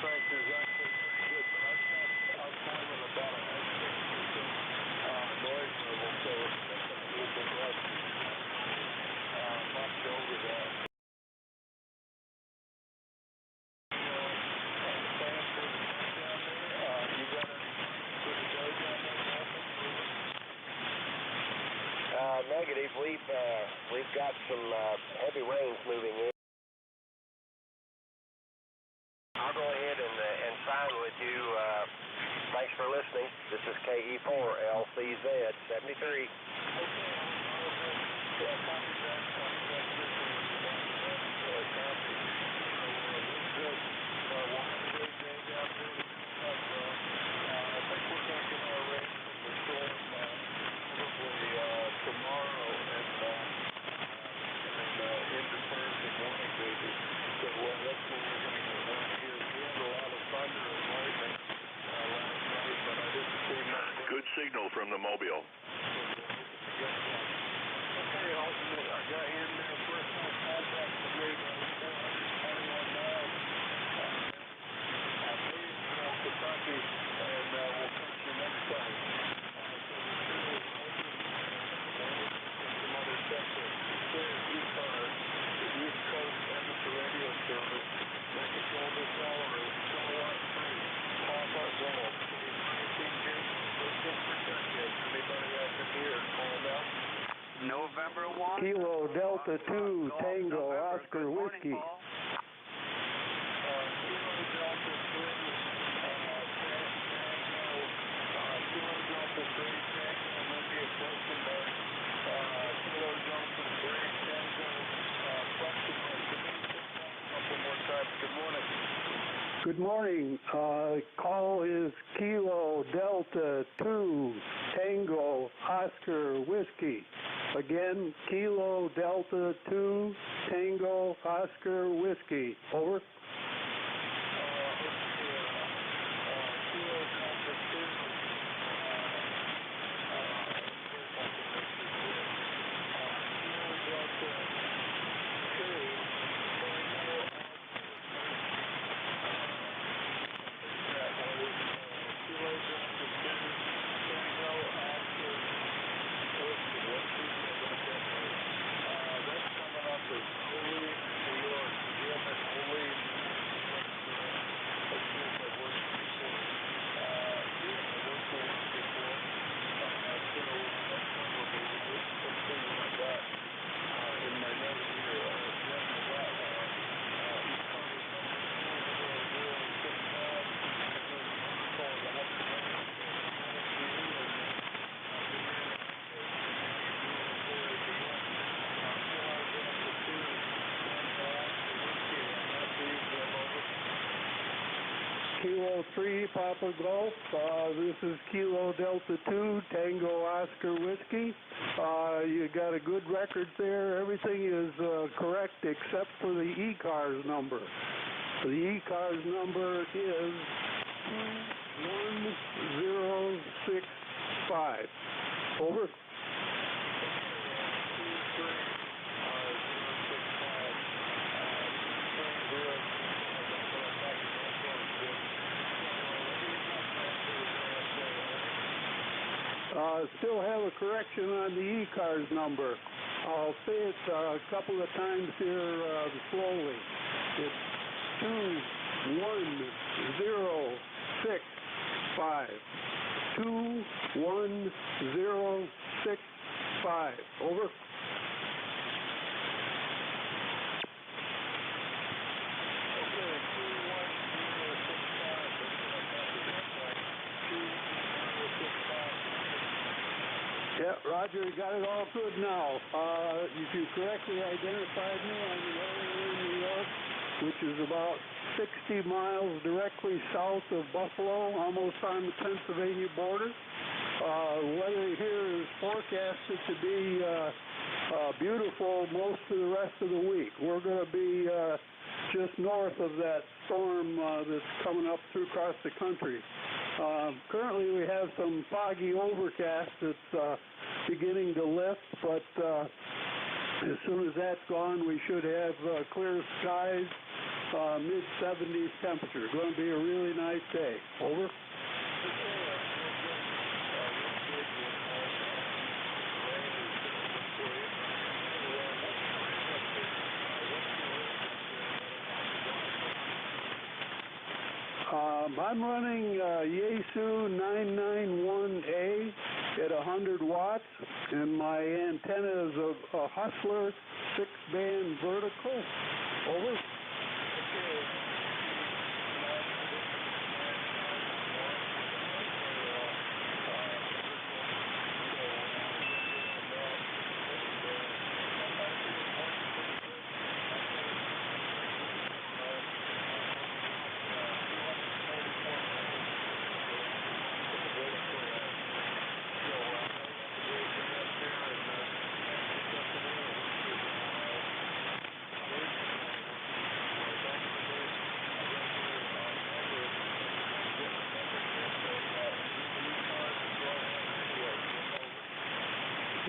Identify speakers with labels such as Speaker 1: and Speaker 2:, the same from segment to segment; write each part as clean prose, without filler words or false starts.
Speaker 1: pressure is actually pretty good, but I've got about an extra noise level, so it's making a little bit less much over that.
Speaker 2: Negative. We've got some heavy rains moving in. I'll go ahead and sign with you. Thanks for listening. This is KE4LCZ 73.
Speaker 1: Tomorrow and into Thursday morning, baby. So that's when we're going to get one here. We had a lot of thunder and lightning last night, but I didn't see much.
Speaker 3: Good signal from the Mobile.
Speaker 1: Okay, ultimately, I got in there first time contact with me, 421 miles. I leave Kentucky, and we'll catch you next time. ECARS, the East Coast Amateur Radio Service, Mexico Salary, kilowatt free, Papa Golf, 18 years, just protected. Anybody else in here called out?
Speaker 4: November 1.
Speaker 5: Kilo Delta 2, Tango, Oscar Whiskey.
Speaker 1: Kilo Delta 3, Kilo Delta 3, Tango, maybe a question mark. Kilo Delta 3, Tango, question mark. Can you say that a couple more times? Good morning.
Speaker 5: Good morning. Call is Kilo Delta 2, Tango, Oscar Whiskey. Again, Kilo Delta 2, Tango, Oscar Whiskey. Over.
Speaker 1: Kilo Delta 2.
Speaker 5: Kilo 3, Papa Golf. This is Kilo Delta 2, Tango, Oscar Whiskey. You got a good record there. Everything is correct except for the ECARS number. The ECARS number is 1065. Over. Still have a correction on the ECARS number. I'll say it a couple of times here slowly. It's 21065. 21065. Over. Yeah, Roger, you got it all good now. If you correctly identified me, I'm in Orleans, New York, which is about 60 miles directly south of Buffalo, almost on the Pennsylvania border. Weather here is forecasted to be beautiful most of the rest of the week. We're going to be just north of that storm that's coming up through across the country. Currently we have some foggy overcast that's beginning to lift, but as soon as that's gone, we should have clear skies mid-70s temperature. Going to be a really nice day. Over. I'm running Yaesu 991A at 100 watts, and my antenna is a Hustler 6-band vertical. Over.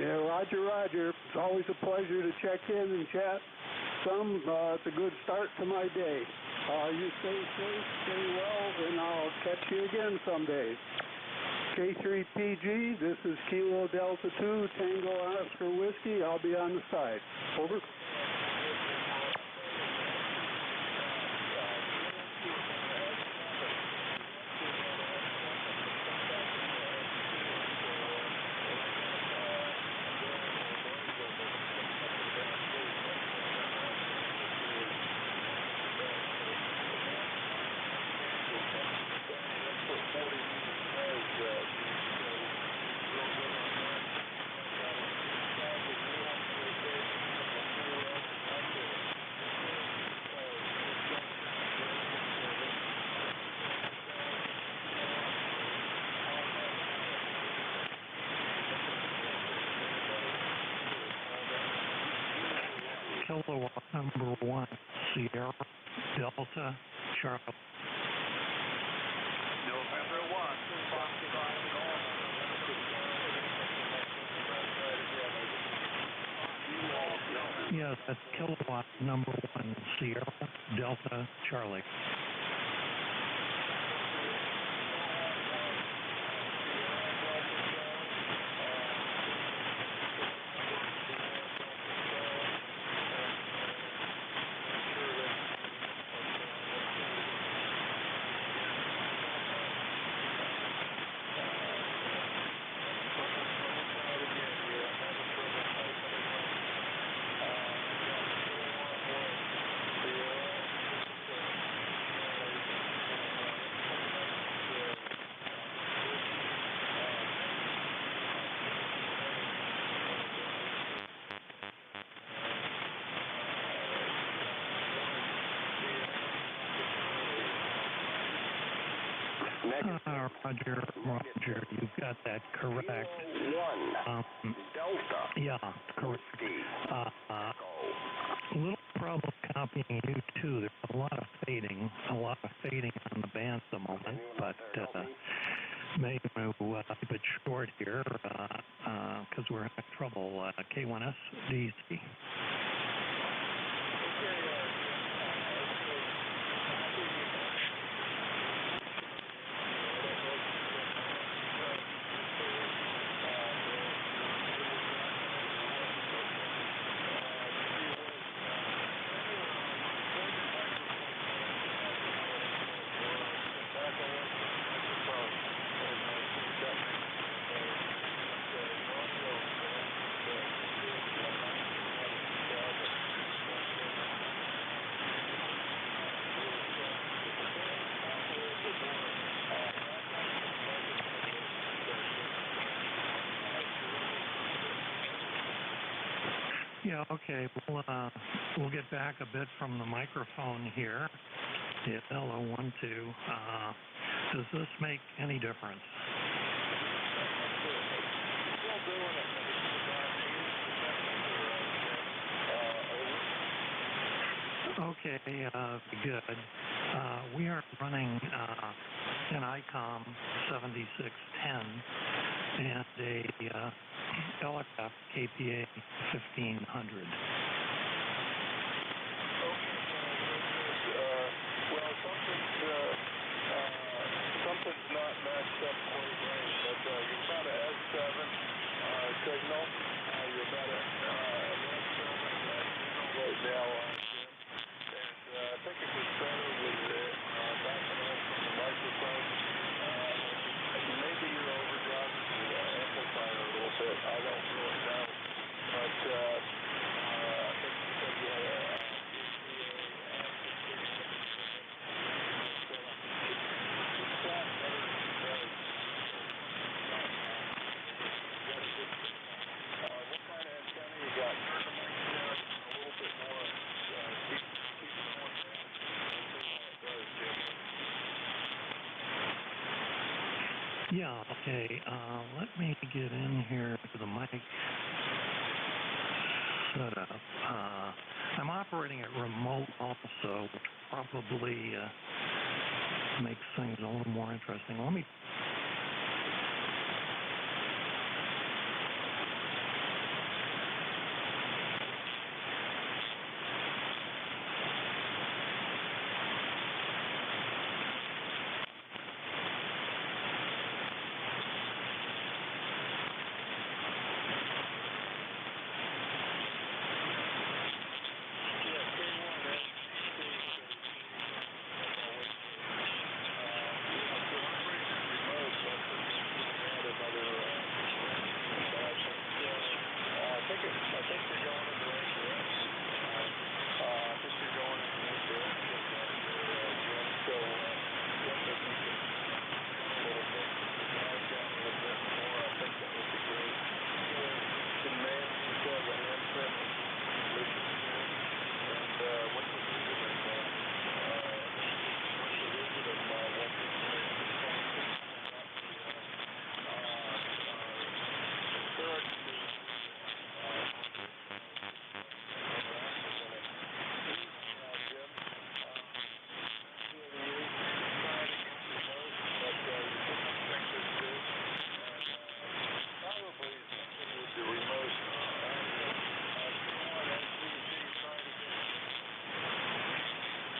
Speaker 5: Yeah, Roger, Roger. It's always a pleasure to check in and chat some. It's a good start to my day. You stay safe, stay well, and I'll catch you again someday. K3PG, this is Kilo Delta 2, Tango Oscar Whiskey. I'll be on the side. Over.
Speaker 6: Kilowatt number 1, Sierra Delta Charlie.
Speaker 4: November 1, Foxtrot Golf.
Speaker 6: Yes, that's kilowatt number 1, Sierra Delta Charlie. Roger, you've got that correct.
Speaker 2: Delta.
Speaker 6: Yeah, correct. A little problem copying you too. There's a lot of fading on the band at the moment, but maybe we'll keep it short here because we're having trouble. K1S DC. Yeah, okay. We'll get back a bit from the microphone here. Hit LO12. Does this make any difference? Okay, good. We are running an ICOM 7610 and a LFF KPA 1500. Yeah, okay. Let me get in here to the mic setup. I'm operating it remote also, which probably makes things a little more interesting. Let me...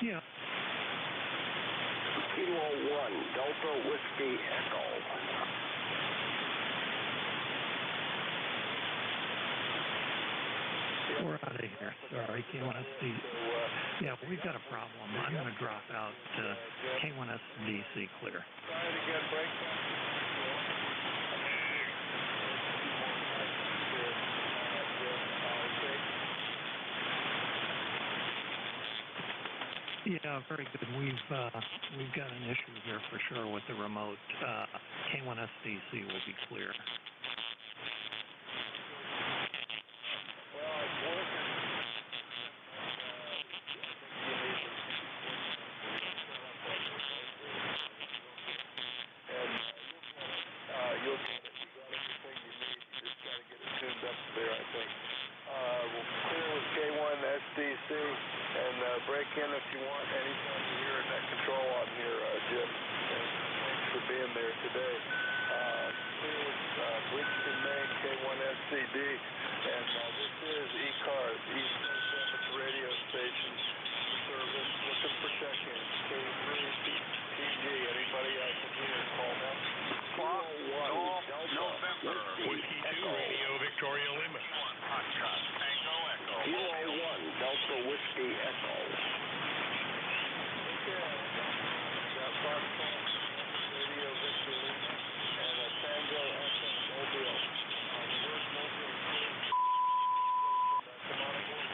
Speaker 6: Yeah.
Speaker 2: Kilo 1, Delta Whiskey Echo.
Speaker 6: We're out of here. Sorry, K1SD. Yeah, we've got a problem. I'm going to drop out. K1SDC clear.
Speaker 1: Try it again, break
Speaker 6: Yeah, very good. We've got an issue here for sure with the remote. K1SDC will be clear.
Speaker 1: SDC and break in if you want anytime you hear a net control on here, Jim. And thanks for being there today. Clear with Bridgeton, Maine, K1SCD, and this is ECARS, East Coast Amateur Radio Station Service, looking for check-in. K3TG, anybody I can hear, call now.
Speaker 4: Fox, Golf, November,
Speaker 3: Whiskey 2, Radio Victoria Lima.
Speaker 4: 1, Hot Shot, Tango Echo.
Speaker 2: Kilo 1, Delta Whiskey Echo.
Speaker 1: Got Fox, Radio Victoria Lima, and a Tango Echo Mobile. The word mobile is come on aboard.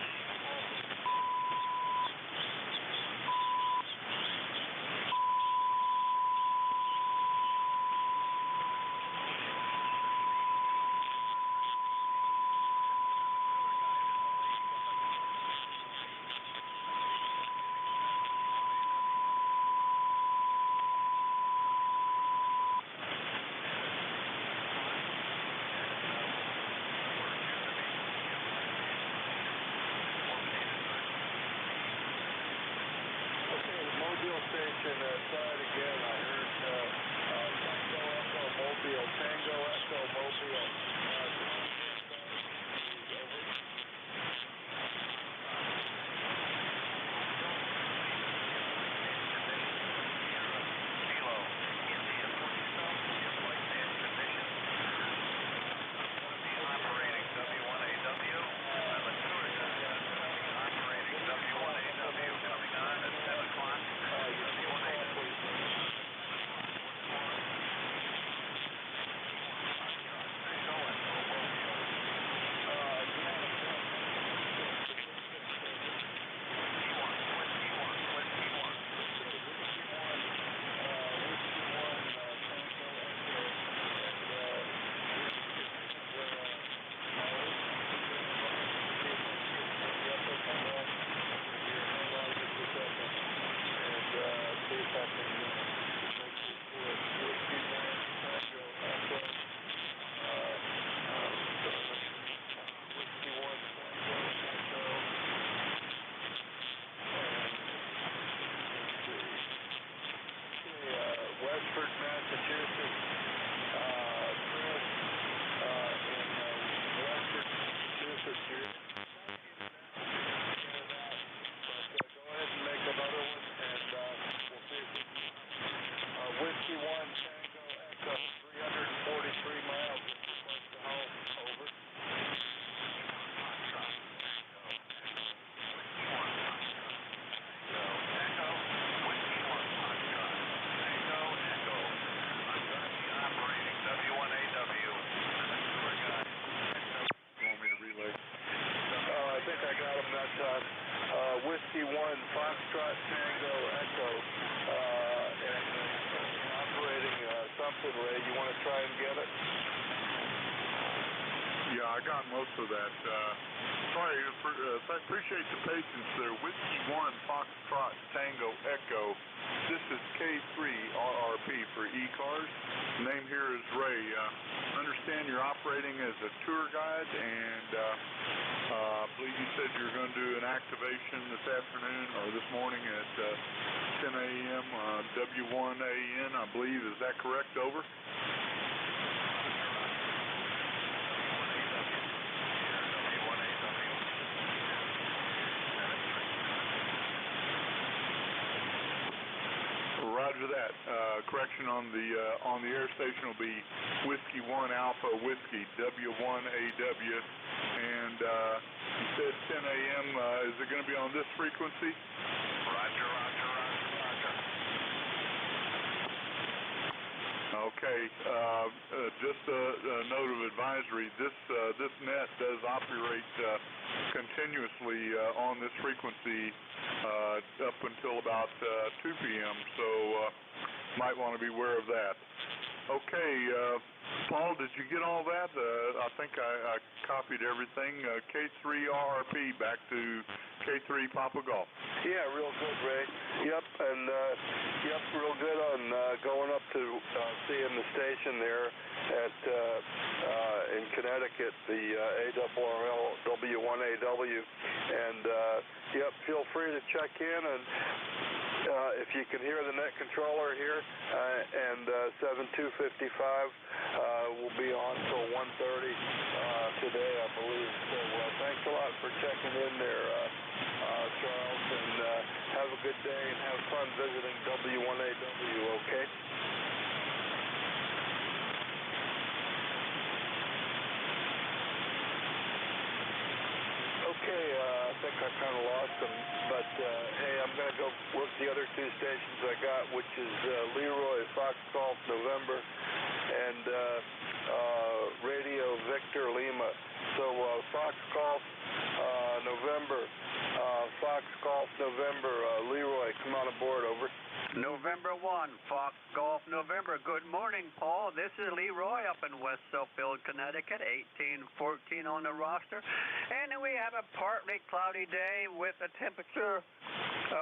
Speaker 1: Station, try it again. I heard Tango Echo Mobile, Tango Echo Mobile. See if I can make it work. Whiskey 1, Foxtrot Tango Echo, and operating something, Ray. You want to try and get it?
Speaker 7: Yeah, I got most of that. Sorry, I appreciate the patience there. Whiskey 1, Foxtrot Tango Echo. This is K3 RRP for ECARS. Name here is Ray. Understand you're operating as a tour guide, and I believe you said you're going to do an activation this afternoon or this morning at 10 a.m. W1AN, I believe. Is that correct? Over. Roger that. Correction on the air station will be Whiskey 1 Alpha Whiskey W1AW, and you said 10 a.m. Is it going to be on this frequency?
Speaker 4: Roger.
Speaker 7: Okay. Just a note of advisory. This net does operate continuously on this frequency up until about 2 p.m. So might want to be aware of that. Okay, Paul, did you get all that? I think I copied everything. K3 RRP back to K3 Papa Golf.
Speaker 1: Yeah, real good, Ray. Yep, and real good on going up to seeing the station there at in Connecticut, the ARRL W1AW, and feel free to check in, and if you can hear the net controller here, and 7255 will be on till 1:30 today, I believe. So thanks a lot for checking in there, Charles, and have a good day and have fun visiting W1AW, okay? Okay, I think I kind of lost them, but hey, I'm going to go work the other two stations I got, which is Leroy Fox Golf November and Radio Victor Lima. So Fox Golf November, Fox Golf November, Leroy, come on aboard, over.
Speaker 8: November 1, Fox Golf November. Good morning, Paul. This is Leroy up in West Southfield, Connecticut, 1814 on the roster. And we have a partly cloudy day with a temperature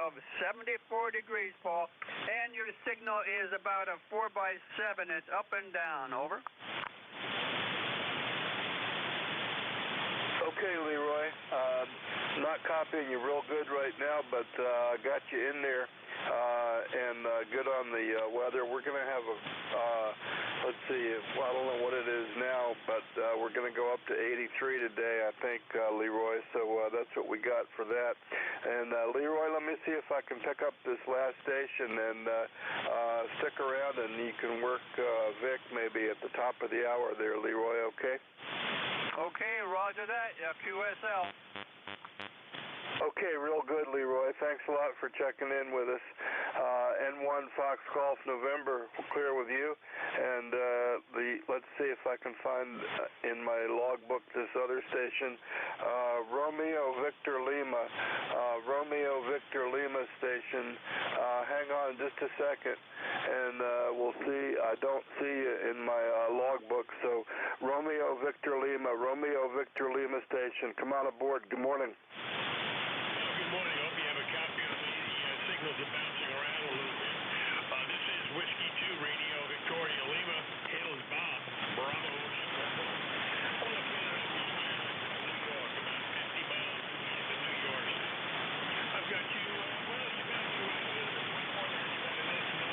Speaker 8: of 74 degrees, Paul. And your signal is about a 4x7. It's up and down, over.
Speaker 1: Okay, Leroy. Not copying you real good right now, but I got you in there. And good on the weather. We're going to have a, let's see, well, I don't know what it is now, but we're going to go up to 83 today, I think, Leroy. So that's what we got for that. And Leroy, let me see if I can pick up this last station and stick around, and you can work Vic maybe at the top of the hour there, Leroy, okay?
Speaker 8: Okay, roger that, QSL.
Speaker 1: Okay, real good, Leroy. Thanks a lot for checking in with us. N1 Fox Golf November, clear with you. And let's see if I can find in my logbook this other station, Romeo Victor Lima, station. Hang on just a second, and we'll see. I don't see it in my logbook. So Romeo Victor Lima station. Come on aboard. Good morning.
Speaker 3: Good morning. Hope you have a copy of me. The signals are bouncing around a little bit. This is Whiskey 2 Radio Victoria Lima. Hills Bob. Bravo. I'm looking at New York, about 50 miles east of New York. I've got you, you got you a little bit before that. You got an S9.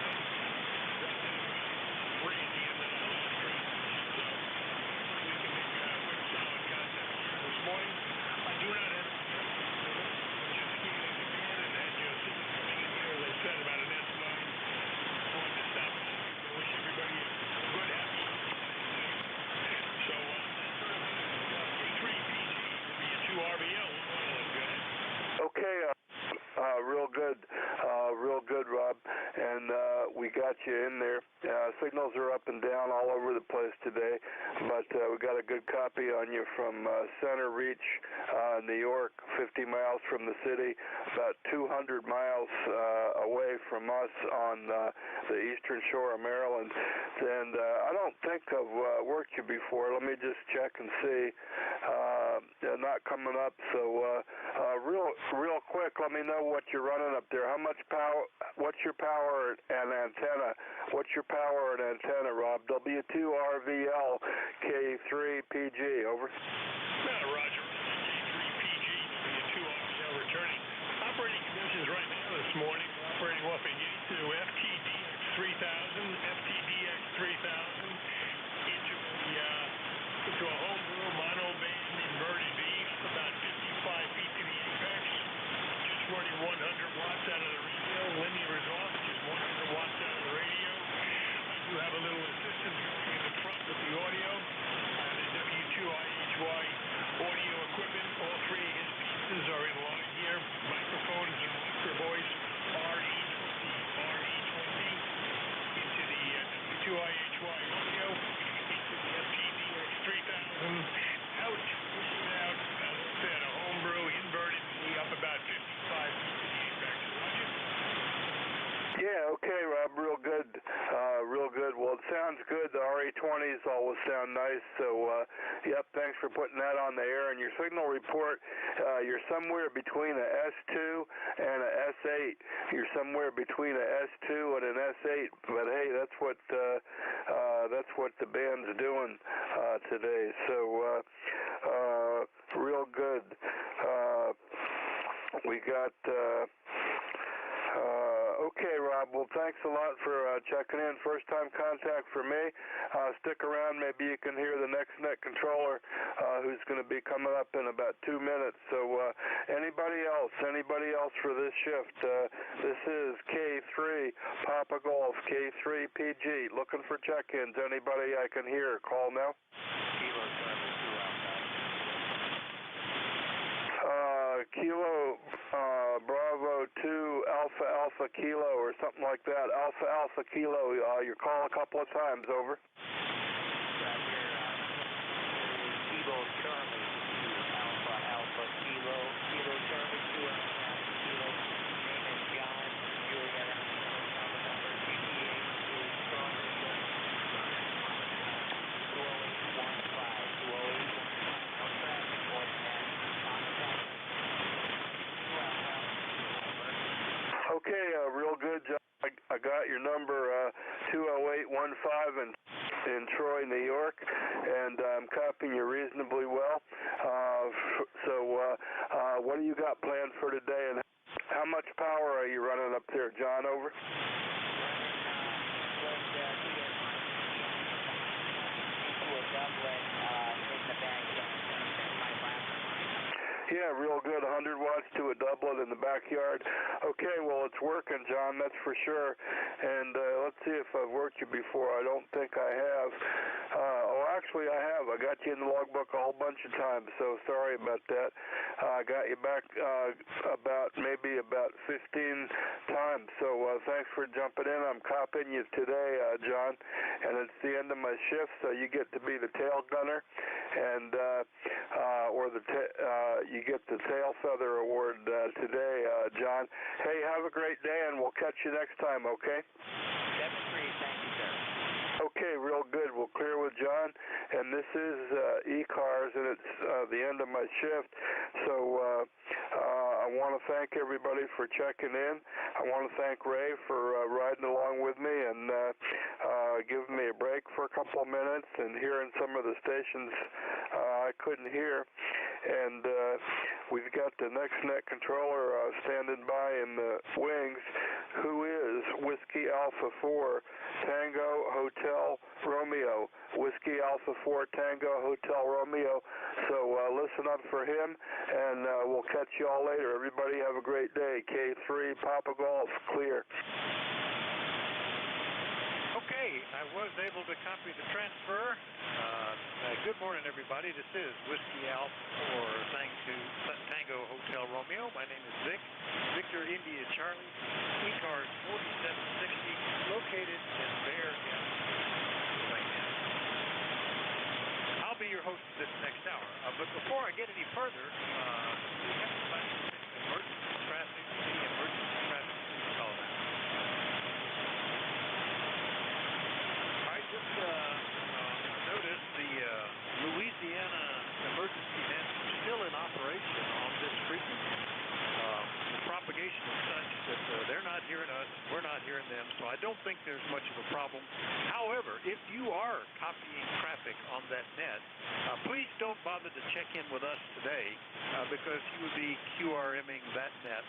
Speaker 3: Got that about 3 at the end of the last transmission. So we can make good solid contact here this morning. I do not have said about an S9. Just wanted to stop by. I wish everybody a good, happy So K3 PG will be a 2 RBL. One of them, go ahead.
Speaker 1: Okay, real good, Rob. And we got you in there. Signals are up and down all over the place today, but we got a good copy on you from Center Reach, New York, 50 miles from the city, about 200 100 miles away from us on the eastern shore of Maryland. And I don't think I've worked you before. Let me just check and see. Not coming up. So real quick, let me know what you're running up there. How much power? What's your power and antenna? What's your power and antenna, Rob? W2RVL K3PG. Over.
Speaker 3: Roger. K3PG, W2RVL returning. Operating conditions right now this morning. Operating off a Yaesu FTDX3000, FTDX3000 into a homebrew monoband inverted beam, about 55 feet to the apex. Just running 100 watts out of the radio. Linear is off, just 100 watts out of the radio. I do have a little assistance going in the front with the audio. The W2IHY audio equipment. All three of his pieces are in line here. Microphones and master voice RE20 into the W2IHY audio, into the FTDX3000, out, pushing out, as I said, a homebrew inverted V up about 55 feet to the apex. Roger?
Speaker 1: Yeah, okay, Rob, real good. Real good. Well, it sounds good. The RE20s always sound nice. So, yep, thanks for putting that on the air. And your signal report, you're somewhere between a S2 and a S8. You're somewhere between a S2 and an S8. But hey, that's what the band's doing today. So, real good. We got. Okay, Rob. Well, thanks a lot for checking in. First time contact for me. Stick around. Maybe you can hear the next net controller who's going to be coming up in about 2 minutes. So anybody else for this shift? This is K3 Papa Golf K3PG. Looking for check-ins. Anybody I can hear? Call now.
Speaker 2: Kilo Charlie 2 outside.
Speaker 1: Kilo Bravo 2 Alpha Alpha Kilo or something like that. Alpha Alpha Kilo. You're calling a couple of times. Over.
Speaker 2: Kilo Charlie 2 Alpha Alpha Kilo. Kilo Charlie 2 Alpha Alpha Kilo. Name is John. Juliet Alpha number GTA is Charlie 20815. 20815. No traffic more than that.
Speaker 1: Okay, real good, John. I got your number, 20815 in Troy, New York, and I'm copying you reasonably well. What do you got planned for today, and how much power are you running up there, John? Over. Yeah, real good. 100 watts to a doublet in the backyard. Okay, well, it's working, John, that's for sure. And let's see if I've worked you before. I don't think I have. Actually, I have. I got you in the logbook a whole bunch of times, so sorry about that. I got you back maybe about 15 times. So thanks for jumping in. I'm copying you today, John, and it's the end of my shift, so you get to be the tail gunner, and you get the tail feather award today, John. Hey, have a great day, and we'll catch you next time, okay?
Speaker 2: 7-3, thank you, sir.
Speaker 1: Okay, real good. We'll clear with John, and this is ECARS, and it's the end of my shift. So I want to thank everybody for checking in. I want to thank Ray for riding along with me and giving me a break for a couple of minutes and hearing some of the stations I couldn't hear. And we've got the next net controller standing by in the wings, who is Whiskey Alpha 4 Tango Hotel Romeo. Whiskey Alpha 4 Tango Hotel Romeo. So listen up for him, and we'll catch you all later. Everybody have a great day. K3 Papa Golf, clear.
Speaker 9: Okay, I was able to copy the transfer. Good morning, everybody. This is Whiskey Alpha 4 Tango Hotel Romeo. My name is Vic. Victor India Charlie. ECARS 4760, located in Bear Gap right now. I'll be your host this next hour. But before I get any further, we have emergency traffic, emergency not hearing us, we're not hearing them, so I don't think there's much of a problem. However, if you are copying traffic on that net, please don't bother to check in with us today because you would be QRMing that net,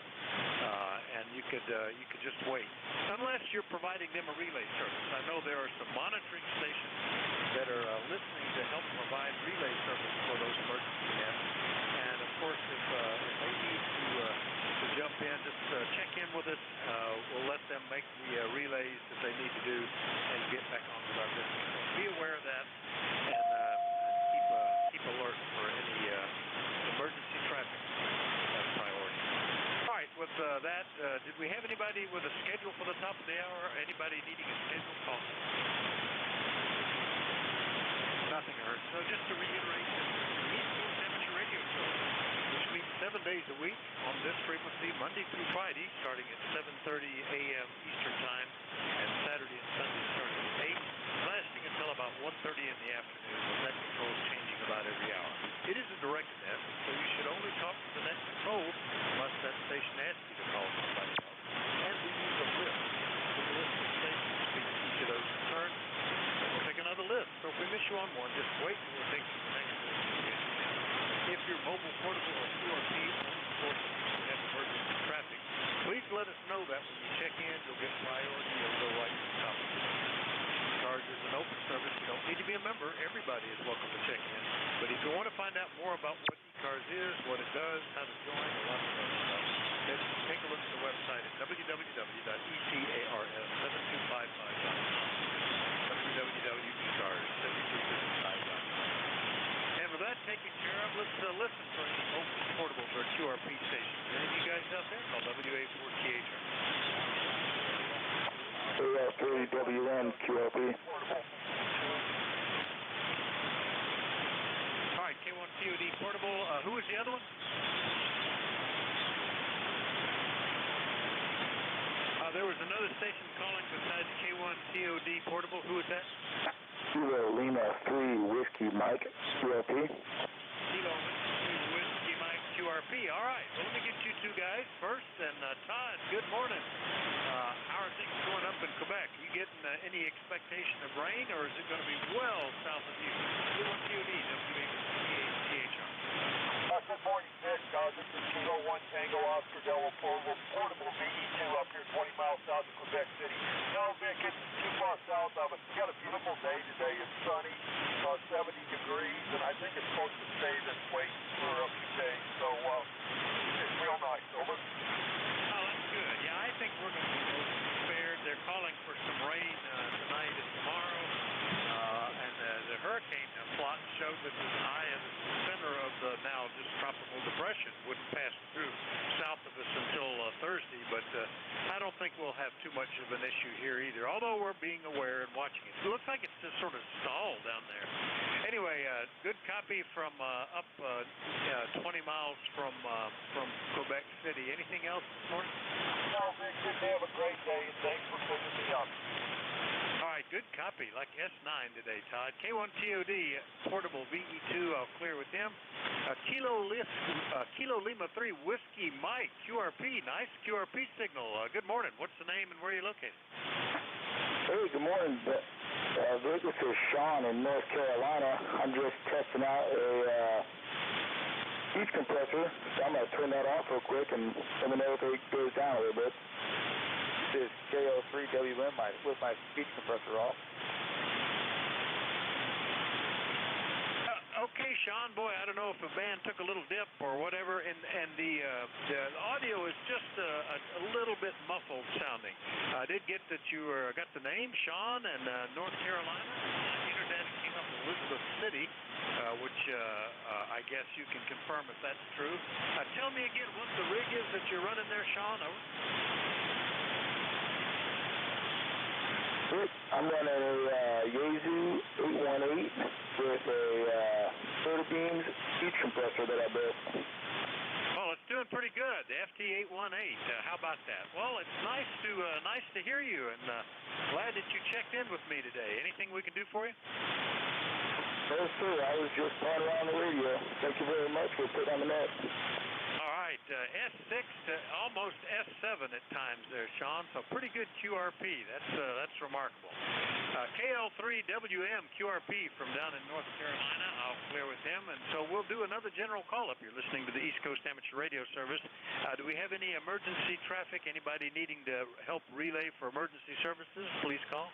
Speaker 9: and you could just wait. Unless you're providing them a relay service. I know there are some monitoring stations that are listening to help provide relay service for those emergency nets. And of course, if they need to jump in, just check in with us. We'll let them make the relays that they need to do and get back on with our business. So be aware of that and keep alert for any emergency traffic priority. All right, with that, did we have anybody with a schedule for the top of the hour? Anybody needing a schedule call? Nothing heard. So just to reiterate, the East Coast Amateur Radio Show, which means 7 days a week on this frequency, Monday through Friday, starting at 7:30 a.m. Eastern Time, and Saturday and Sunday starting at 8, lasting until about 1:30 in the afternoon, with net controls changing about every hour. It is a direct net, so you should only talk to the net controls unless that station asks you to call somebody else. And we use a list. The list of stations speaks to each of those concerns. We'll take another list. So if we miss you on one, just wait and we'll take you to the next list. If your mobile, portable, or QRP has emergency traffic, please let us know that when you check in. You'll get priority. You'll go right to the top. ECARS is an open service. You don't need to be a member. Everybody is welcome to check in. But if you want to find out more about what ECARS is, what it does, how to join, a lot of other stuff, then take a look at the website at www.ecars7255.com. www.ecars7255.com. And with that taken care of, let's listen for any mobile, portables, or QRP stations. Any of you guys out there? Call WA4CHR.
Speaker 10: AR3WN QRP.
Speaker 9: All right, K1COD portable. Who was the other one? There was another station calling besides K1COD portable. Who was that?
Speaker 10: Kilo Lima 3 Whiskey Mike QRP.
Speaker 9: Kilo 3 Whiskey Mike QRP. All right, well, let me get you two guys first. And Todd, good morning. How are things going up in Quebec? You getting any expectation of rain, or is it going to be well south of you? K1COD, WA4CHR.
Speaker 1: Good morning, Nick. This is Kilo 1 Tango Oscar Delaware portable VE2 up here 20 miles south of Quebec City. No, Vic, it's too far south of us. We got a beautiful day today. It's sunny, 70 degrees, and I think it's supposed to stay this way for a few days. So it's real nice. Over.
Speaker 9: Oh, that's good. Yeah, I think we're going to be spared. They're calling for some rain tonight and tomorrow. And the hurricane plot showed that the eye of the center of the now just tropical depression wouldn't pass through south of us until Thursday, but I don't think we'll have too much of an issue here either, although we're being aware and watching it. It looks like it's just sort of stalled down there. Anyway, good copy from up 20 miles from Quebec City. Anything else this morning?
Speaker 1: No, Vic, just have a great day, and thanks for picking me up.
Speaker 9: All right, good copy, like S9 today, Todd. K1TOD, portable VE2, I'll clear with them. Kilo Lima 3 Whiskey Mike, QRP, nice QRP signal. Good morning. What's the name and where are you located?
Speaker 10: Hey, good morning. Vic, this is Sean in North Carolina. I'm just testing out a heat compressor, so I'm going to turn that off real quick and let me know if it goes down a little bit. This is KO3WM with my speed compressor off.
Speaker 9: Okay, Sean, boy, I don't know if the band took a little dip or whatever, and the audio is just a little bit muffled sounding. I did get that you got the name, Sean, and North Carolina. Internet came up with Elizabeth City, which I guess you can confirm if that's true. Tell me again what the rig is that you're running there, Sean. Over.
Speaker 10: I'm running a Yaesu 818 with a soda beans heat compressor that I built.
Speaker 9: Well, it's doing pretty good. The FT818. How about that? Well, it's nice to hear you, and glad that you checked in with me today. Anything we can do for you?
Speaker 10: No, sir. I was just playing around the radio. Thank you very much for putting on the net.
Speaker 9: All right. S6 to almost S7 at times there, Sean. So pretty good QRP. That's remarkable. KL3WM QRP from down in North Carolina. I'll clear with him, and so we'll do another general call-up. You're listening to the East Coast Amateur Radio Service. Do we have any emergency traffic? Anybody needing to help relay for emergency services? Please call.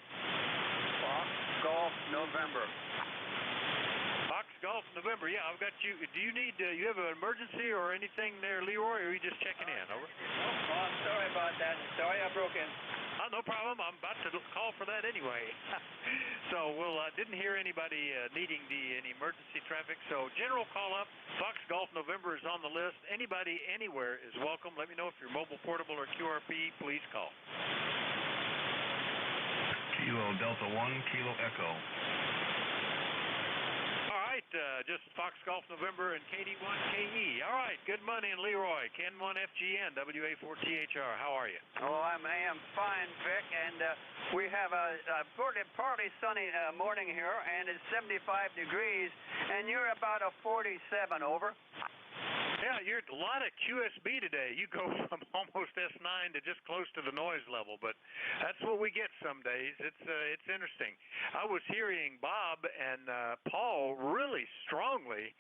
Speaker 8: Fox Golf November.
Speaker 9: Fox Golf November. Yeah, I've got you. Do you need? You have an emergency or anything there, Leroy? Or are you just checking in? Over.
Speaker 8: Oh, I'm sorry about that. Sorry I broke in.
Speaker 9: Oh, no problem. I'm about to call for that anyway. So we'll didn't hear anybody needing any emergency traffic. So general call up. Fox Golf November is on the list. Anybody anywhere is welcome. Let me know if you're mobile, portable, or QRP. Please call.
Speaker 11: Kilo Delta 1, Kilo Echo.
Speaker 9: All right, just Fox Golf November and KD1KE. All right, good morning, Leroy. Ken1FGN, WA4THR. How are you?
Speaker 8: Oh, I am fine, Vic, and we have a partly sunny morning here, and it's 75 degrees, and you're about a 47, over.
Speaker 9: Yeah, you're a lot of QSB today. You go from almost S9 to just close to the noise level, but that's what we get some days. It's interesting. I was hearing Bob and Paul really strongly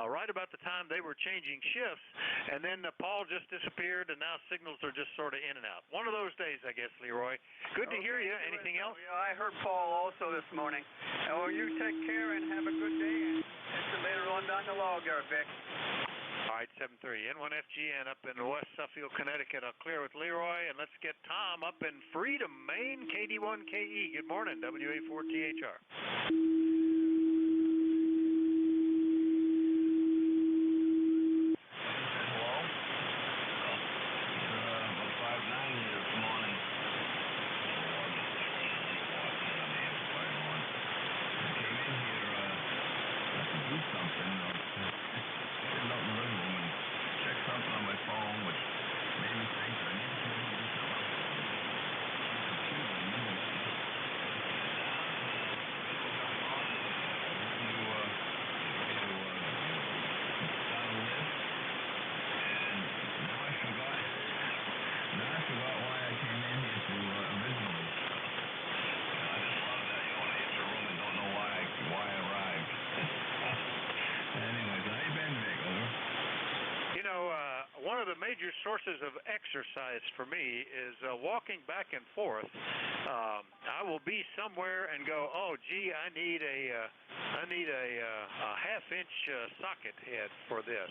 Speaker 9: right about the time they were changing shifts, and then Paul just disappeared, and now signals are just sort of in and out. One of those days, I guess, Leroy. Good to hear you. Anything else?
Speaker 8: Yeah, I heard Paul also this morning. Oh, you take care and have a good day, and later on down the log there, Vic.
Speaker 9: All right, 73 N1FGN up in West Suffield, Connecticut. I'll clear with Leroy, and let's get Tom up in Freedom, Maine, KD1KE. Good morning, WA4THR.
Speaker 11: Hello? About 5'9" here this morning. I came in here to do something. Sitting out in the living room and check something on my phone, which made me think that I need to do something on the computer. Now I forgot why I came in here to originally. I just love that. You want to enter a room and don't know why I arrived. Anyways, how you been, Vic? Over.
Speaker 9: You know, one of the major sources of exercise for me is walking back and forth. I will be somewhere and go, oh, gee, I need a half-inch socket head for this,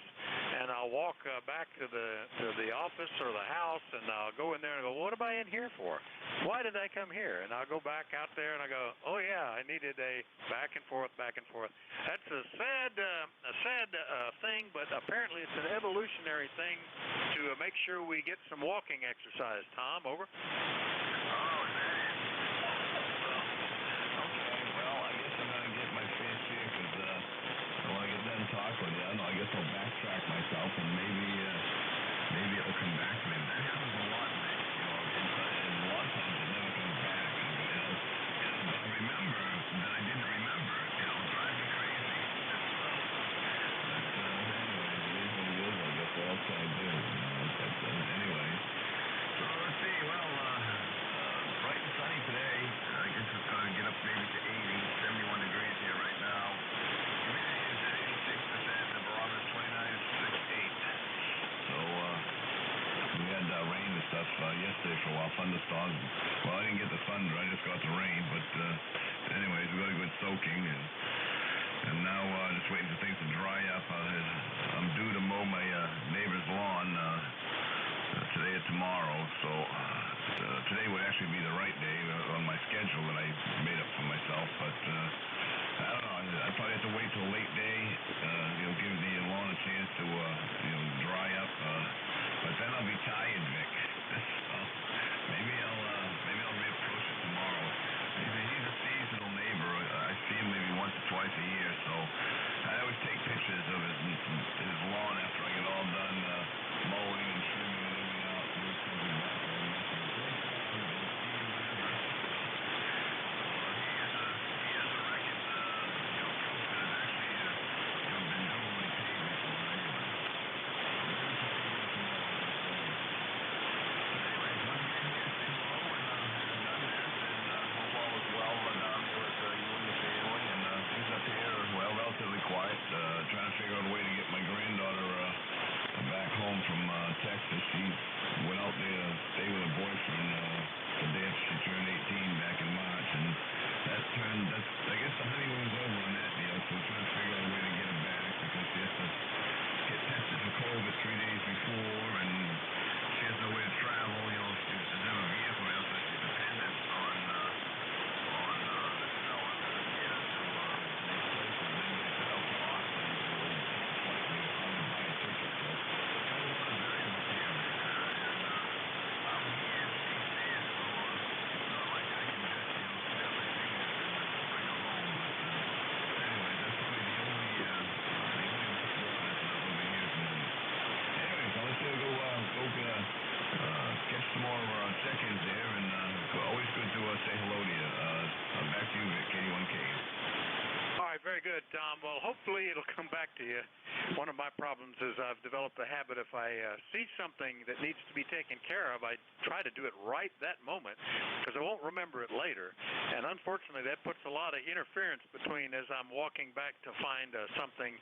Speaker 9: and I'll walk back to the office or the house, and I'll go in there and go, what am I in here for? Why did I come here? And I'll go back out there and I go, oh yeah, I needed a back and forth. That's a sad thing, but apparently it's an evolutionary thing to make sure we get some walking exercise. Tom, over.
Speaker 11: Oh, is that it? Okay, well, I guess I'm going to get my fair share because when I get done talking with you, I don't know, I guess I'll backtrack myself and maybe it'll come back to me. But that happens a lot, Vic. You know, and a lot of times it never comes back. But I remember that I didn't remember. You know, drive me crazy. But anyway, it is what it is. I guess what else can I do? But anyway. So let's see. Well, bright and sunny today. I guess it's going to get up maybe to 80, 71 degrees here right now. Humidity is at 86%. The barometer is 29.68. So we had rain and stuff yesterday for a while, thunderstorms. Well, I didn't get the thunder. I just got the rain. But anyways, we got a good soaking. And now just waiting for things to dry up. I'm due to mow my neighbor's lawn today or tomorrow. So today would actually be the right day on my schedule that I made up for myself. But I don't know. I'd probably have to wait till a late day. Give the lawn a chance to dry up. But then I'll be tired, Vic. So maybe I'll reapproach it tomorrow. He's a seasonal neighbor. I see him maybe once or twice a year, so I always take pictures of his lawn after I get all done mowing and trimming and everything else. He always comes back and mentions, he has a record proof that it's actually been doubly paid before anyway. So maybe tomorrow.
Speaker 9: Tom. Well, hopefully it'll come back to you. One of my problems is I've developed a habit if I see something that needs to be taken care of, I try to do it right that moment because I won't remember it later. And unfortunately, that puts a lot of interference between as I'm walking back to find something.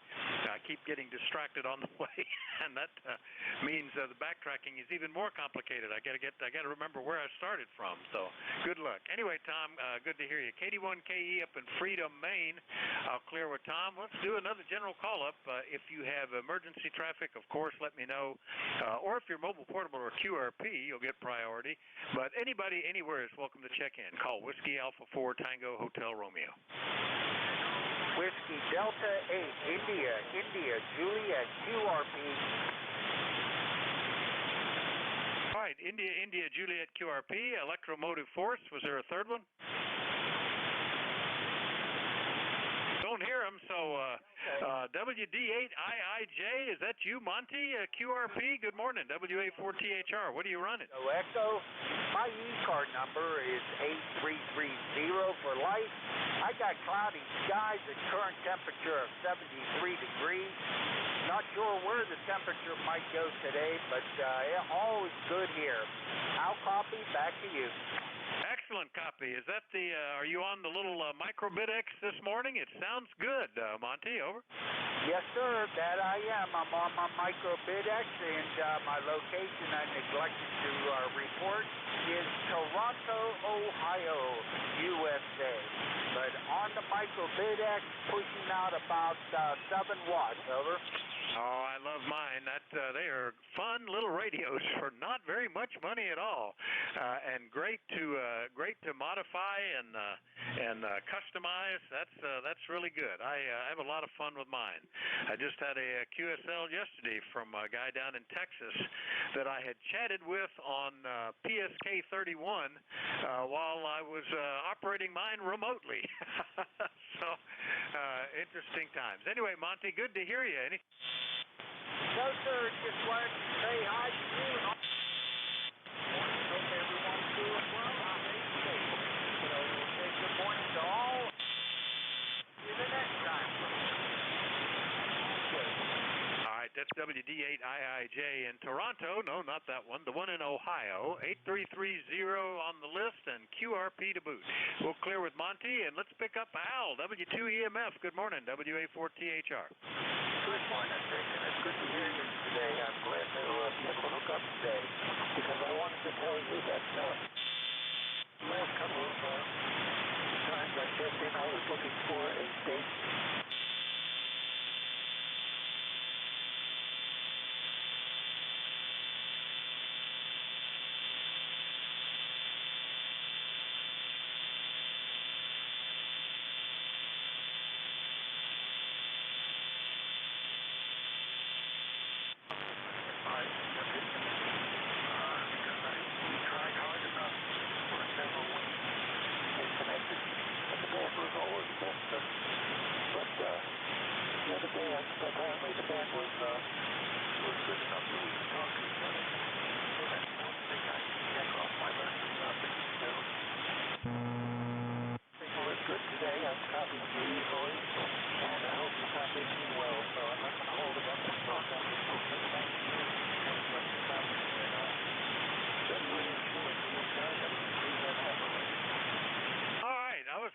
Speaker 9: I keep getting distracted on the way, and that means the backtracking is even more complicated. I got to remember where I started from. So good luck. Anyway, Tom, good to hear you. KD1KE up in Freedom, Maine. I'll clear with Tom. Let's do another general call-up. If you have emergency traffic, of course, let me know. Or if you're mobile, portable, or QRP, you'll get priority. But anybody, anywhere is welcome to check in. Call Whiskey Alpha 4 Tango Hotel Romeo.
Speaker 2: Whiskey Delta 8, India, Juliet, QRP.
Speaker 9: All right, India, Juliet, QRP, Electromotive Force. Was there a third one? Don't hear him, so WD8IIJ, is that you, Monty? QRP, good morning. WA4THR, what are you running?
Speaker 2: So Echo, my ECARS number is 8330 for light. I got cloudy skies at current temperature of 73 degrees. Not sure where the temperature might go today, but always good here. I'll copy, back to you.
Speaker 9: Excellent copy. Is that the, are you on the little microbit X this morning? It sounds good, Monty, over.
Speaker 2: Yes, sir, that I am. I'm on my microbit X, and my location I neglected to report is Toronto, Ohio, USA. But on the microbit X, pushing out about 7 watts, over.
Speaker 9: Oh, I love mine. That they are fun little radios for not very much money at all, and great to modify and customize. That's really good. I have a lot of fun with mine. I just had a QSL yesterday from a guy down in Texas that I had chatted with on PSK 31 while I was operating mine remotely. So interesting times. Anyway, Monty, good to hear you.
Speaker 2: No, sir, just wanted to say hi to you. Hope everyone's doing well. I'm safe. So we'll say good morning to all. See you the next time.
Speaker 9: All right, that's WD8IIJ in Toronto. No, not that one. The one in Ohio. 8330 on the list and QRP to boot. We'll clear with Monty, and let's pick up Al, W2EMF. Good morning, WA4THR.
Speaker 12: Good morning, Dick, and it's good to hear you today. I'm glad to be able to hook up today because I wanted to tell you that last couple of times I checked in, I was looking for a state.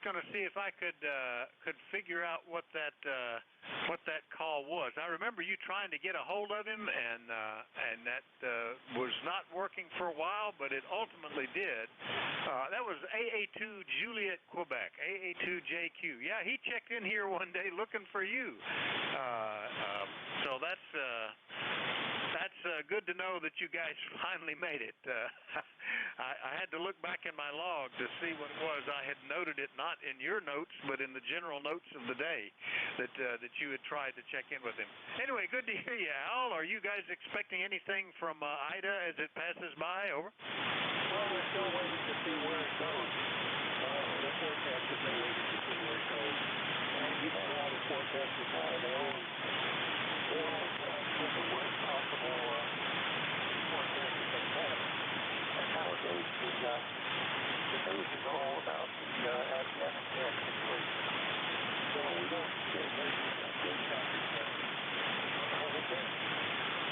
Speaker 9: Going to see if I could figure out what that call was. I remember you trying to get a hold of him, and that was not working for a while, but it ultimately did. That was AA2 Juliet, Quebec, AA2JQ. Yeah, he checked in here one day looking for you. So that's good to know that you guys finally made it. I had to look back in my log to see what it was. I had noted it not in your notes, but in the general notes of the day that you had tried to check in with him. Anyway, good to hear you, Al. Are you guys expecting anything from Ida as it passes by? Over.
Speaker 12: Well, we're still waiting to see where it goes. The forecasters are waiting to see where it goes. And you know how the forecasters are. They always put the worst possible forecast that they can. And nowadays, the news is all about the Afghanistan situation. So we don't get very good traffic there.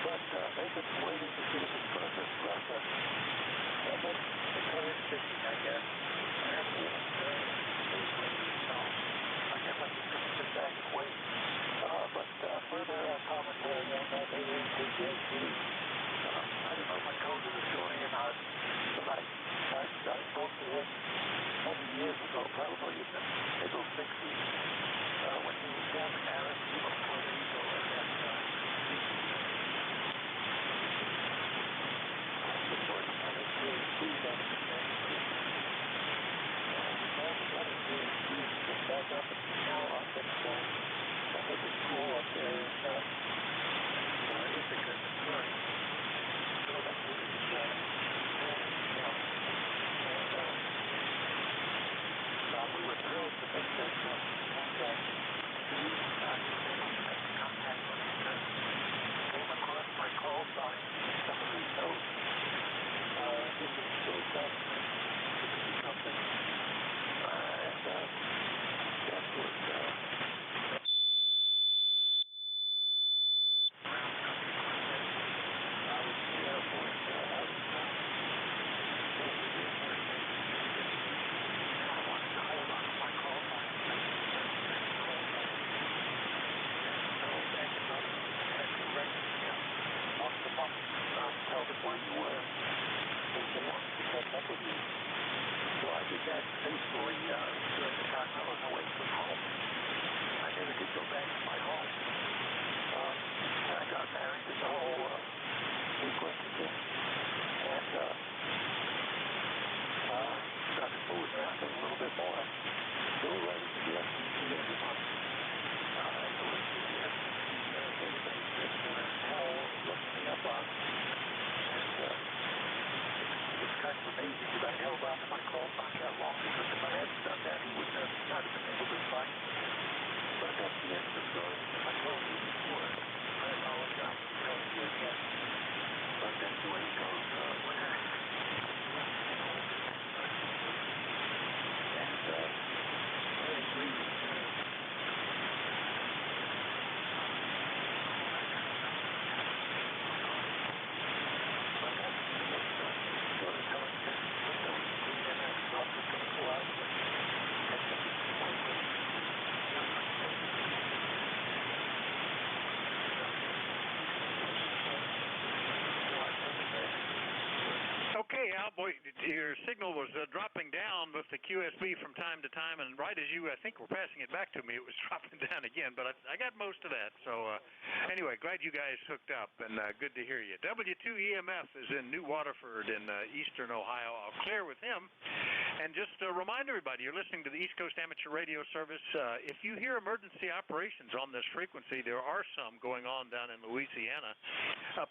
Speaker 12: But they've been waiting to see if the president left us. But the current sitting, I guess, I haven't even so I guess I'm just going to sit back and wait. But further commentary on that NJ2US Studio. I don't know if I told you the story or not, but I spoke to him many years ago, probably in the middle 60s, when he was having Aaron Puerto Rico at that time. Just working on his PhD back in the United States. All he wanted to do is get back up and now up and make a school up there in Ithaca, Missouri. So that's what he's doing. And we were thrilled to make that contact. Contact came across my call sign, some of these notes. This is something. And that was tell them where you were. They wanted to catch up with you. So I did that faithfully during the time I was away from home. I never did go back to my home. And I got married in the whole sequence of things. And started moving around a little bit more. Still writing to the FCC every month. I go into the FCC database that Paul looks me up on. It's kind of amazing that I held on to my call sign that long, because if I hadn't done that, he would not have been able to find me. But that's the end of the story. I told you before. I apologize for telling you again. But that's the way it goes when you're
Speaker 9: Okay, Al, boy, your signal was dropping down with the QSB from time to time, and right as you, I think, were passing it back to me, it was dropping down again, but I got most of that. So anyway, glad you guys hooked up, and good to hear you. W2EMF is in New Waterford in eastern Ohio. I'll clear with him. And just remind everybody, you're listening to the East Coast Amateur Radio Service. If you hear emergency operations on this frequency, there are some going on down in Louisiana.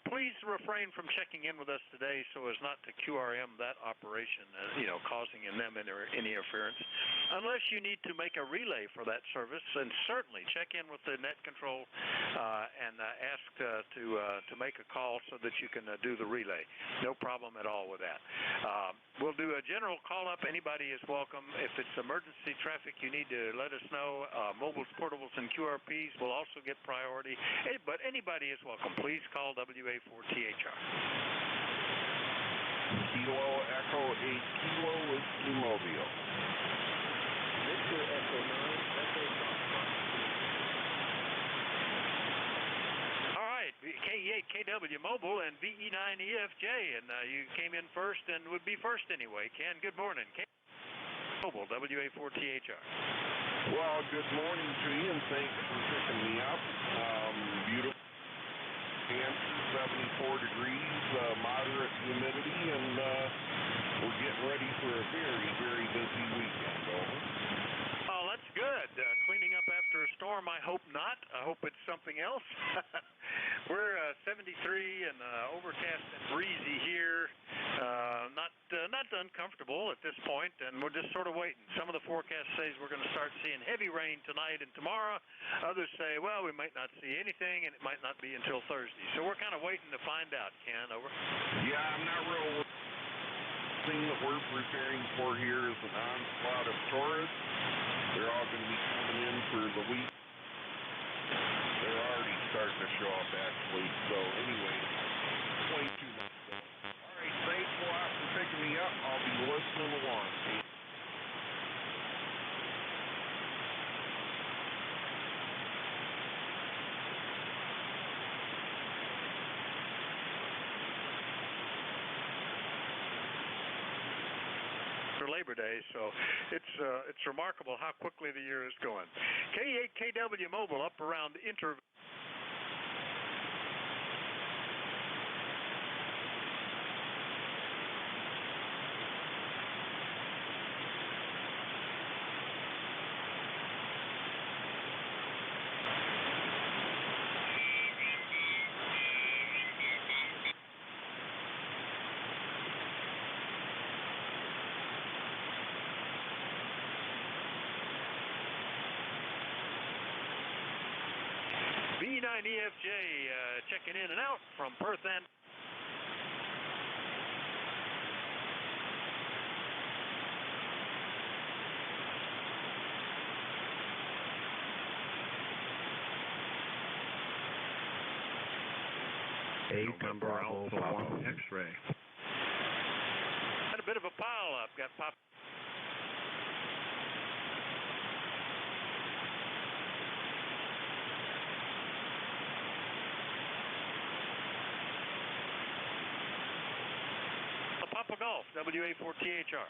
Speaker 9: Please refrain from checking in with us today so as not to QRM that operation, causing in them any interference. Unless you need to make a relay for that service, then certainly check in with the net control and ask to make a call so that you can do the relay. No problem at all with that. We'll do a general call-up. Anybody is welcome. If it's emergency traffic, you need to let us know. Mobiles, portables, and QRPs will also get priority. But anybody is welcome. Please call WA4THR.
Speaker 7: Kilo Echo 8 Kilo Whiskey Mobile.
Speaker 12: Victor Echo 9 Echo Foxtrot.
Speaker 9: All right, K8 KW Mobile and VE9 EFJ, and you came in first and would be first anyway. Ken, good morning. K Mobile, WA4THR.
Speaker 7: Well, good morning to you, and thanks for picking me up. Beautiful. 74 degrees, moderate humidity, and we're getting ready for a very, very busy weekend. Over.
Speaker 9: Oh, that's good. Cleaning up after a storm, I hope not. I hope it's something else. We're 73 and overcast and breezy here. Not uncomfortable at this point, and we're just sort of waiting. Some of the forecasts say we're going to start seeing heavy rain tonight and tomorrow. Others say, well, we might not see anything, and it might not be until Thursday. So we're kind of waiting to find out, Ken. Over.
Speaker 7: Yeah, I'm not real. thing that we're preparing for here is an onslaught of tourists. They're all going to be coming in for the week. They're already starting to show up, actually. So anyway, 22 minutes. All right, thanks a lot for picking me up. I'll be listening along.
Speaker 9: Labor Day, so it's remarkable how quickly the year is going. K8KW Mobile up around Inter. B9EFJ checking in and out from Perth and
Speaker 11: November Alpha 1 X-ray.
Speaker 9: Had a bit of a pile up. Got popped. Papa Golf, WA4THR.
Speaker 1: Yeah,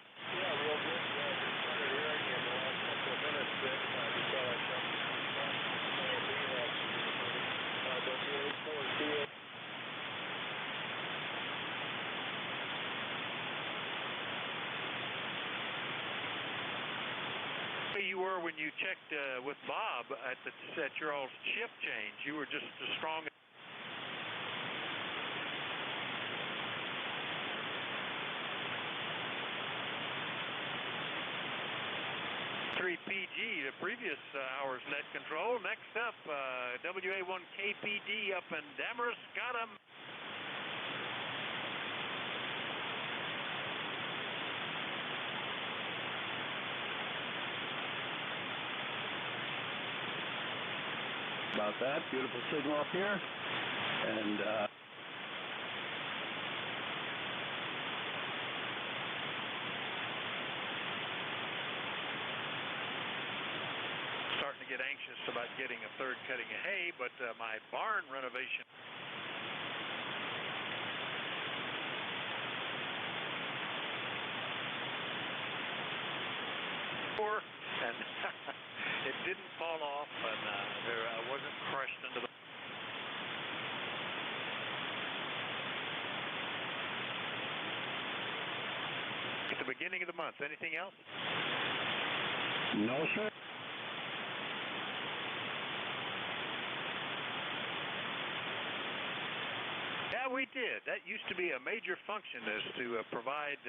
Speaker 1: real good. Just started hearing you in the last couple of minutes, Vic. I just thought I'd jump WA4THR.
Speaker 9: You were when you checked with Bob at your all's shift change. You were just as strong. 3PG, the previous hour's net control. Next up, WA1KPD up in Damaris. Got him.
Speaker 5: About that, beautiful signal up here, and
Speaker 9: starting to get anxious about getting a third cutting of hay, but my barn renovation. And it didn't fall off, and I wasn't crushed into the. At the beginning of the month, anything else?
Speaker 5: no, sir.
Speaker 9: Yeah, we did. That used to be a major function, is to provide.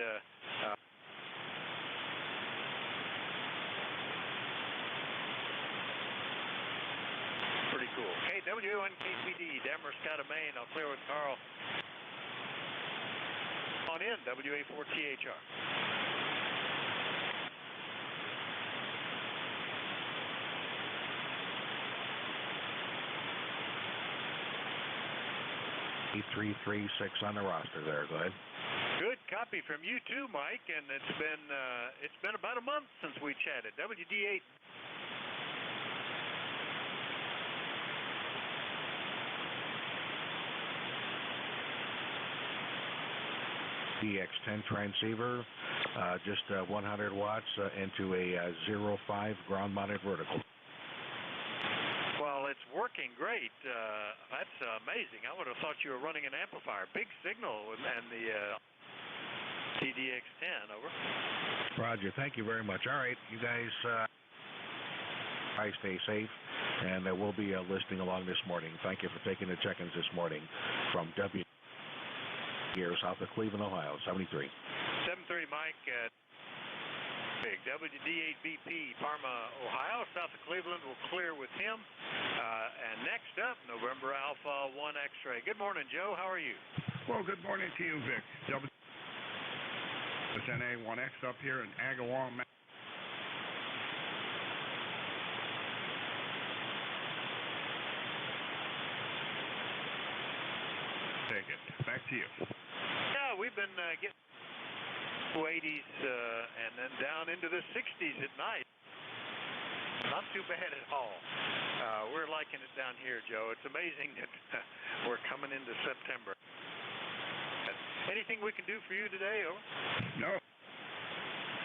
Speaker 9: Pretty cool. KW1KPD, Damariscotta, Maine. I'll clear with Carl. On in, WA4THR.
Speaker 11: E336 on the roster there. Go ahead.
Speaker 9: Good copy from you too, Mike. And it's been about a month since we chatted. WD8.
Speaker 11: DX10 transceiver, just 100 watts into a 05 ground-mounted vertical.
Speaker 9: Well, it's working great. That's amazing. I would have thought you were running an amplifier. Big signal and the TDX10, over.
Speaker 11: Roger, thank you very much. All right, you guys stay safe, and we'll be listing along this morning. Thank you for taking the check-ins this morning from W here south of Cleveland, Ohio, 73.
Speaker 9: 730, Mike. Big WD8BP, Parma, Ohio, south of Cleveland. We'll clear with him. And next up, November Alpha 1 X-ray. Good morning, Joe. How are you?
Speaker 3: Well, good morning to you, Vic.
Speaker 13: It's NA1X up here in Agawam. Take it. Back to you.
Speaker 9: Yeah, we've been getting 80s and then down into the 60s at night. Not too bad at all. We're liking it down here, Joe. It's amazing that we're coming into September. Anything we can do for you today, over?
Speaker 13: No.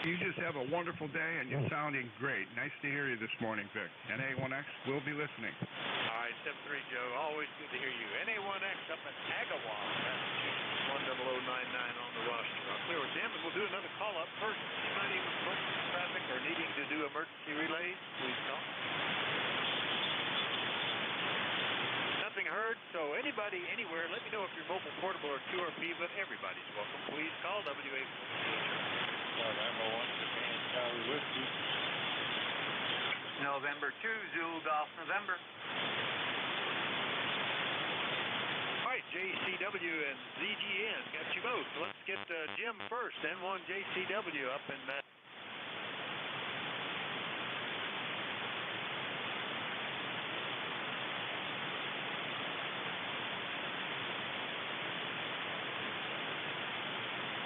Speaker 13: You just have a wonderful day, and you're sounding great. Nice to hear you this morning, Vic. NA1X, we'll be listening.
Speaker 9: All right, 7-3, Joe. Always good to hear you. NA1X up in Agawam, Massachusetts. 10099 on the roster. I'll clear with them, and we'll do another call up. First, anybody with emergency traffic or needing to do emergency relays, please call. Nothing heard, so anybody, anywhere, let me know if you're mobile, portable, or QRP, but everybody's welcome. Please call WA.
Speaker 12: November 1, Japan, Charlie Whiskey.
Speaker 2: November 2, Zulu Golf, November.
Speaker 9: All right, JCW and ZGN, got you both. Let's get Jim first, N1 JCW up in that.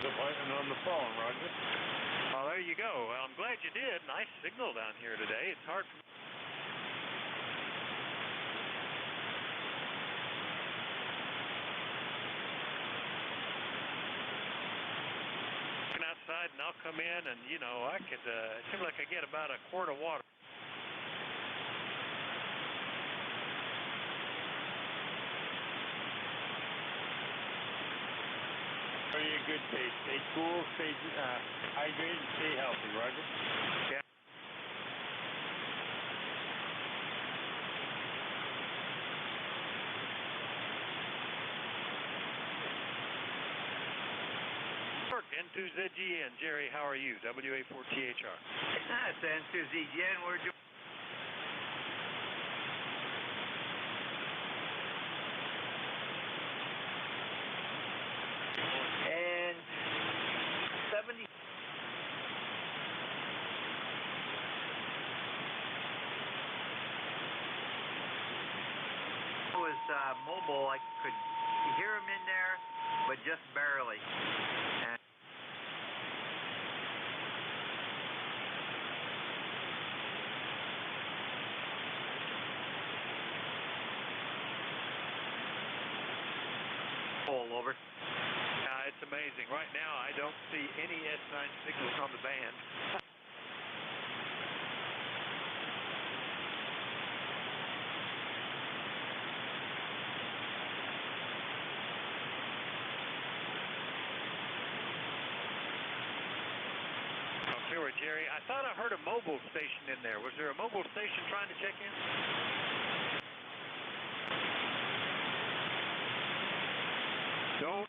Speaker 12: Appointment on the phone, Roger.
Speaker 9: Well, there you go. Well, I'm glad you did. Nice signal down here today. It's hard for outside, and I'll come in, and you know, I could. It seems like I get about a quart of water.
Speaker 12: Very good day. Stay cool, stay hydrated, and stay healthy, Roger.
Speaker 9: Yeah. N2ZGN, Jerry, how are you? WA4THR.
Speaker 2: That's N2ZGN. We're doing. And 70. Was mobile. I could hear him in there, but just barely. And over.
Speaker 9: It's amazing. Right now, I don't see any S9 signals on the band. Oh, clear with Jerry. I thought I heard a mobile station in there. Was there a mobile station trying to check in? Don't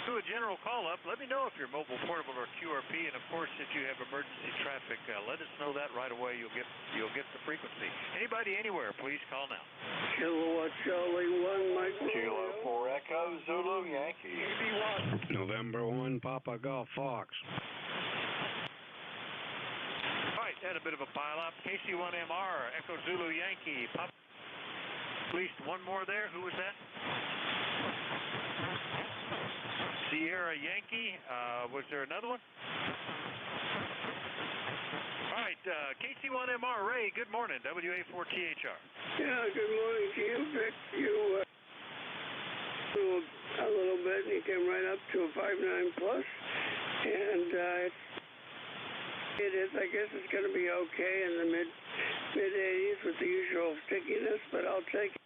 Speaker 9: do a general call-up. Let me know if you're mobile, portable, or QRP, and of course, if you have emergency traffic, let us know that right away. You'll get the frequency. Anybody, anywhere, please call now.
Speaker 5: Kilowatt Charlie 1, Mike.
Speaker 12: Kilo 4 Echo Zulu Yankee.
Speaker 6: AB1. November 1, Papa Golf Fox.
Speaker 9: All right, had a bit of a pile-up. KC1MR, Echo Zulu Yankee. Pop. At least one more there. Who was that? Sierra Yankee. Was there another one? All right, KC1MR, Ray, good morning, WA4THR.
Speaker 5: Yeah, good morning to you, Vic. You a little bit, and you came right up to a 5.9 plus, and it is. I guess it's going to be okay in the mid 80s with the usual stickiness, but I'll take it.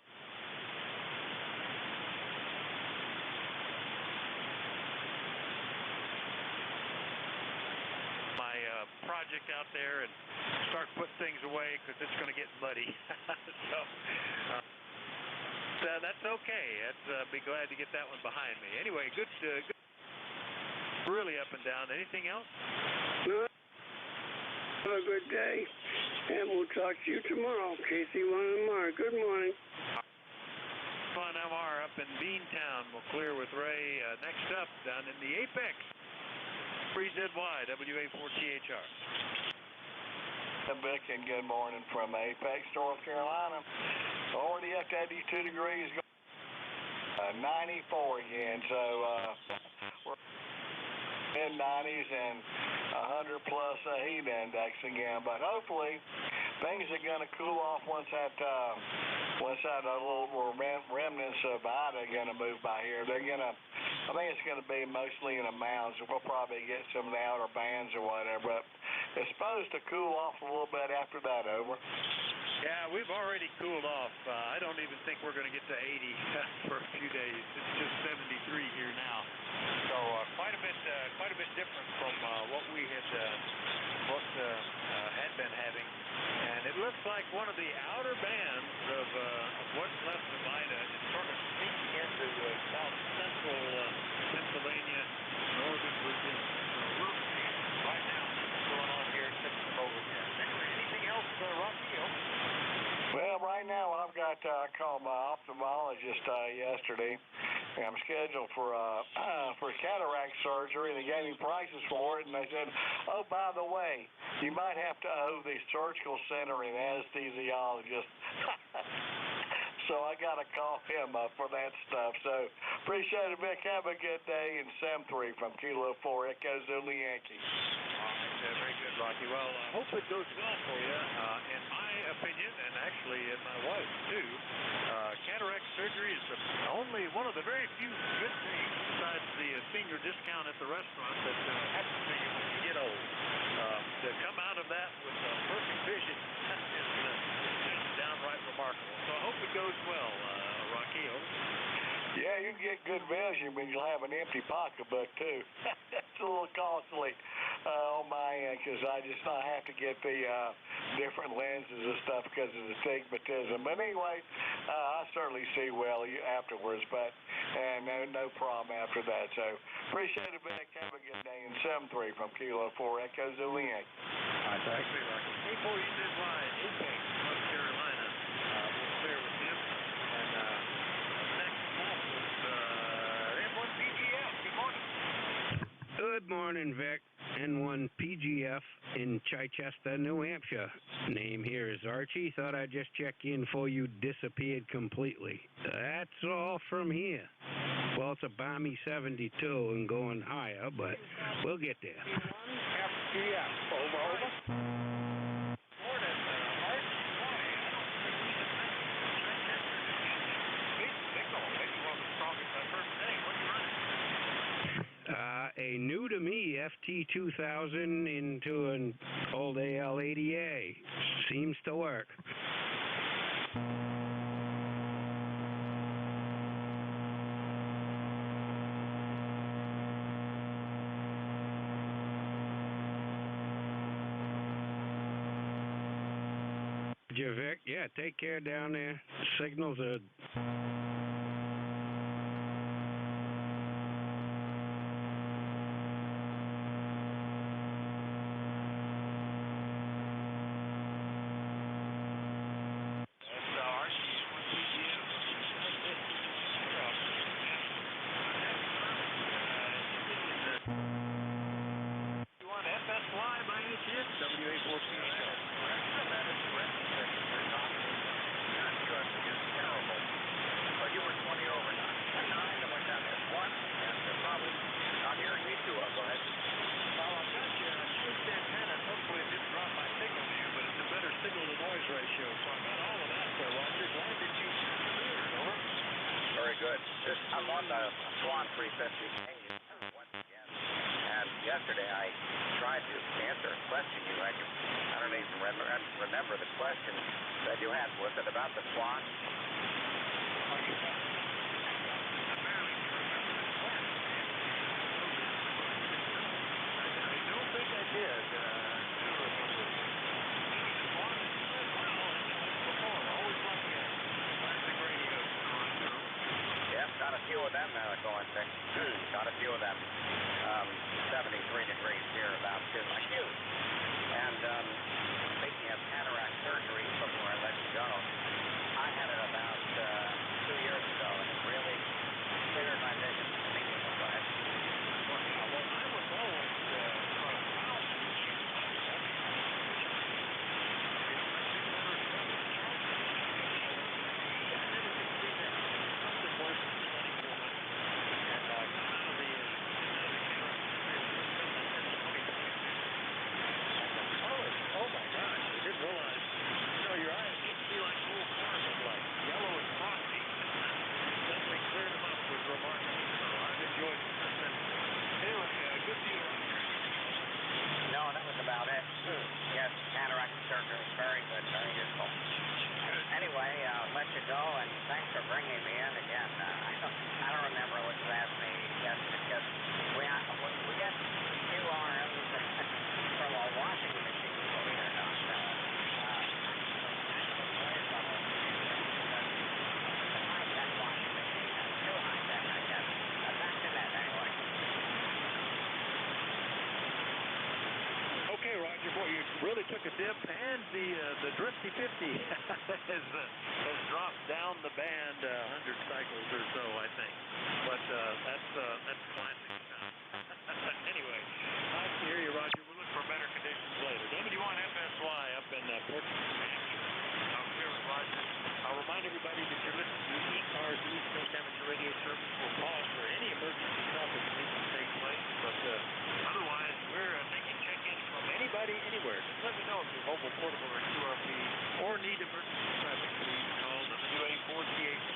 Speaker 9: Project out there and start putting things away because it's going to get muddy. So that's okay. Be glad to get that one behind me. Anyway, good. Really up and down. Anything else?
Speaker 5: No. Have a good day, and we'll talk to you tomorrow. KC1MR. Good morning.
Speaker 9: KC1MR up in Beantown. We'll clear with Ray. Next up, down in the Apex. C4EZY, WA4THR.
Speaker 1: Vic, and good morning from Apex, North Carolina. Already up to 82 degrees, 94 again, so we're mid-90s and 100 plus heat index again. But hopefully things are going to cool off once that little remnants of Ida are going to move by here. I think it's going to be mostly in the mountains. We'll probably get some of the outer bands or whatever, but it's supposed to cool off a little bit after that, over.
Speaker 9: Yeah, we've already cooled off. I don't even think we're going to get to 80 for a few days. It's just 73 here now. So quite a bit different from what we had been having. And it looks like one of the outer bands of what's left of Ida is sort of sneaking into south central Pennsylvania, northern Virginia. So we'll see right now what's going on here at 6 overcast. Anyway, anything else, Rocky?
Speaker 1: Well, right now I've got, I called my ophthalmologist yesterday, and I'm scheduled for cataract surgery, and they gave me prices for it, and they said, oh, by the way, you might have to owe the surgical center an anesthesiologist. So I got to call him up for that stuff. So appreciate it, Vic. Have a good day, and 7-3 from Kilo 4 Echo Zulu Yankee.
Speaker 9: All right, very good, Rocky. Well, I hope it goes well for you. In my opinion, and actually in my wife's too, cataract surgery is only one of the very few good things besides the senior discount at the restaurant that happens to you when you get old. To come out of that with perfect vision is just downright remarkable. So I hope it goes well, Rocky.
Speaker 1: Yeah, you get good vision, but you'll have an empty pocketbook, too. That's a little costly on my end, because I have to get the different lenses and stuff because of the astigmatism. But anyway, I certainly see well afterwards, and no problem after that. So appreciate it, Vic. Have a good day. And 7-3 from Kilo 4 Echo Zulu Yankee.
Speaker 9: All right, thanks, Rocky. C4EZY, Apex, North Carolina. We'll clear with him. And N1PGF, good morning.
Speaker 14: Good morning, Vic. N1PGF in Chichester, New Hampshire. Name here is Archie. Thought I'd just check in before you disappeared completely. That's all from here. Well, it's a balmy 72 and going higher, but we'll get there.
Speaker 9: FGF, over. Morning, Archie. Big signal. Maybe one of the strongest I've heard today. What are you running?
Speaker 14: A new to me FT2000 into an old AL80A. Seems to work. Vic, yeah, take care down there. Signals are...
Speaker 15: Yesterday I tried to answer a question you had. I don't even remember the question that you had. Was it about the SWAT?
Speaker 9: I don't think I did. Always like classic radio.
Speaker 15: Yes, got a few of them going, Vic. Got a few of them. 73 degrees here about too. Like you. And speaking of cataract surgery, before I let you go, I had it about 2 years ago. ago, and thanks for bringing me in again. I don't remember what you asked me yesterday because we got new RMs from a washing machine, believe it or not. High-tech washing machine. Too high-tech, I guess. Back to that, anyway.
Speaker 9: Okay, Roger, boy, you really took a dip, and the Drifty 50 has dropped down the band 100 cycles or so, I think. But that's classic stuff. Anyway, nice to hear you, Roger. We'll look for better conditions later. WI-FSY up in Portsmouth, New Hampshire. I'm here with Roger. I'll remind everybody that you're listening to ECARS East Coast Amateur Radio Service. We'll pause for any emergency call that needs to take place, but otherwise, we're taking check-ins from anybody, anywhere. Just let me know if you're mobile, portable, or QRP, or need emergency traffic. Please call WA4TH.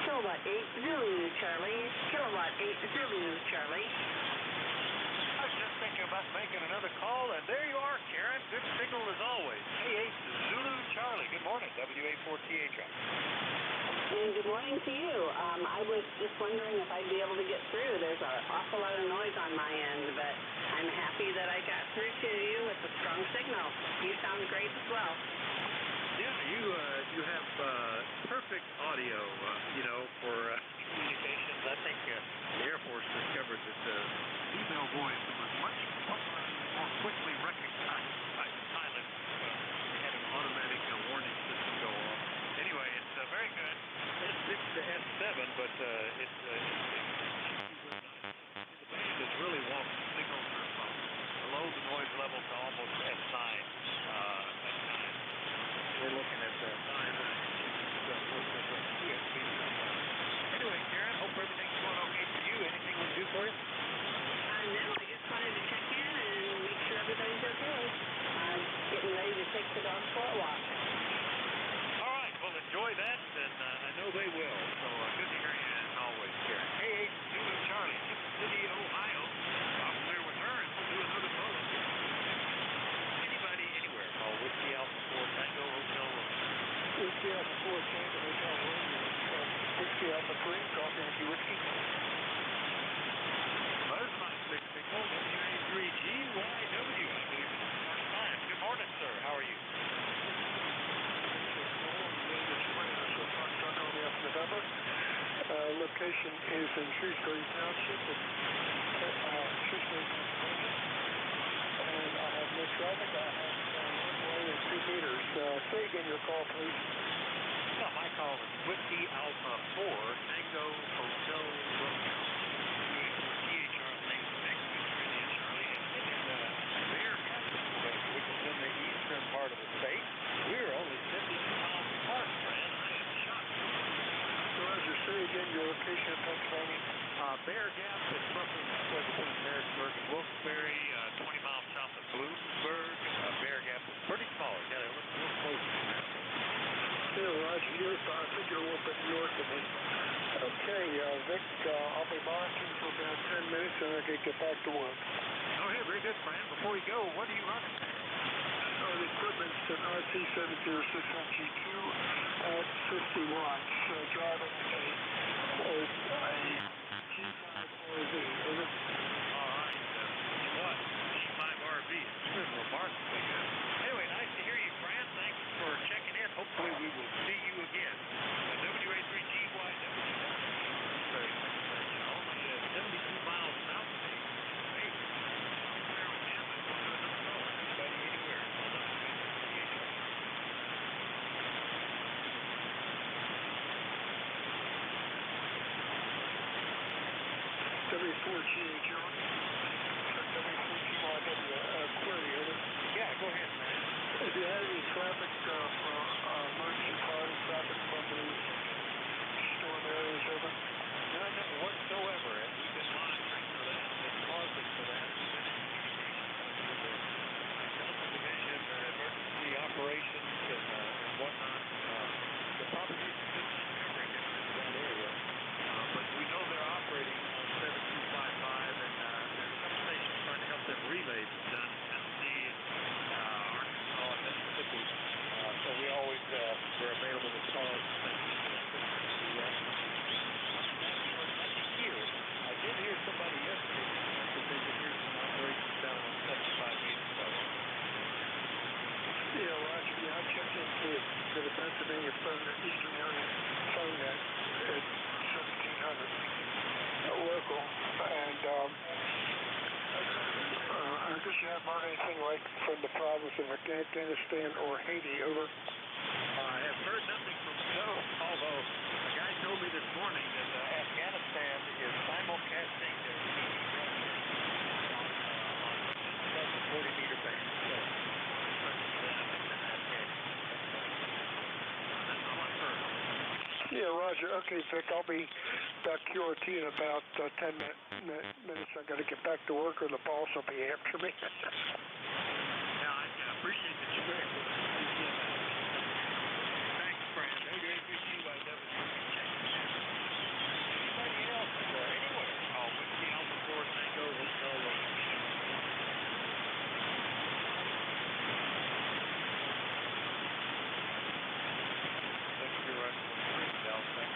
Speaker 16: Kilowatt 8 Zulu Charlie. Kilowatt 8 Zulu Charlie.
Speaker 9: I was just thinking about making another call, and there you are, Karen. Good signal as always. K8 Zulu Charlie. Good morning, WA4TH.
Speaker 16: Good morning to you. I was just wondering if I'd be able to get through. There's an awful lot of noise on my end, but I'm happy that I got through to you with a strong signal. You sound great as well.
Speaker 9: Yeah, you have perfect audio, for communications. I think the Air Force discovered that the female voice was much more quickly recognized by the pilot. They had an automatic warning system go off. Anyway, it's very good. S6 to S7, but it's the band is really walking. Signals are from below the noise level to almost S9 at times. We're looking at 9 ESP. Anyway, Karen, hope everything's going okay for you. Anything we can do for you?
Speaker 16: No, I just wanted to check in and make sure everybody's okay. I'm getting ready to take the dogs for a walk.
Speaker 9: All right, well, enjoy that, and I know they will. So good to hear you as always, Karen. K8 Zulu Charlie, Tip City, Ohio. I'm clear with her, and we'll do another call. Anybody, anywhere, call Whiskey Alpha 4 Tango Hotel Romeo.
Speaker 1: Whiskey Alpha 4 Tango Hotel Romeo. Whiskey Alpha 3, copy Yankee Whiskey.
Speaker 9: Well, there's a nice big signal. WA3GYW, I believe it's the first time. Good morning, sir. How are you?
Speaker 1: November. Location is in Shrewsbury Township, Shrewsbury, Pennsylvania. And I have no traffic. I have 1 way and 2 meters. Say again your call, please.
Speaker 9: Yeah, my call is Whiskey Alpha 4 Tango Hotel Romeo. WA4THR, thanks for Australia, Charlie. And in Bear Gap, which is in the eastern part of the state, we're only 72 miles apart, Fran. I am shocked.
Speaker 1: Roger, say again your location in Pennsylvania.
Speaker 9: Bear Gap is roughly halfway between Harrisburg and Wilkes-Barre, 20 miles south of Bloomsburg. Bear Gap is pretty small. You got to look real close to that.
Speaker 1: Yeah, Roger, I think you're a little bit north of me. Okay, Vic, I'll be monitoring for about 10 minutes and I can get back to work.
Speaker 9: Okay, very good, Fran. Before you go, what are you running?
Speaker 1: The equipment's an RT706NG2 at 50 watts, driving a G5RV. Over.
Speaker 9: All right, 50 watts, G5RV. It's remarkably good. Anyway, nice to hear you, Fran. Thanks for checking in. Hopefully we will see you again. WA3GYW, Shrewsbury, Pennsylvania, only 72 miles south of me. Hey, where with him and we'll do another call. Anybody, anywhere.
Speaker 1: the eastern area, phone at 1700 local. And I guess you haven't heard anything like from the province of Afghanistan or Haiti, over?
Speaker 9: I have heard nothing from Joe, although a guy told me this morning that Afghanistan is simulcasting their TV broadcast on the 40-meter band. So, that's all I've heard.
Speaker 1: Yeah, Roger. Okay, Vic, I'll be back QRT in about 10 minutes. I got to get back to work, or the boss will be after me.
Speaker 9: Yeah, I appreciate the check. Thanks, friend. NJ2US. Anybody else anywhere? Oh, Whiskey Alpha 4 Tango Hotel Romeo. Thanks for running the street, Dallas. Thanks.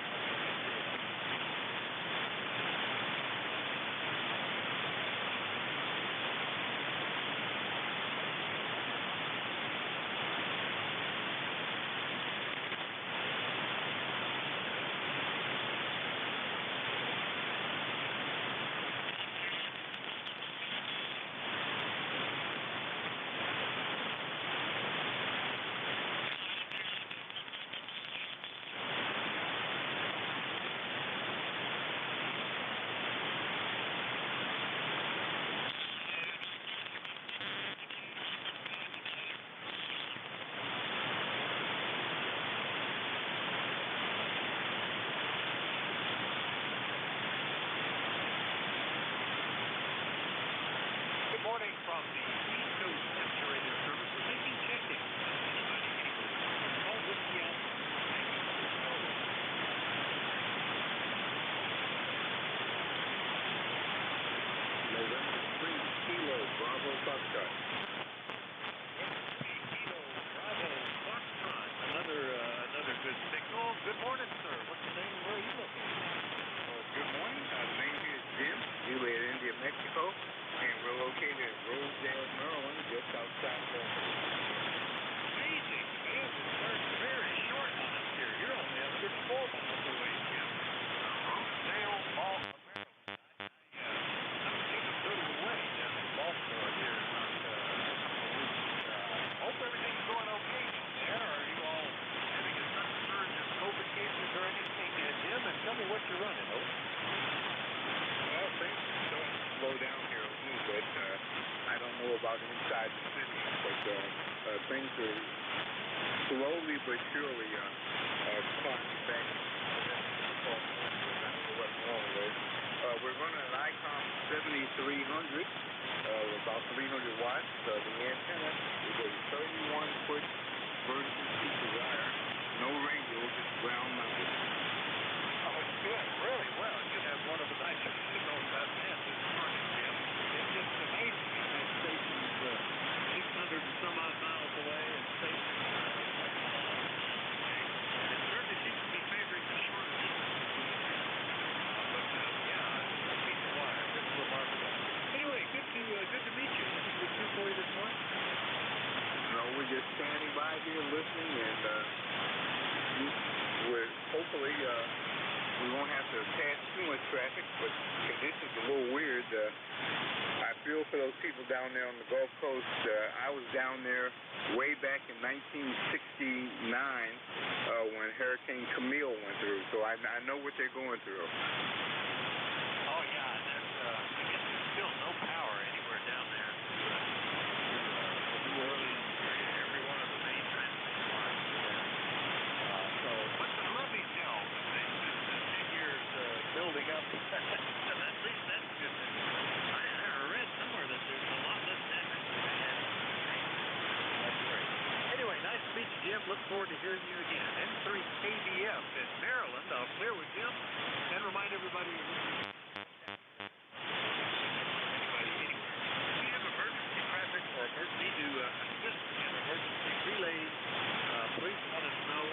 Speaker 9: From the East Coast Temperature Radio Service, we're making check-in. Call Whiskey Alpha.
Speaker 17: November 3 Kilo Bravo Foxtrot.
Speaker 9: Kilo Bravo Foxtrot. Another good signal. Good morning, sir. What's your name and where are you located?
Speaker 17: Good morning. The name here is Jim, Juliet, India, Mexico. And we're located in Rosedale, Maryland, just outside of
Speaker 9: Amazing, man. It starts very short on us here. You're only 104 miles away, Jim. Rosedale, Baltimore, Maryland. I'm taking a little away down in Baltimore here. Hope everything's going okay down there. Are you all having a sudden surge of COVID cases or anything, Jim? And tell me what you're running, over.
Speaker 17: Well, things are starting to slow down here a little bit. I don't know about inside the city, but things are slowly but surely climbing back. I don't know what's wrong with it. We're running an ICOM 7300, about 300 watts. The antenna is a 31-foot version piece of wire, no radio, just ground mounted.
Speaker 9: Oh, it's doing really well. You have one of the nicest signals I've had this morning, Jim. It's just amazing. That station's 600 and some odd miles away, and stations and it certainly seems to be favoring the short distance. But yeah, a piece of wire. Just remarkable. Anyway, good to meet you. Anything we can do for you this morning?
Speaker 17: No, we're just standing by here listening, and we're hopefully we won't have to pass too much traffic, but conditions are a little weird. I feel for those people down there on the Gulf Coast. I was down there way back in 1969 when Hurricane Camille went through, so I know what they're going through.
Speaker 9: Oh, yeah, and that's, I guess there's still no power anywhere down there to New Orleans area. Every one of the main transmission lines are down. But I love these hills. They've been 10 years building up. At least that's good news. I read somewhere that there's a lot less damage than they had. That's great. Anyway, nice to meet you, Jim. Look forward to hearing you again. N3KBF in Maryland. I'll clear with Jim and remind everybody anybody anywhere. If you have emergency traffic or need to assist in emergency relays, please let us know.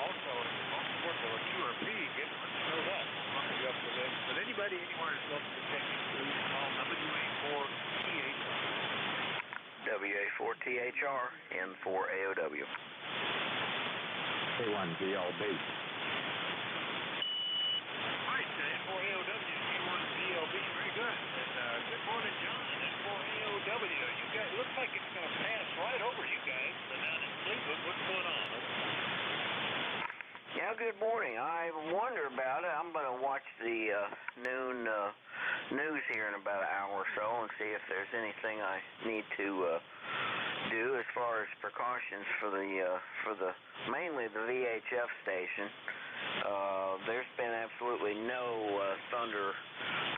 Speaker 9: Also, it's most important to a QRP. Let me know that. I'll pump you up the list. But anybody anywhere is welcome to check in. Please call WA4THR.
Speaker 15: WA4THR, N4AOW.
Speaker 18: K1VLB.
Speaker 9: All right, N4AOW, K1VLB, very good. And good morning, John, N4AOW. You guys, looks like it's going to pass right over you guys down in Cleveland. What's going on?
Speaker 15: Yeah, good morning. I wonder about it. I'm going to watch the noon news here in about an hour or so and see if there's anything I need to do as far as precautions for the mainly the VHF station. There's been absolutely no thunder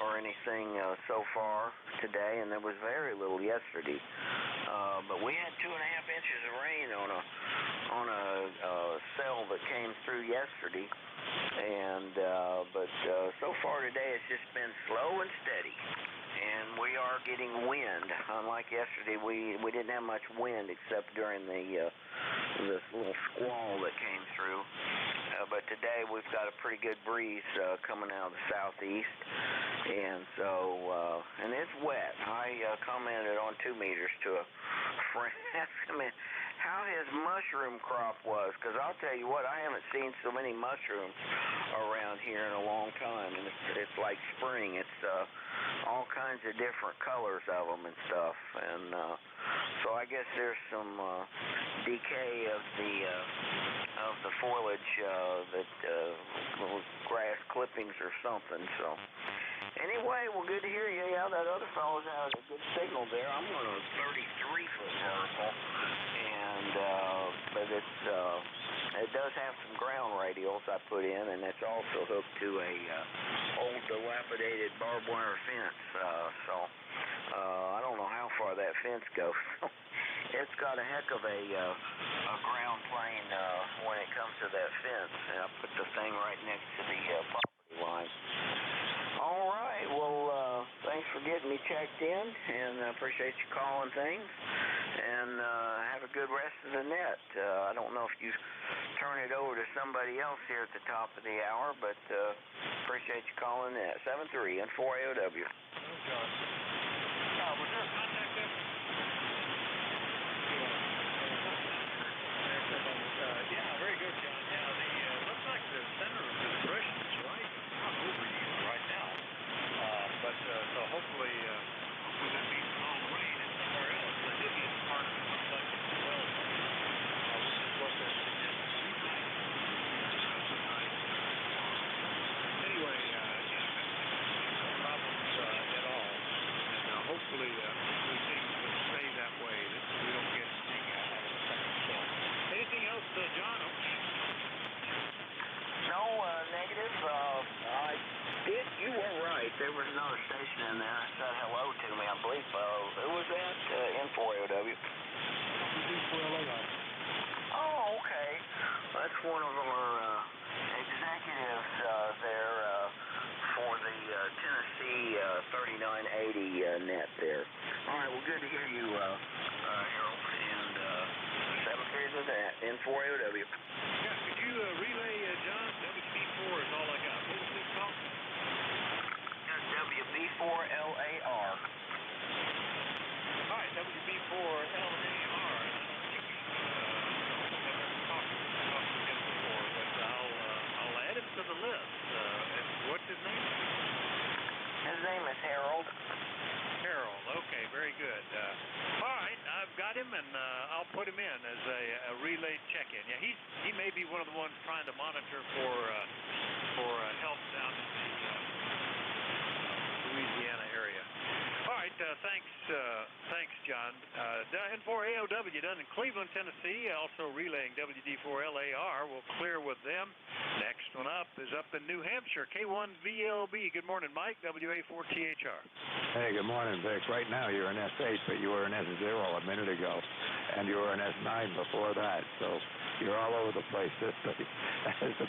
Speaker 15: or anything so far today, and there was very little yesterday. But we had 2.5 inches of rain on a cell that came through yesterday, and but so far today it's just been slow and steady. And we are getting wind. Unlike yesterday, we didn't have much wind except during this little squall that came through. But today we've got a pretty good breeze coming out of the southeast, and so and it's wet. I commented on 2 meters to a friend, asking me how his mushroom crop was, because I'll tell you what, I haven't seen so many mushrooms around here in a long time, and it's like spring. It's all kinds of different colors of them and stuff, and so I guess there's some decay of the foliage, little grass clippings or something. So anyway, well, good to hear you. Yeah, that other fellow's had a good signal there. I'm on a 33-foot vertical, and but it does have some ground radials I put in, and it's also hooked to a old dilapidated barbed wire fence. So I don't know how far that fence goes. It's got a heck of a ground plane when it comes to that fence, and I put the thing right next to the property line. All right, well, thanks for getting me checked in, and I appreciate you calling things, and have a good rest of the net. I don't know if you turn it over to somebody else here at the top of the hour, but appreciate you calling in. 73 and 4AOW.
Speaker 9: Was there a contact there? Yeah, very good, John. Yeah, looks like the center of the depression is right over you right now. But so hopefully that means all the rain is somewhere else. The heaviest part of it looks like it's the well, which is what they're suggesting. Anyway, no problems at all. And hopefully things will stay that way, that we don't get anything out of the second storm. Anything else, John?
Speaker 15: No, negative. You were right. There was another station in there that said hello to me, I believe. It was at N4AOW. Oh, okay. That's one of our executives there for the Tennessee 3980 net there. All right, well, good to hear you, Harold, and 73 is at N4AOW.
Speaker 9: Yeah, could you relay, John? WB4 is all I got. What was this call?
Speaker 15: WB4LAR.
Speaker 9: All right, WB4LAR. I'll add him to the list. What's his name?
Speaker 15: His name is Harold.
Speaker 9: Harold. Okay, very good. All right, I've got him, and I'll put him in as a relay check-in. Yeah, he may be one of the ones trying to monitor for help down in the Louisiana area. All right, thanks, John. N4AOW done in Cleveland, Tennessee, also relaying WD4LAR. We'll clear with them. Next one up is up in New Hampshire, K1VLB. Good morning, Mike, WA4THR.
Speaker 18: Hey, good morning, Vic. Right now you're in S8, but you were in S0 a minute ago, and you were in S9 before that, so you're all over the place as the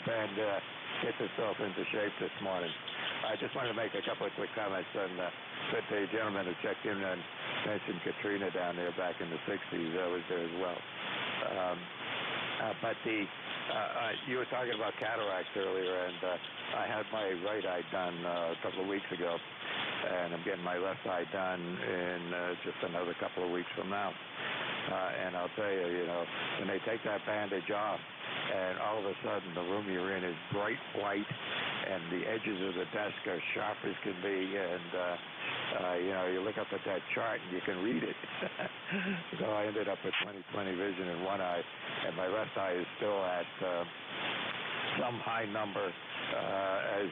Speaker 18: band gets itself into shape this morning. I just wanted to make a couple of quick comments on the gentleman who checked in and mentioned Katrina down there back in the 60s. I was there as well. But you were talking about cataracts earlier, and I had my right eye done a couple of weeks ago, and I'm getting my left eye done in just another couple of weeks from now. And I'll tell you, when they take that bandage off, and all of a sudden the room you're in is bright white, and the edges of the desk are sharp as can be, and you look up at that chart and you can read it. So I ended up with 20/20 vision in one eye, and my left eye is still at some high number, as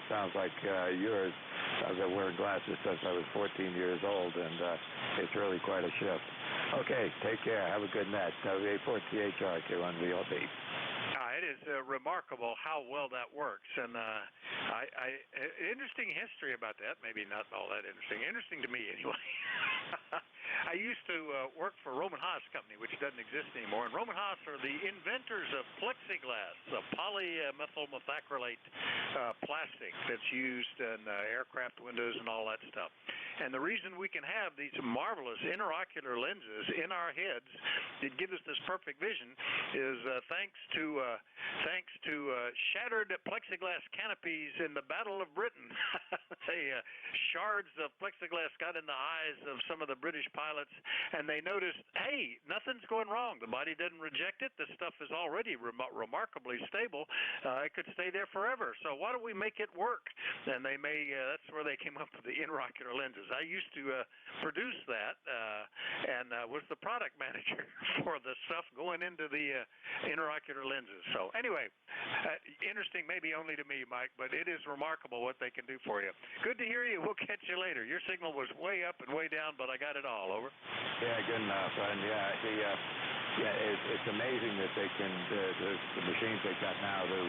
Speaker 18: sounds like yours. I've been wearing glasses since I was 14 years old, and it's really quite a shift. Okay, take care. Have a good night. WA4THR K1VLB.
Speaker 9: It is remarkable how well that works, and interesting history about that. Maybe not all that interesting. Interesting to me, anyway. I used to work for Roman Haas Company, which doesn't exist anymore. And Roman Haas are the inventors of plexiglass, the polymethyl methacrylate plastic that's used in aircraft windows and all that stuff. And the reason we can have these marvelous interocular lenses in our heads that give us this perfect vision is thanks to shattered plexiglass canopies in the Battle of Britain. Shards of plexiglass got in the eyes of some of the British pilots, and they noticed, hey, nothing's going wrong. The body doesn't reject it. This stuff is already remarkably stable. It could stay there forever. So why don't we make it work? And that's where they came up with the interocular lenses. I used to produce that and was the product manager for the stuff going into the interocular lenses. So anyway, interesting maybe only to me, Mike, but it is remarkable what they can do for you. Good to hear you. We'll catch you later. Your signal was way up and way down, but I got it all. Over.
Speaker 18: Yeah, good enough. And it's amazing that they can the machines they got now to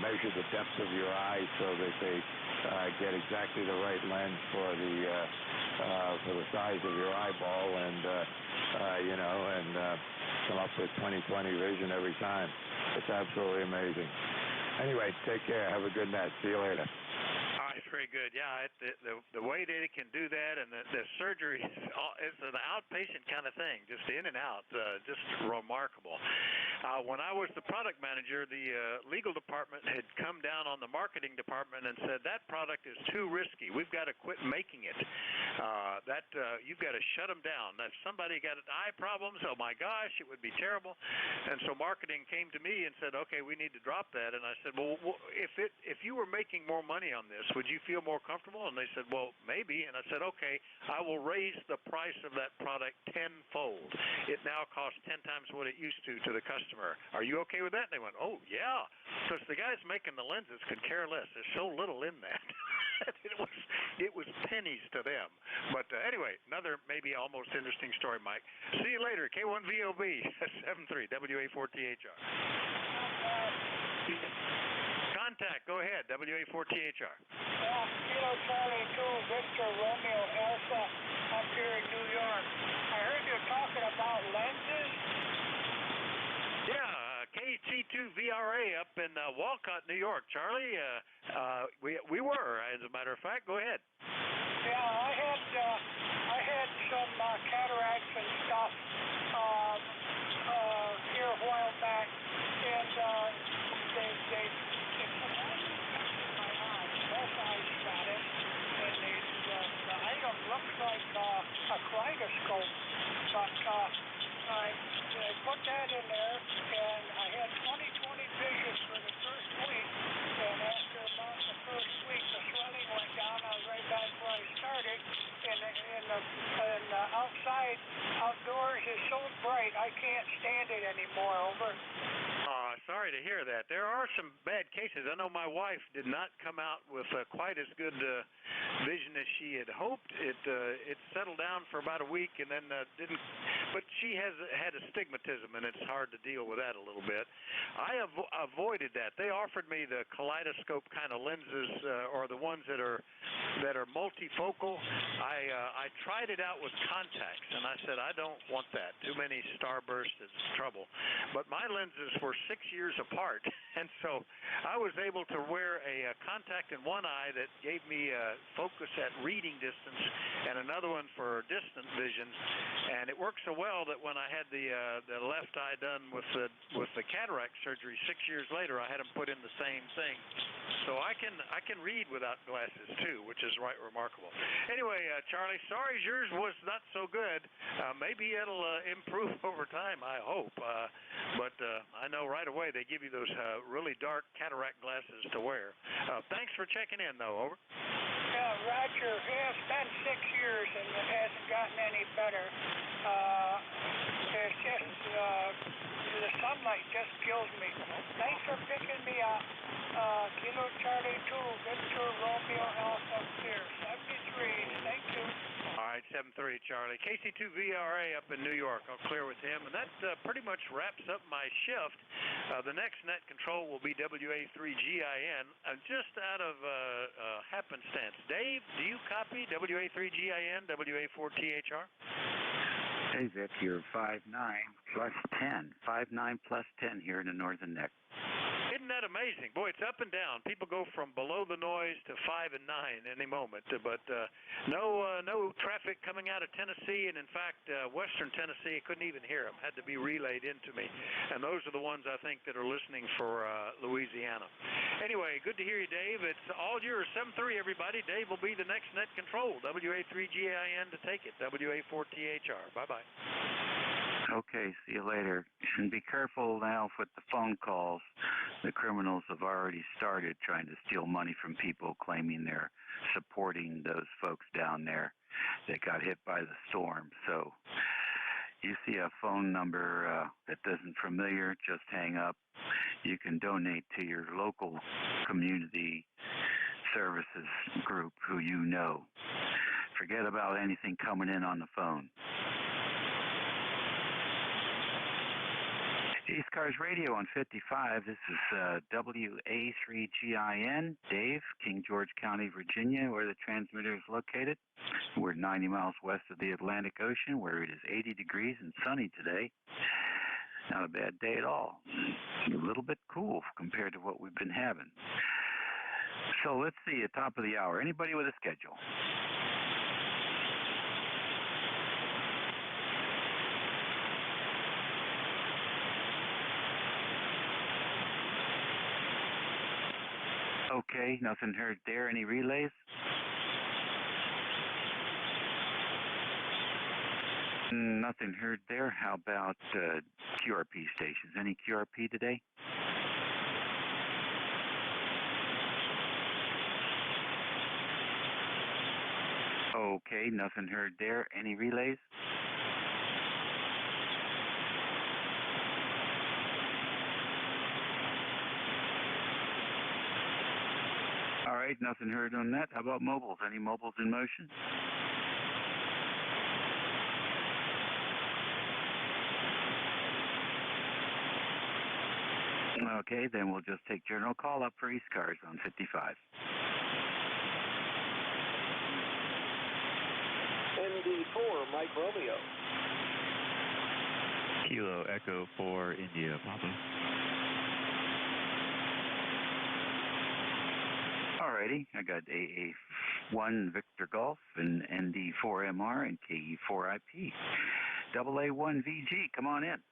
Speaker 18: measure the depth of your eye so that they get exactly the right lens for the size of your eyeball, and come up with 20/20 vision every time. It's absolutely amazing. Anyway, take care. Have a good night. See you later.
Speaker 9: It's very good. Yeah, the way they can do that, and the surgery is an outpatient kind of thing, just in and out, just remarkable. When I was the product manager, the legal department had come down on the marketing department and said, that product is too risky. We've got to quit making it. You've got to shut them down. If somebody got eye problems, oh my gosh, it would be terrible. And so marketing came to me and said, okay, we need to drop that. And I said, well, if you were making more money on this, would you feel more comfortable? And they said, well, maybe. And I said, okay, I will raise the price of that product tenfold. It now costs 10 times what it used to the customer. Are you okay with that? And they went, oh, yeah. Because the guys making the lenses could care less. There's so little in that. It was pennies to them. But anyway, another maybe almost interesting story, Mike. See you later. K1VOB 73 WA4THR. Contact. Go ahead. WA4THR.
Speaker 19: Kilo Charlie 2, Victor Romeo Alpha, up here in New York. I heard you talking about lenses.
Speaker 9: Yeah, KC2VRA up in Walcott, New York. Charlie, we were, as a matter of fact. Go ahead.
Speaker 19: Yeah, I had some cataracts and stuff here a while back, and they my eyes, both eyes got it, and the item looks like a kaleidoscope, but I put that in there, and I had 20/20 vision for the first week, and after about the first week, the swelling went down. I was right back where I started, and outside, outdoors is so bright, I can't stand it anymore. Over.
Speaker 9: Sorry to hear that. There are some bad cases. I know my wife did not come out with quite as good vision as she had hoped. It settled down for about a week and then didn't. But she has had astigmatism, and it's hard to deal with that a little bit. I avoided that. They offered me the kaleidoscope kind of lenses, or the ones that are multifocal. I tried it out with contacts, and I said I don't want that. Too many starbursts is trouble. But my lenses were 6 years apart, and so I was able to wear a contact in one eye that gave me focus at reading distance, and another one for distant vision. And it worked so well that when I had the left eye done with the cataract surgery 6 years later, I had them put in the same thing. So I can read without glasses too, which is right remarkable. Anyway, Charlie, sorry yours was not so good. Maybe it'll improve over time, I hope. But I know right away they give you those really dark cataract glasses to wear. Thanks for checking in, though. Over.
Speaker 19: Yeah, Roger. Yeah, it's been 6 years and it hasn't gotten any better. It's just the sunlight just kills me. Thanks for picking me up. Kilo Charlie 2, Victor Romeo Alpha Clear 73. Thank you.
Speaker 9: All right, 73 Charlie. KC2VRA up in New York. I'll clear with him, and that pretty much wraps up my shift. The next net control will be WA3GIN. Just out of happenstance, Dave, do you copy WA3GIN, WA4THR?
Speaker 20: Hey, Vic, you're 5'9 plus 10. 5'9 plus 10 here in the northern neck.
Speaker 9: Isn't that amazing? Boy, it's up and down. People go from below the noise to 5 and 9 any moment. But no traffic coming out of Tennessee, and in fact, western Tennessee, I couldn't even hear them. Had to be relayed into me. And those are the ones I think that are listening for Louisiana. Anyway, good to hear you, Dave. It's all yours. 7-3, everybody. Dave will be the next net control. WA3GIN to take it. WA4THR. Bye-bye.
Speaker 20: Okay, see you later. And be careful now with the phone calls. The criminals have already started trying to steal money from people, claiming they're supporting those folks down there that got hit by the storm. So you see a phone number that isn't familiar, just hang up. You can donate to your local community services group who you know. Forget about anything coming in on the phone. ECARS Radio on 55. This is WA3GIN, Dave, King George County, Virginia, where the transmitter is located. We're 90 miles west of the Atlantic Ocean, where it is 80 degrees and sunny today. Not a bad day at all. A little bit cool compared to what we've been having. So let's see, at top of the hour. Anybody with a schedule? Okay, nothing heard there. Any relays? Nothing heard there. How about QRP stations? Any QRP today? Okay, nothing heard there. Any relays? All right, nothing heard on that. How about mobiles? Any mobiles in motion? Okay, then we'll just take general call up for ECARS on 55.
Speaker 12: ND4, Mike Romeo.
Speaker 21: Kilo Echo 4, India, Papa.
Speaker 20: Alrighty, I got AA1 Victor Golf and ND4MR and KE4IP. AA1VG, come on in.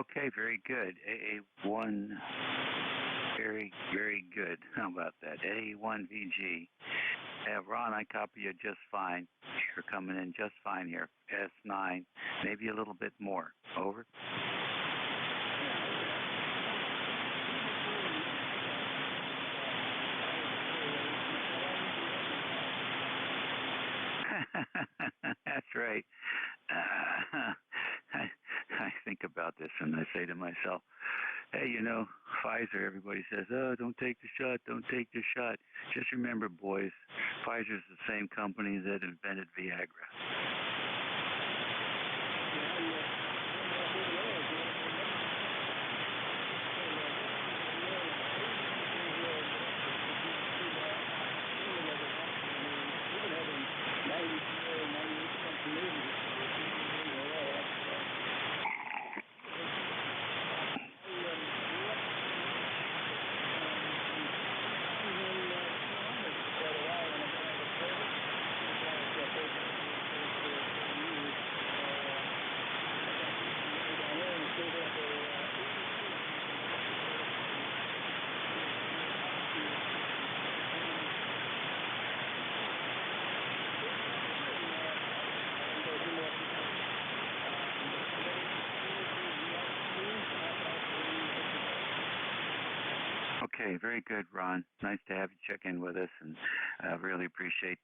Speaker 20: Okay, very good. AA1, very, very good. How about that? AA1VG. Ron, I copy you just fine. You're coming in just fine here. S9, maybe a little bit more. Over. That's right. I think about this and I say to myself, hey, you know, Pfizer, everybody says, oh, don't take the shot, don't take the shot. Just remember, boys, Pfizer's the same company that invented Viagra. Okay, very good, Ron. Nice to have you check in with us, and really appreciate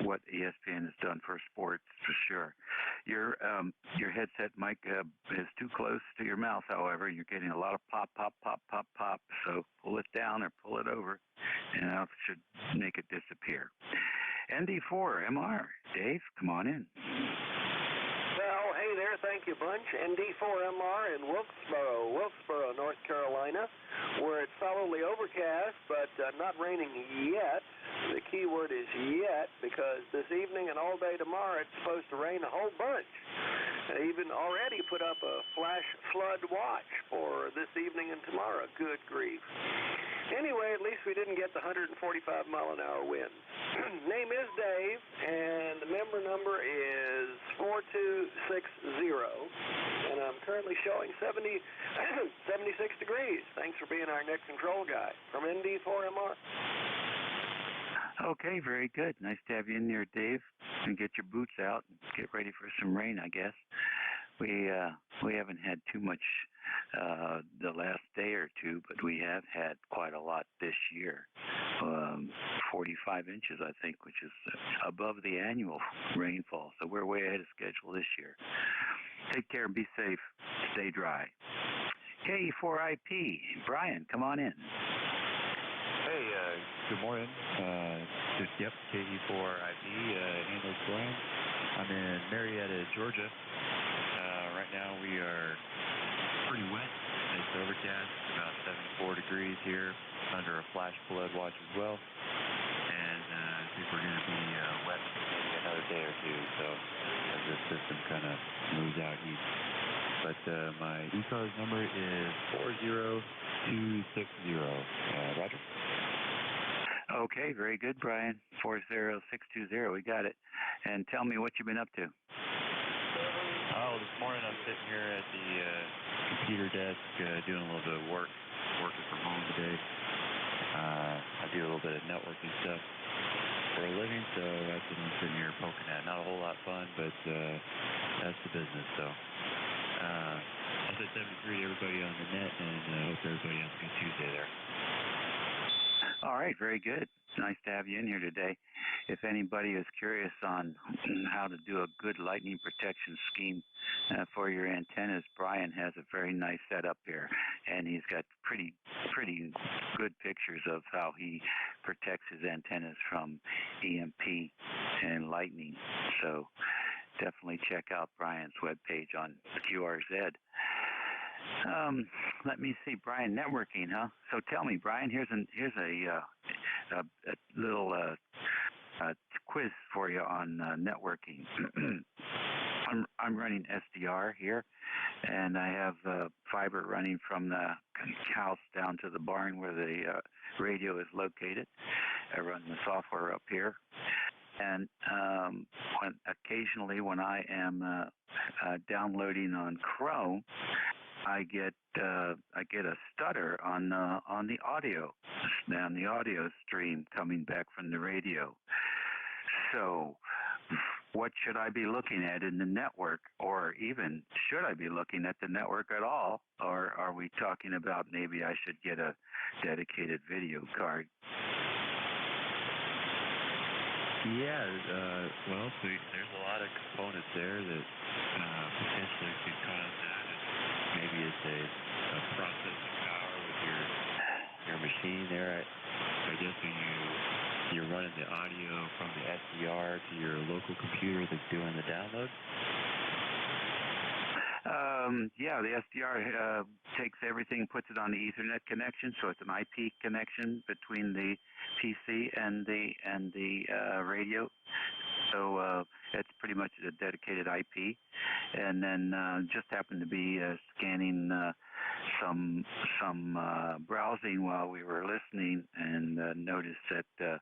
Speaker 20: what ESPN has done for sports, for sure. Your headset mic is too close to your mouth, however. You're getting a lot of pop, pop, pop, pop, pop, so pull it down or pull it over, and that should make it disappear. ND4, MR. Dave, come on in.
Speaker 4: Well, hey there, thank you, bunch. ND4MR in Wilkesboro, North Carolina, where it's solidly overcast, but not raining yet. The key word is yet, because this evening and all day tomorrow it's supposed to rain a whole bunch. I even already put up a flash flood watch for this evening and tomorrow. Good grief. Anyway, at least we didn't get the 145-mile-an-hour winds. Name is Dave, and the member number is 4260, and I'm currently showing 76 degrees. Thanks for being our net control guy. From ND4MR.
Speaker 20: Okay, very good. Nice to have you in there, Dave. And get your boots out and get ready for some rain, I guess. We haven't had too much the last day or two, but we have had quite a lot this year. 45 inches, I think, which is above the annual rainfall. So we're way ahead of schedule this year. Take care and be safe. Stay dry. KE4IP. Brian, come on in.
Speaker 21: Hey, good morning. KE4IP, Handles Brian. I'm in Marietta, Georgia. Right now we are pretty wet. It's overcast, about 74 degrees here, under a flash flood watch as well. And I think we're going to be wet maybe another day or two, so as this system kind of moves out east. But my ECARS number is 40260. Roger.
Speaker 20: Okay, very good, Brian. 40620. We got it. And tell me what you've been up to.
Speaker 21: Oh, this morning I'm sitting here at the computer desk doing a little bit of working from home today. I do a little bit of networking stuff for a living, so that's what I'm sitting here poking at. Not a whole lot of fun, but that's the business. So I'll say 73 to everybody on the net, and hope everybody has a good Tuesday there.
Speaker 20: All right, very good. It's nice to have you in here today. If anybody is curious on how to do a good lightning protection scheme for your antennas, Brian has a very nice setup here, and he's got pretty good pictures of how he protects his antennas from EMP and lightning. So definitely check out Brian's webpage on QRZ. Let me see, Brian, networking, huh? So tell me, Brian, here's a little quiz for you on networking. I'm running SDR here, and I have fiber running from the house down to the barn where the radio is located. I run the software up here. And occasionally when I am downloading on Chrome, I get a stutter on the audio stream coming back from the radio. So what should I be looking at in the network, or even should I be looking at the network at all, or are we talking about maybe I should get a dedicated video card?
Speaker 21: Yeah, well, so there's a lot of components there that potentially could cause that. Maybe it's a processing power with your machine there. I guess when you're running the audio from the SDR to your local computer that's doing the download?
Speaker 20: Yeah, the SDR takes everything, puts it on the Ethernet connection, so it's an IP connection between the PC and the radio. So it's pretty much a dedicated IP, and then just happened to be scanning some browsing while we were listening, and noticed that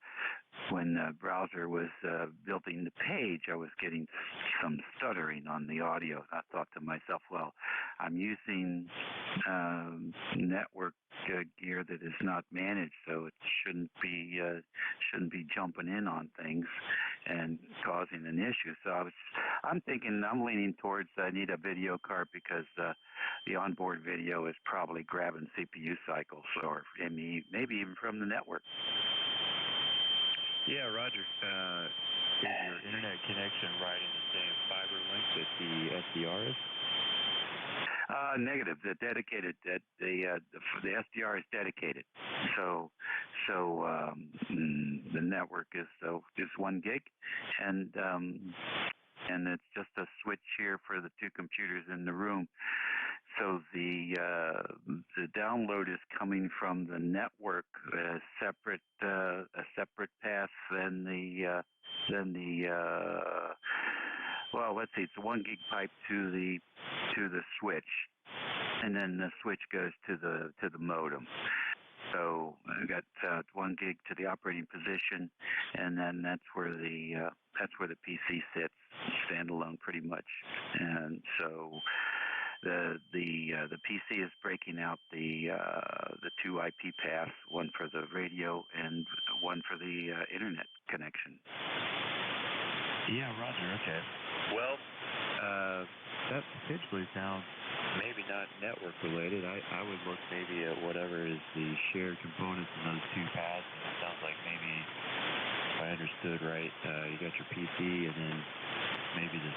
Speaker 20: when the browser was building the page, I was getting some stuttering on the audio. I thought to myself, well, I'm using network gear that is not managed, so it shouldn't be jumping in on things and causing an issue. So I'm leaning towards I need a video card because the onboard video is probably grabbing CPU cycles, or maybe even from the network.
Speaker 21: Yeah, Roger. Is your internet connection riding the same fiber link that the SDR is?
Speaker 20: Negative. The dedicated. The SDR is dedicated. So the network is 1 gig, and it's just a switch here for the two computers in the room. So the download is coming from the network, a separate path than the well, let's see, it's a 1 gig pipe to the switch, and then the switch goes to the modem. So I got 1 gig to the operating position, and then that's where the PC sits, standalone pretty much. And so the PC is breaking out the two IP paths, one for the radio and one for the internet connection.
Speaker 21: Yeah, Roger. Okay. Well, that potentially sounds maybe not network related. I would look maybe at whatever is the shared components in those two paths. And it sounds like maybe, if I understood right, you got your PC and then maybe the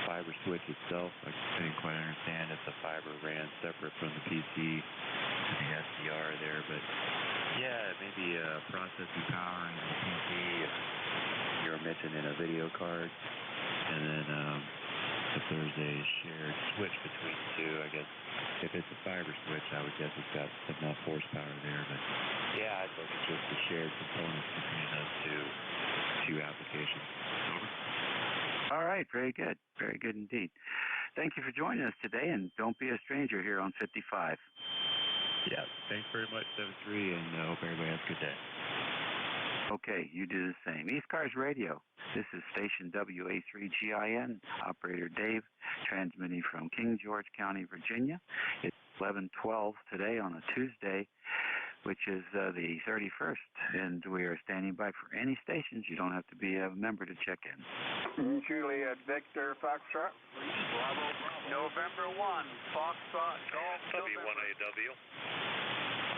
Speaker 21: fiber switch itself. I didn't quite understand if the fiber ran separate from the PC to the SDR there, but yeah, maybe processing power in the PC. You were mentioning a video card, and then if there's a shared switch between the two, I guess if it's a fiber switch, I would guess it's got enough horsepower there. But yeah, I'd look at just the shared components between those two applications. Over.
Speaker 20: All right, very good indeed. Thank you for joining us today, and don't be a stranger here on 55.
Speaker 21: Yeah, thanks very much, 73, and I hope everybody has a good day.
Speaker 20: Okay, you do the same. ECARS Radio. This is station WA3GIN. Operator Dave, transmitting from King George County, Virginia. It's 11:12 today on a Tuesday, which is the 31st, and we are standing by for any stations. You don't have to be a member to check in.
Speaker 4: Juliet Victor Foxtrot.
Speaker 8: Bravo. November 1, Foxtrot, Golf.
Speaker 3: W1AW.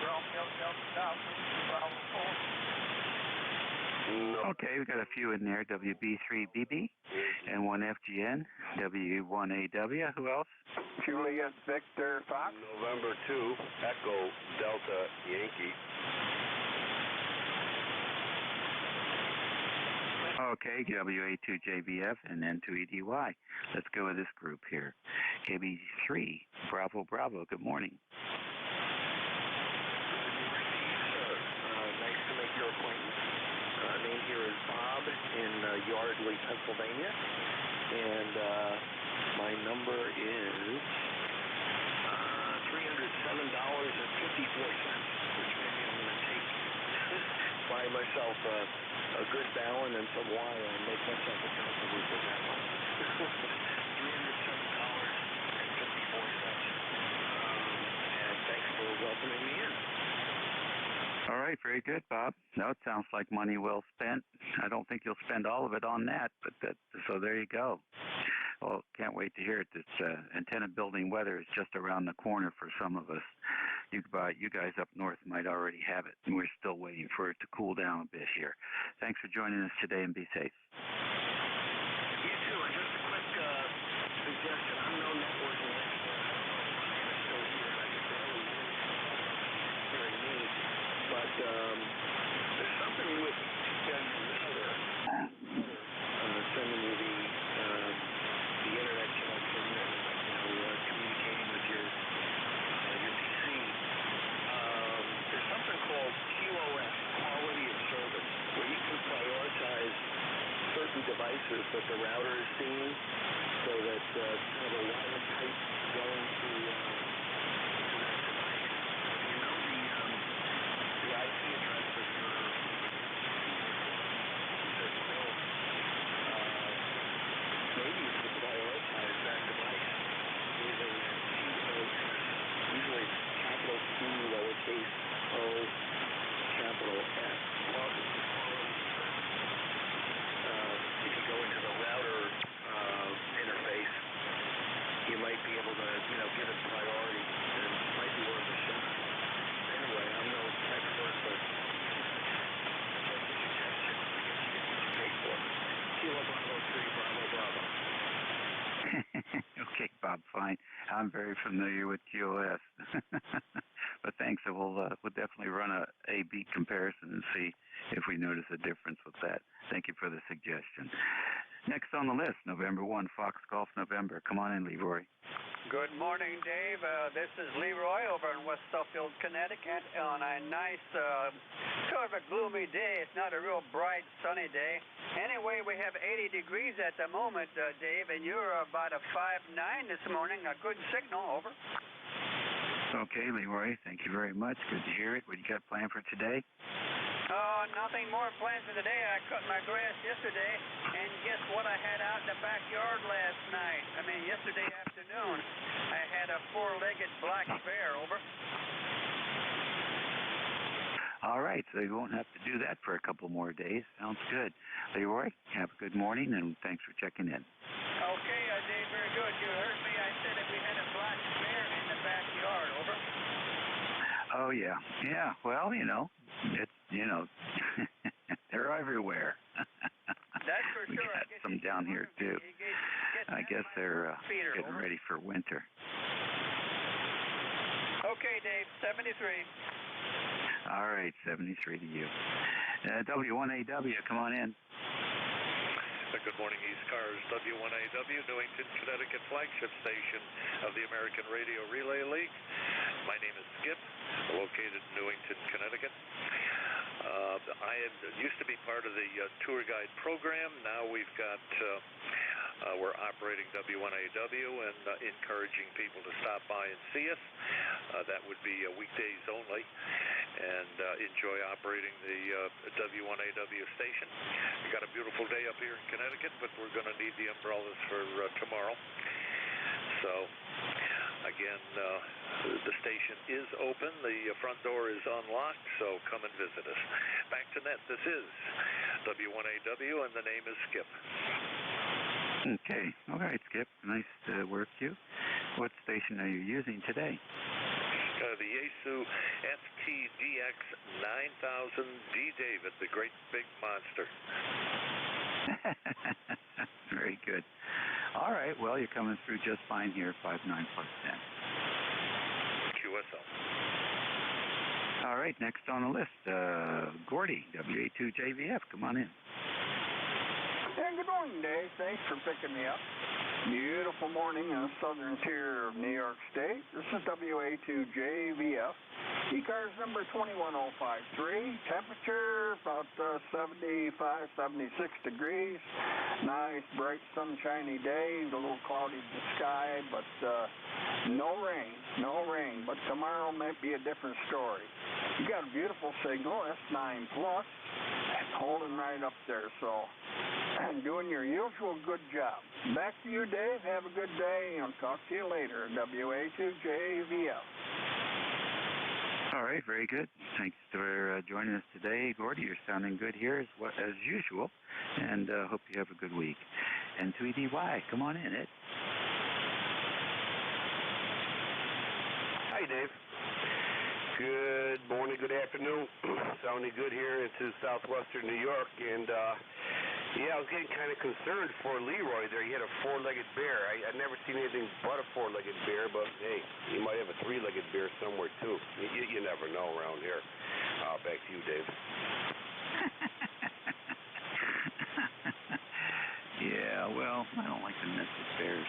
Speaker 19: Romeo Delta South, Bravo 4.
Speaker 20: Okay, we've got a few in there. WB3BB and 1FGN. W1AW. Who else?
Speaker 4: Juliet Victor Fox.
Speaker 12: November 2, Echo Delta Yankee.
Speaker 20: Okay, WA2JBF and N2EDY. Let's go with this group here. KB3, Bravo Bravo. Good morning.
Speaker 12: Nice to make your acquaintance. Name here is Bob in Yardley, Pennsylvania, and my number is $307.54, which maybe I'm going to take, buy myself a good ballon and some wine and make myself a comfortable for that one. $307.54, and thanks for welcoming me in.
Speaker 20: All right, very good, Bob. No, it sounds like money well spent. I don't think you'll spend all of it on that, but so there you go. Well, can't wait to hear it. This antenna building weather is just around the corner for some of us. You guys up north might already have it, and we're still waiting for it to cool down a bit here. Thanks for joining us today, and be safe.
Speaker 12: You too, and just a quick suggestion. I'm no networking expert. I don't know if Brian is still here. I can barely hear him. the router is seeing, so that kind of a wire pipe going to that device. You know the IP addresses for this phone. Maybe you could prioritize that device using TOS. Usually it's capital T, lowercase o, capital S. If you go into the router interface, you might be able to, give it priority, and it might be worth a shot. Anyway, I'm no expert, but just a suggestion. I guess you get what you pay for. Kilo Bravo 3, Bravo Bravo.
Speaker 20: Okay, Bob, fine. I'm very familiar with QoS. But thanks. We'll definitely run a A-B comparison and see if we notice a difference with that. Thank you for the suggestion. Next on the list, November 1, Fox Golf November. Come on in, Leroy.
Speaker 8: Good morning, Dave. This is Leroy over in West Suffield, Connecticut, on a nice, sort of a gloomy day. It's not a real bright, sunny day. Anyway, we have 80 degrees at the moment, Dave, and you're about a 5'9" this morning. A good signal, over.
Speaker 20: Okay, Leroy, thank you very much. Good to hear it. What do you got planned for today?
Speaker 8: Nothing more planned for today. I cut my grass yesterday, and guess what I had out in the backyard last night? Yesterday afternoon. I had a four-legged black bear, over.
Speaker 20: All right, so you won't have to do that for a couple more days. Sounds good. Leroy, have a good morning, and thanks for checking in.
Speaker 8: Okay, Dave, very good. You heard me. I said that we had a black bear in the backyard, over.
Speaker 20: Oh, yeah. Yeah, well, they're everywhere.
Speaker 8: That's for
Speaker 20: we
Speaker 8: sure.
Speaker 20: got some down here, too. I guess they're getting ready for winter.
Speaker 8: Okay, Dave, 73.
Speaker 20: All right, 73 to you. W1AW, come on in.
Speaker 10: Good morning, ECARS, W1AW, Newington, Connecticut flagship station of the American Radio Relay League. My name is Skip, located in Newington, Connecticut. I used to be part of the tour guide program. Now we've got, we're operating W1AW and encouraging people to stop by and see us. That would be weekdays only, and enjoy operating the W1AW station. We got a beautiful day up here in Connecticut, but we're going to need the umbrellas for tomorrow. So, again, the station is open. The front door is unlocked, so come and visit us. Back to net, this is W1AW, and the name is Skip.
Speaker 20: Okay. All right, Skip. Nice to work you. What station are you using today?
Speaker 10: The Yaesu FTDX 9000D David, the great big monster.
Speaker 20: Very good. All right, well, you're coming through just fine here, 5'9" plus 10.
Speaker 10: QSL.
Speaker 20: All right, next on the list, Gordy, WA2JVF, come on in.
Speaker 22: Hey, good morning, Dave. Thanks for picking me up. Beautiful morning in the southern tier of New York State. This is WA2JVF. ECARS number 21053. Temperature about 75, 76 degrees. Nice, bright, sunshiny day. A little cloudy in the sky, but no rain. No rain. But tomorrow might be a different story. You got a beautiful signal, S9 Plus, holding right up there. So, doing your usual good job. Back to you, Dave. Have a good day, and I'll talk to you later. WA2JVF.
Speaker 20: All right, very good. Thanks for joining us today, Gordy. You're sounding good here as usual, and hope you have a good week. N2EDY, come on in, Ed.
Speaker 23: Hi, Dave. Good morning, good afternoon. Sounding good here into southwestern New York, and yeah, I was getting kind of concerned for Leroy there. He had a four-legged bear. I've never seen anything but a four-legged bear, but hey, he might have a three-legged bear somewhere too. You never know around here. Back to you, Dave.
Speaker 20: Yeah, well, I don't like to mess with bears.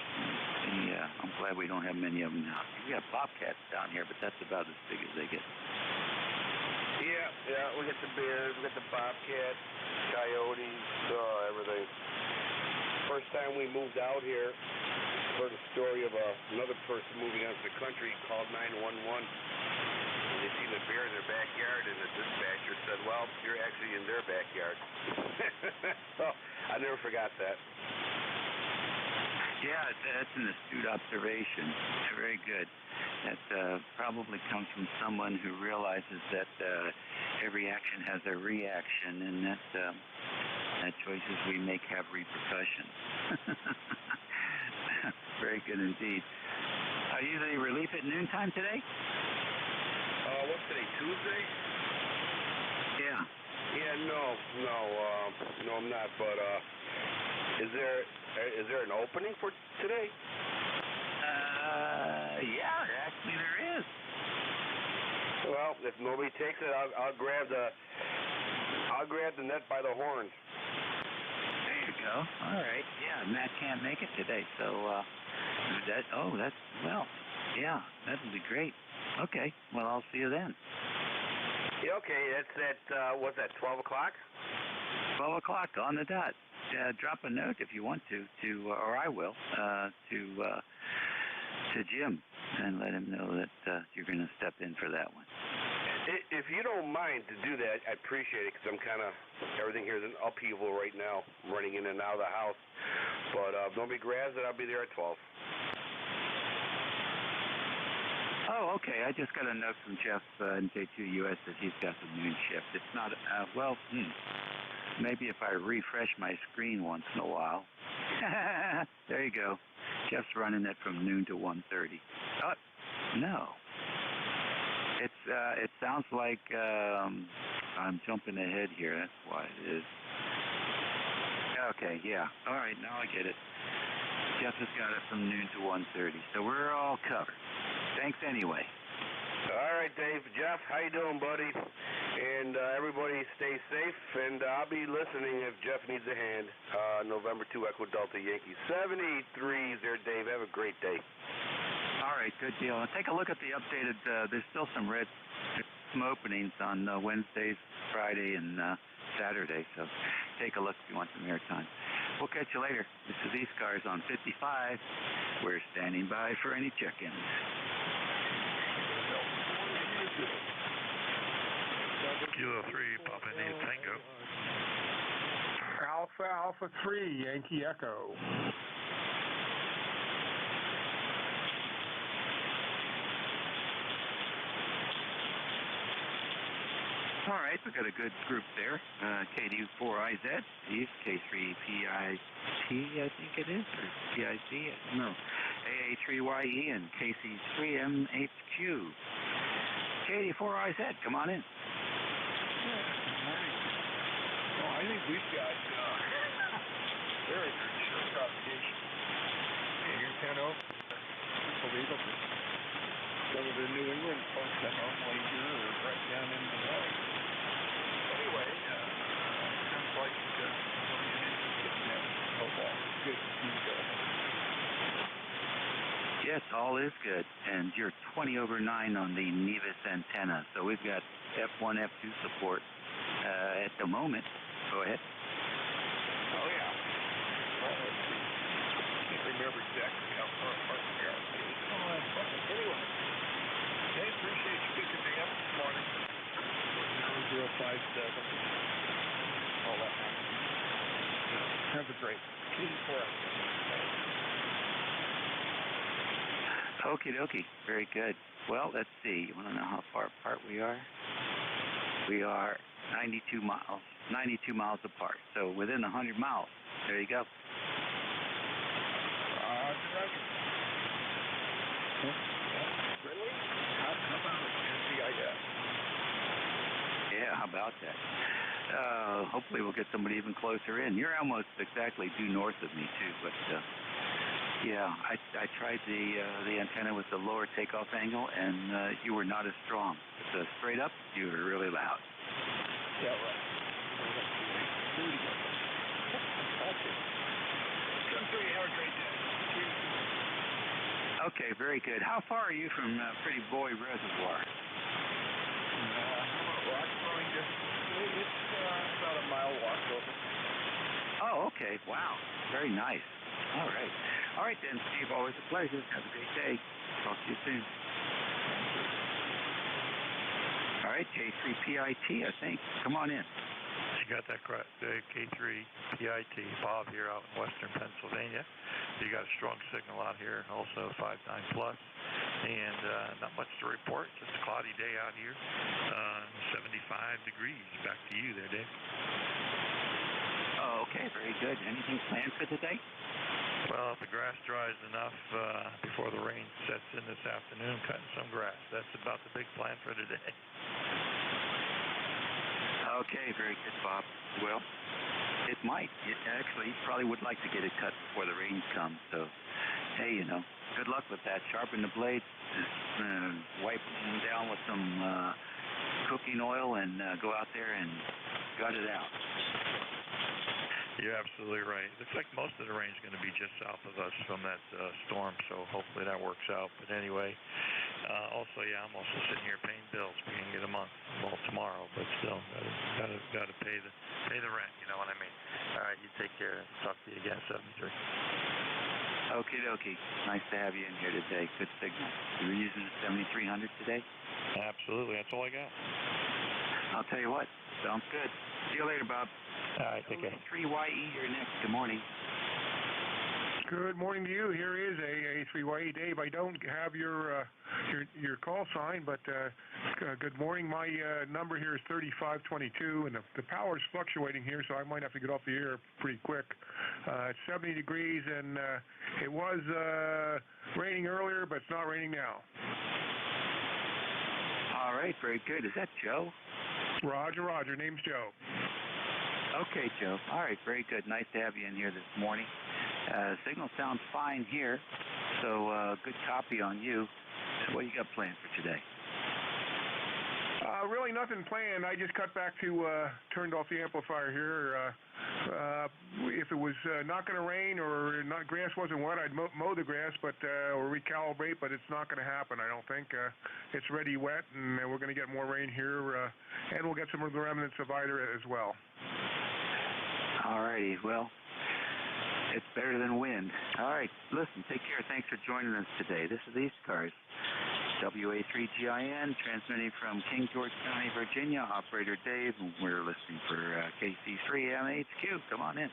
Speaker 20: I'm glad we don't have many of them now. We have bobcats down here, but that's about as big as they get.
Speaker 23: Yeah, we got the bears, we got the bobcats, coyotes, everything. first time we moved out here, heard a story of another person moving out to the country, called 911. They seen a bear in their backyard, and the dispatcher said, well, you're actually in their backyard. So I never forgot that.
Speaker 20: Yeah, that's an astute observation. Very good. That probably comes from someone who realizes that every action has a reaction, and that choices we make have repercussions. Very good indeed. Are you the relief at noontime today?
Speaker 23: What's today, Tuesday?
Speaker 20: Yeah.
Speaker 23: Yeah, no, I'm not. But is there an opening for today?
Speaker 20: Yeah, actually there is.
Speaker 23: Well, if nobody takes it, I'll grab the net by the horns.
Speaker 20: There you go. All right. Yeah, Matt can't make it today, so yeah, that'll be great. Okay. Well, I'll see you then.
Speaker 23: Yeah, okay, that's at, what's that, 12 o'clock?
Speaker 20: 12 o'clock on the dot. Drop a note if you want to or I will, to Jim and let him know that you're going to step in for that one.
Speaker 23: If you don't mind to do that, I appreciate it, because I'm kind of, everything here is an upheaval right now, running in and out of the house. But if nobody grabs it, I'll be there at 12.
Speaker 20: Oh, okay. I just got a note from Jeff, NJ2US, that he's got the noon shift. It's not, maybe if I refresh my screen once in a while. There you go. Jeff's running it from noon to 1:30. Oh, no. It sounds like I'm jumping ahead here. That's why it is. Okay, yeah. All right, now I get it. Jeff has got it from noon to 1:30, so we're all covered. Thanks anyway.
Speaker 23: All right, Dave. Jeff, how you doing, buddy? And everybody stay safe, and I'll be listening if Jeff needs a hand. November 2 Echo Delta Yankee 783 there, Dave. Have a great day.
Speaker 20: All right, good deal. And take a look at the updated, there's still some openings on Wednesdays, Friday, and Saturday, so take a look if you want some airtime. We'll catch you later. This is ECARS on 55. We're standing by for any check-ins.
Speaker 3: Kilo 3, Papa Nate Tango.
Speaker 12: Alpha 3, Yankee Echo.
Speaker 20: All right, we've got a good group there. KD4IZ, East, K3PIT, I think it is, or PIC, no. AA3YE and KC3MHQ. KD4IZ, come on in.
Speaker 7: Good morning. Well, I think we've got very good show propagation. Hey, here's 10-0. Unbelievable. Some of the New England folks that normally hear are right down in the valley. Anyway, sounds like hope all is good to see you guys.
Speaker 20: Yes, all is good, and you're 20 over 9 on the Nevis antenna, so we've got F1, F2 support at the moment. Go ahead.
Speaker 7: Oh, yeah. Well, let's see. I can't remember exactly how far apart we are. Anyway, hey, appreciate you picking me up this morning. 057. All that. Have a great K4.
Speaker 20: Okie dokie. Very good. Well, let's see. You want to know how far apart we are? We are 92 miles apart. So within 100 miles. There you go.
Speaker 7: Really? How about NCIS?
Speaker 20: Yeah, how about that? Hopefully we'll get somebody even closer in. You're almost exactly due north of me, too, but yeah, I tried the antenna with the lower takeoff angle, and you were not as strong. But straight up, you were really loud.
Speaker 7: Yeah, right. Okay. Have a great day.
Speaker 20: Okay, very good. How far are you from Pretty Boy Reservoir?
Speaker 7: Rock throwing distance. It's about a mile walk over.
Speaker 20: Oh, okay. Wow. Very nice. All right. All right, then, Steve. Always a pleasure. Have a great day. Talk to you soon. All right, K3PIT, I think. Come on in.
Speaker 9: You got that correct. K3PIT, Bob here out in western Pennsylvania. You got a strong signal out here, also 5.9 plus, and not much to report. Just a cloudy day out here, 75 degrees. Back to you there, Dave.
Speaker 20: Oh, okay, very good. Anything planned for today?
Speaker 9: Well, if the grass dries enough before the rain sets in this afternoon, cutting some grass. That's about the big plan for today.
Speaker 20: Okay, very good, Bob. Well, it might. It actually probably would like to get it cut before the rains come. So, hey, good luck with that. Sharpen the blade, wipe them down with some cooking oil, and go out there and gut it out.
Speaker 9: You're absolutely right. Looks like most of the rain is going to be just south of us from that storm, so hopefully that works out. But anyway, also, yeah, I'm also sitting here paying bills, beginning of the month. Well, tomorrow, but still, got to pay the rent. You know what I mean? All right, you take care. Talk to you again, 73.
Speaker 20: Okie dokie. Nice to have you in here today. Good signal. You were using the 7300 today?
Speaker 9: Absolutely. That's all I got.
Speaker 20: I'll tell you what. Sounds good. See you later, Bob.
Speaker 9: All right, take care.
Speaker 20: 3YE, you're next. Good morning.
Speaker 2: Good morning to you. Here is A3YE. Dave, I don't have your call sign, but good morning. My number here is 3522, and the power is fluctuating here, so I might have to get off the air pretty quick. It's 70 degrees, and it was raining earlier, but it's not raining now.
Speaker 20: All right, very good. Is that Joe?
Speaker 2: Roger. Name's Joe.
Speaker 20: Okay, Joe. All right, very good. Nice to have you in here this morning. Signal sounds fine here, so good copy on you. What do you got planned for today?
Speaker 2: Really nothing planned. I just cut back to turned off the amplifier here. If it was not going to rain or grass wasn't wet, I'd mow the grass, but or recalibrate. But it's not going to happen. I don't think it's ready wet, and we're going to get more rain here, and we'll get some of the remnants of either as well.
Speaker 20: All righty. Well, it's better than wind. All right. Listen, take care. Thanks for joining us today. This is ECARS. WA3GIN, transmitting from King George County, Virginia. Operator Dave, and we're listening for KC3MHQ. Come on in.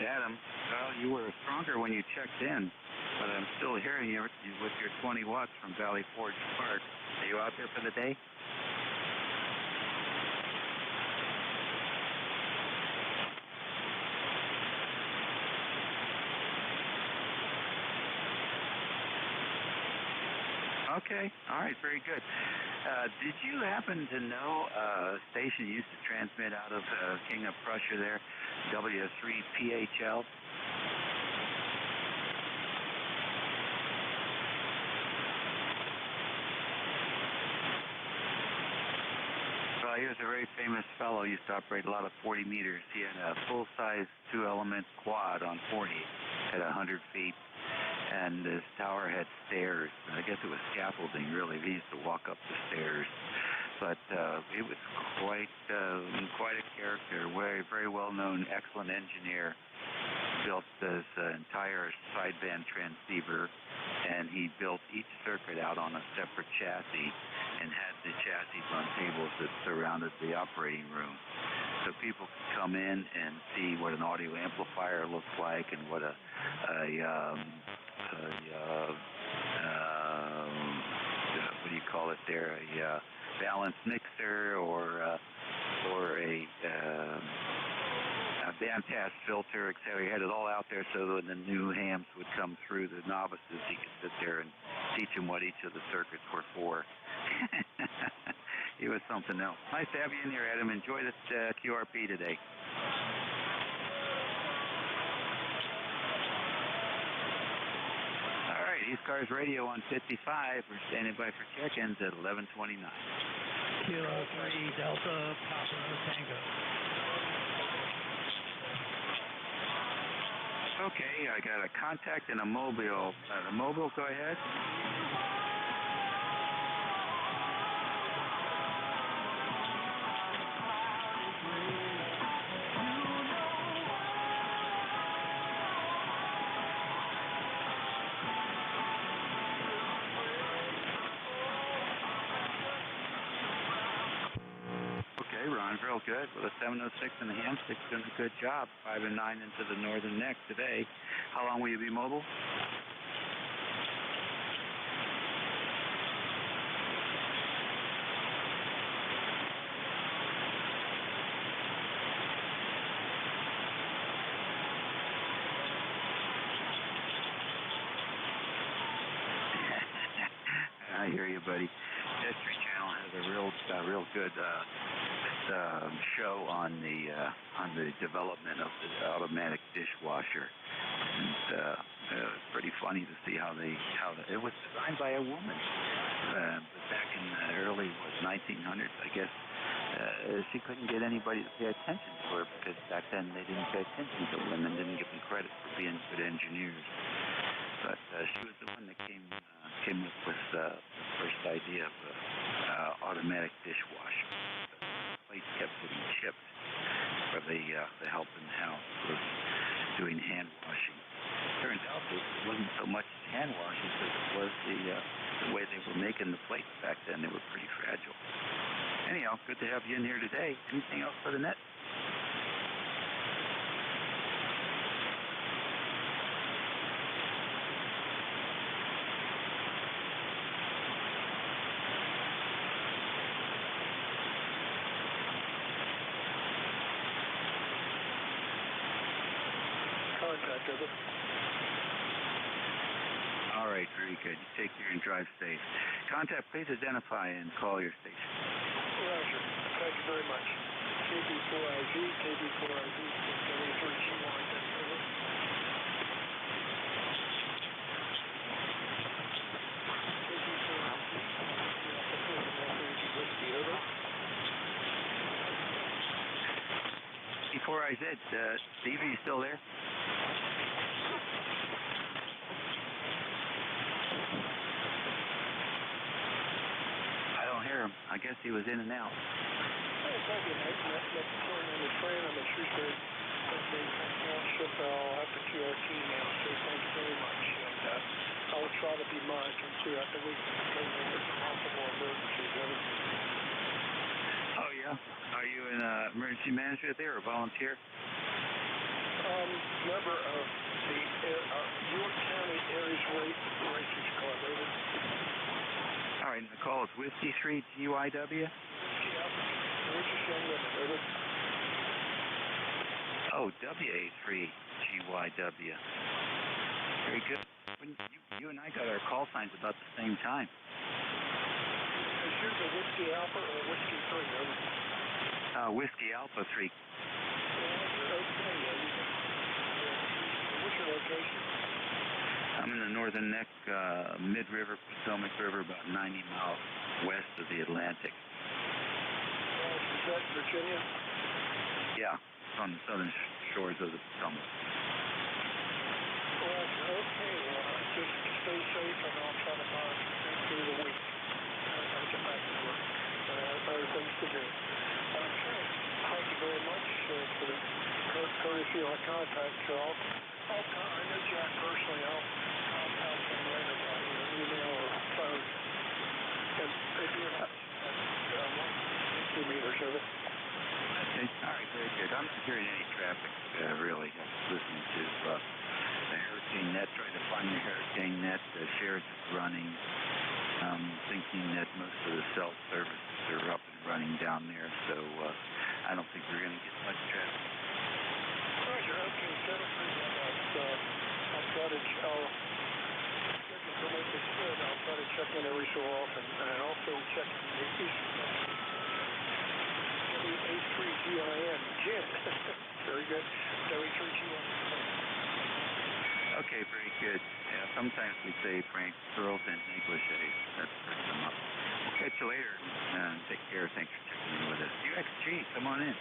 Speaker 20: Adam, well, you were stronger when you checked in, but I'm still hearing you with your 20 watts from Valley Forge Park. Are you out there for the day? Okay. All right. Very good. Did you happen to know a station used to transmit out of King of Prussia there, W3PHL? Well, he was a very famous fellow. He used to operate a lot of 40 meters. He had a full-size two-element quad on 40 at 100 feet. And his tower had stairs. I guess it was scaffolding, really. He used to walk up the stairs. But it was quite a character. Very well-known, excellent engineer. Built this entire sideband transceiver, and he built each circuit out on a separate chassis and had the chassis on tables that surrounded the operating room. So people could come in and see what an audio amplifier looks like and what a what do you call it there? A balanced mixer or a bandpass filter, etc. He had it all out there so when the new hams would come through, the novices, he could sit there and teach them what each of the circuits were for. It was something else. Nice to have you in here, Adam. Enjoy this QRP today. ECARS Radio on 55. We're standing by for check-ins at 11:29.
Speaker 6: Kilo 3 Delta Papa Tango.
Speaker 20: Okay, I got a contact and a mobile. The mobile, go ahead. Okay, Ron, real good. With a 706 in the hamstick, doing a good job. 5 and 9 into the northern neck today. How long will you be mobile? I hear you, buddy. History Channel has a real good show on the development of the automatic dishwasher, and it's pretty funny to see how it was designed by a woman, but back in the early 1900s, I guess. She couldn't get anybody to pay attention to her because back then they didn't pay attention to women, didn't give them credit for being good engineers. But she was the one that came up with the first idea of automatic dishwasher. Plates kept getting chipped for the help in the house was doing hand washing. Turns out it wasn't so much hand washing as it was the way they were making the plates back then. They were pretty fragile. Anyhow, good to have you in here today. Anything else for the net?
Speaker 12: Contact over.
Speaker 20: All right, very good. You take care and drive safe. Contact, please identify and call your station.
Speaker 12: Roger. Thank you very much. KB4IZ, KB4IZ, W3GY, over.
Speaker 20: Before I said, Steve, are you still there? I don't hear him. I guess he was in and out.
Speaker 12: Hey, thank you, Mike. My name is Fran. I'm in Shrewsbury, Township. I'll have the QRT now, so thank you very much. And I'll try to be monitoring throughout the week because there's possible emergencies.
Speaker 20: Oh, yeah? Are you an emergency manager there or volunteer?
Speaker 12: Member of the York County Aries Racers Club, over.
Speaker 20: All right, the call is Whiskey 3 GYW?
Speaker 12: Yeah. What's your saying with it, over?
Speaker 20: Oh, WA3 GYW. Very good. You and I got our call signs about the same time.
Speaker 12: Is yours a Whiskey Alpha or a Whiskey 3, over?
Speaker 20: Whiskey Alpha 3.
Speaker 12: Okay, what's your location?
Speaker 20: I'm in the northern neck, mid-river, Potomac River, about 90 miles west of the Atlantic.
Speaker 12: Is that Virginia?
Speaker 20: Yeah, it's on the southern shores of the Potomac.
Speaker 12: Okay, just stay safe and I'll try to monitor through the week. I got to get back to work. I have other things to do. Okay, thank you very much for the courtesy on contact, Charles. I know Jack personally. I'll contact him later by email or phone. And if you and I should meters, over.
Speaker 20: Okay, all right, very good. I'm not hearing any traffic, really. I'm listening to the hurricane net, trying to find the hurricane net. The shares is running. Thinking that most of the cell services are up and running down there, so I don't think we're going to get much traffic.
Speaker 12: Roger, okay, 731. I'll try to, I'll try to check in every so often, and also check in the east. W3GIN, Gin. Very good. W3GIN.
Speaker 20: Okay, very good. Yeah, sometimes we say Frank girls in negligee. That's for some up. We'll catch you later. Take care. Thanks for checking in with us. UXG, come on in.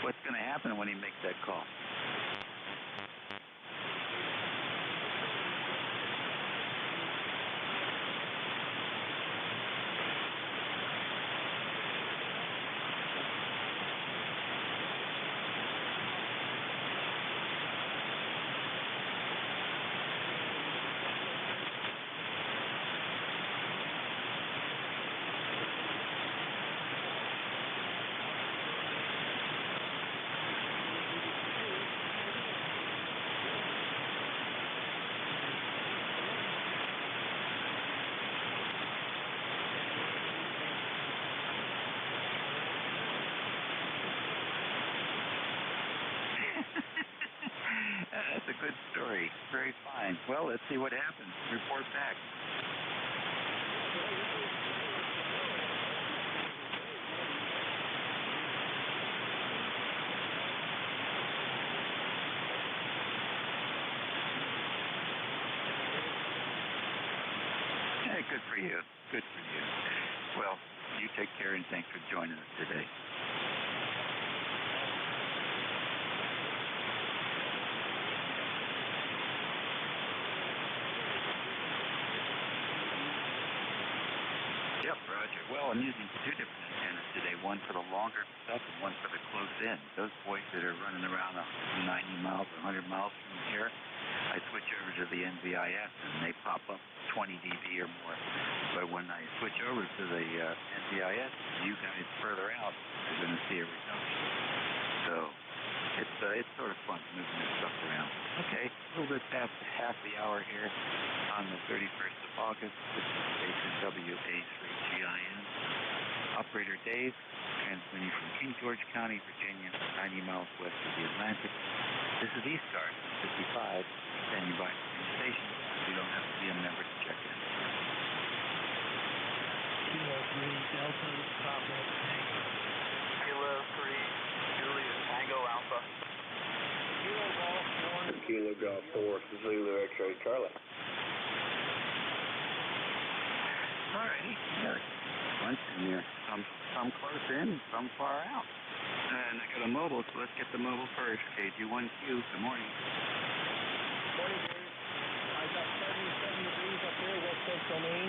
Speaker 20: What's going to happen when he makes that call? That's a good story. Very fine. Well, let's see what happens. Report back. Hey, good for you. Good for you. Well, you take care and thanks for joining us today. Yep, Roger. Well, I'm using two different antennas today, one for the longer stuff and one for the close in. Those boys that are running around 90 miles or 100 miles from here, I switch over to the NVIS and they pop up 20 dB or more. But when I switch over to the NVIS, you guys further out are going to see a reduction. So it's sort of fun moving this stuff around. Okay, a little bit past half the hour here on the 31st of August. This is station WA3GIN. Operator Dave, transmitting from King George County, Virginia, 90 miles west of the Atlantic. This is ECARS 55, standing by for the station. You don't have to be a member to check in.
Speaker 6: Kilo 3 Delta Papa Tango.
Speaker 5: Kilo 3 Julius Tango Alpha.
Speaker 6: Kilo Golf 1.
Speaker 23: Kilo Golf 4 Zulu X-Ray Charlie.
Speaker 20: Alrighty. Bunch in here. Some close in, some far out. And I got a mobile, so let's get the mobile first. KG1Q, good morning.
Speaker 11: Morning, Dave. I got 77 degrees up here, West Coast domain,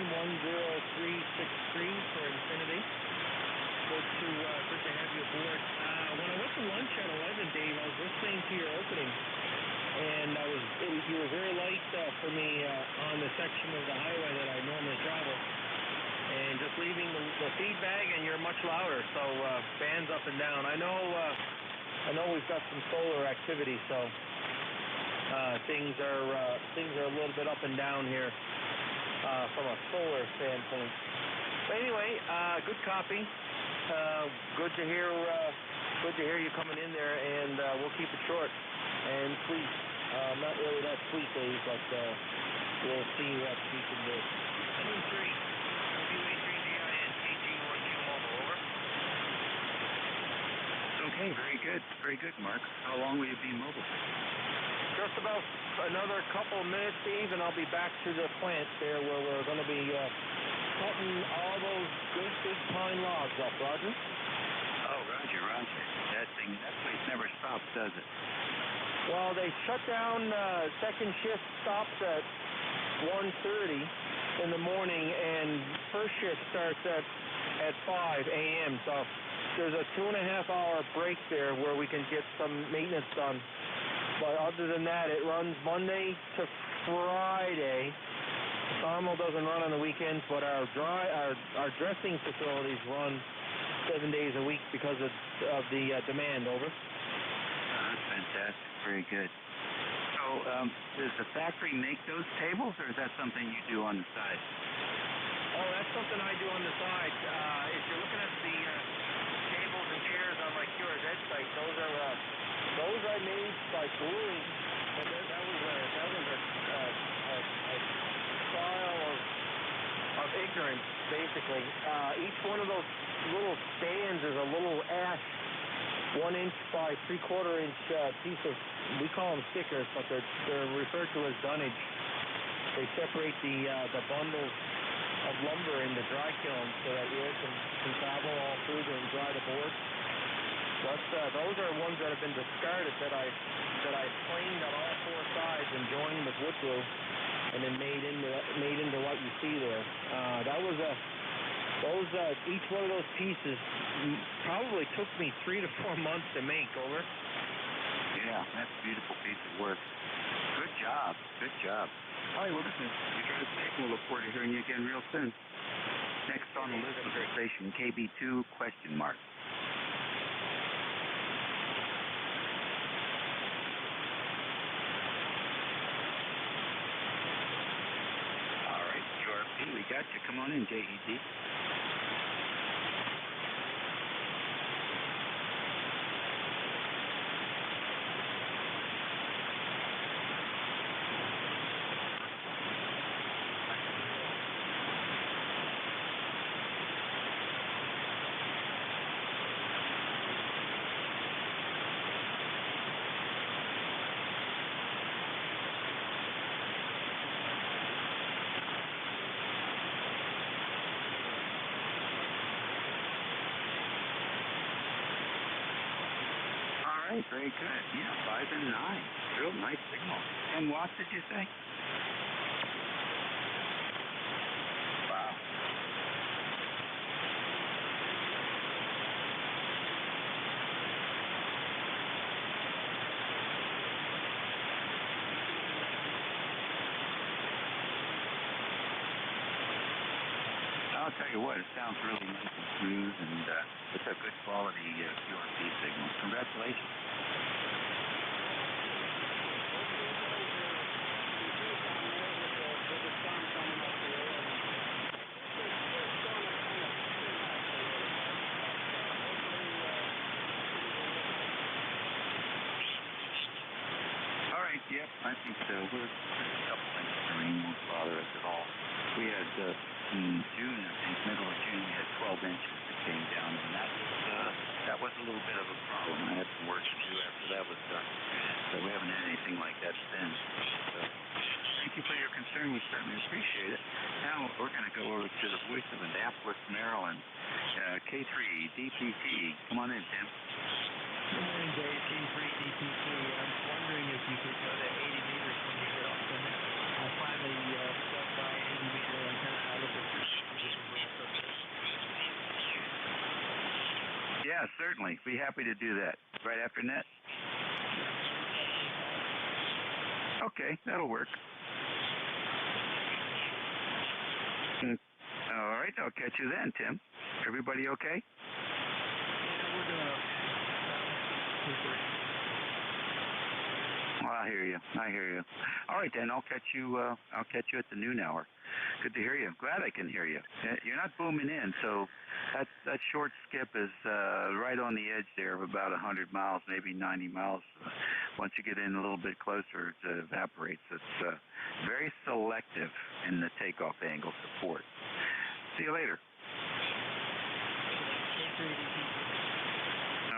Speaker 11: 10363 for Infinity. Good to have you aboard. When I went to lunch at 11, Dave, I was listening to your opening, and you were very light for me on the section of the highway that I normally travel. And just leaving the feedback, and you're much louder, so bands up and down. I know we've got some solar activity, so things are a little bit up and down here from a solar standpoint. But anyway, good copy. Good to hear you coming in there, and we'll keep it short and sweet. Not really that sweet, Dave, but we'll see what we can do.
Speaker 20: 7-3. WA3GIN, KG1Q mobile, over. Okay, very good. Very good, Mark. How long will you be mobile?
Speaker 11: Just about another couple of minutes, Steve, and I'll be back to the plant there where we're going to be cutting all those good big pine logs up, Roger?
Speaker 20: Oh, Roger. That place never stops, does it?
Speaker 11: Well, they shut down, second shift stops at 1:30 in the morning, and first shift starts at 5 a.m. So there's a 2.5-hour break there where we can get some maintenance done. But other than that, it runs Monday to Friday. Sawmill doesn't run on the weekends, but our dressing facilities run 7 days a week because of the demand. Over.
Speaker 20: Oh, that's fantastic. Very good. So, does the factory make those tables, or is that something you do on the side?
Speaker 11: Oh, that's something I do on the side. If you're looking at the tables and chairs on my QRZ site, those are Those I made by gluing, and that was a trial of ignorance, basically. Each one of those little stands is a little ash, 1 inch by 3/4 inch piece of, we call them stickers, but they're referred to as dunnage. They separate the bundles of lumber in the dry kiln so that air can travel all through and dry the board. Those are ones that have been discarded that I planed on all 4 sides and joined with wood glue, and then made into what you see there. Each one of those pieces probably took me 3 to 4 months to make. Over.
Speaker 20: Yeah, that's a beautiful piece of work. Good job. Good job. All right, well, listen, you drive safe. We'll look forward to hearing you again real soon. Next on the list is station KB2 ? All right, QRP, we got you. Come on in, JED. Very good. Yeah, 5 and 9. Real nice signal. 10 watts, did you say? Wow. I'll tell you what, it sounds really nice and smooth, and it's a good quality QRP signal. Congratulations. All right, yep, I think so. We're just a couple things. The rain won't bother us at all. We had in June, I think, middle of June, we had 12 inches that came down, and that was a little bit of a problem. I had some work to do after that was done. So we haven't had anything like that since. So thank you for your concern. We certainly appreciate it. Now we're going to go over to the voice of Annapolis, Maryland, K3 DPT. Come on in, Tim.
Speaker 6: Good morning, Dave. K3 DPT. I'm wondering if you could go to 80 meters when you get off the net. I finally got my 80 meter antenna out of the
Speaker 20: Yeah, certainly. Be happy to do that. Right after net? Okay, that'll work. All right, I'll catch you then, Tim. Everybody okay?
Speaker 6: Yeah, we're doing okay.
Speaker 20: Well, I hear you. All right, then I'll catch you at the noon hour. Good to hear you. I'm glad I can hear you. You're not booming in, so that short skip is right on the edge there of about 100 miles, maybe 90 miles. Once you get in a little bit closer, it evaporates. It's very selective in the takeoff angle support. See you later.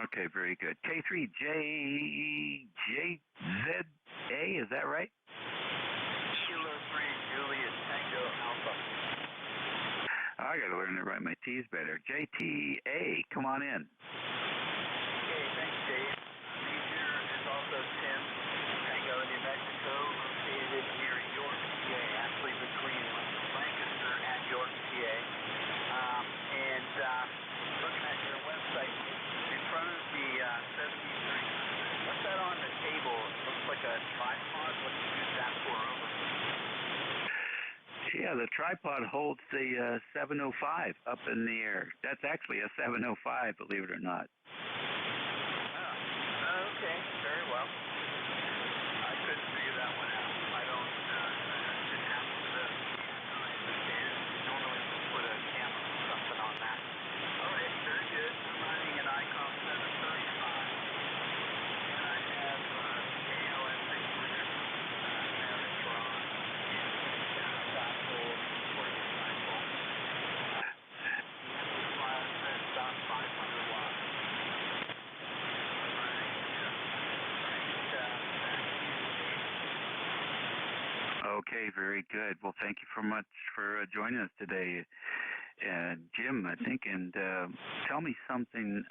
Speaker 20: Okay, very good. K3JZA, is that right?
Speaker 5: Kilo 3 Juliet Tango Alpha.
Speaker 20: I got to learn to write my T's better. JTA, come on in.
Speaker 5: Okay, thanks, Dave. Leisure is also Tim Tango, New Mexico, located near York, PA, actually between Lancaster and York, PA. Looking at your website, in front of the 73, what's that on the table? It looks like a tripod. What do you use that for? Over.
Speaker 20: Yeah, the tripod holds the 705 up in the air. That's actually a 705, believe it or not.
Speaker 5: Oh, okay, very well. I couldn't figure that one out. I don't, didn't happen to normally we'll put a camera or something on that. All right, very good. I'm running an ICOM 735.
Speaker 20: Okay, very good. Well, thank you so much for joining us today, Jim, I think, and tell me something.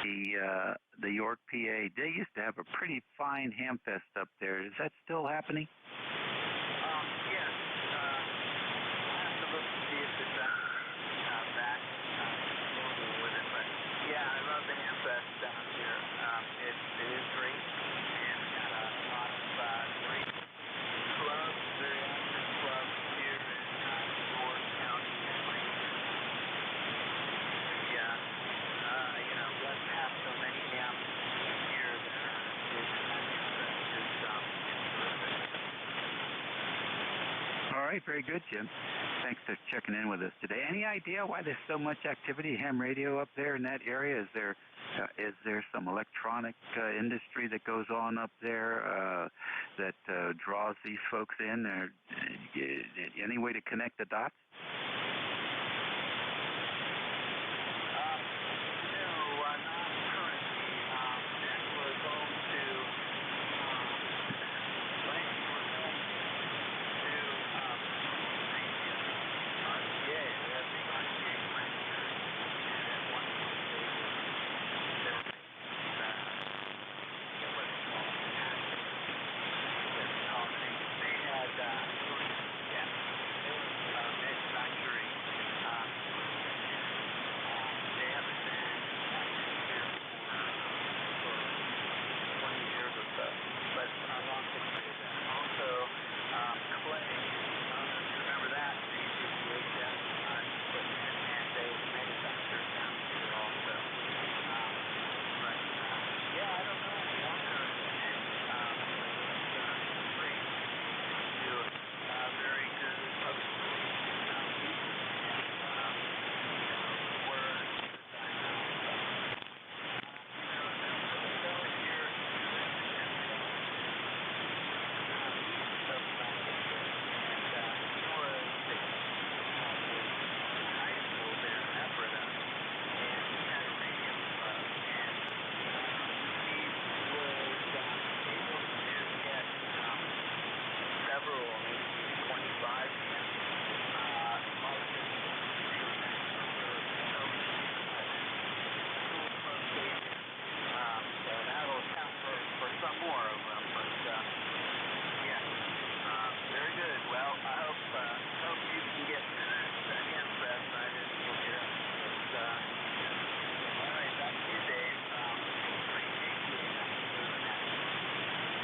Speaker 20: The York, PA, they used to have a pretty fine hamfest up there. Is that still happening?
Speaker 5: Yes. I'll have to look to see if it's back with it. But yeah, I love the hamfest down here. It is great, and we got a lot of great clubs, very active clubs here in York County and Langston. Blessed to have so many hams here that it's terrific.
Speaker 20: All right, very good, Jim. Thanks for checking in with us today. Any idea why there's so much activity, ham radio, up there in that area? Is there some electronic industry that goes on up there that draws these folks in? Or any way to connect the dots?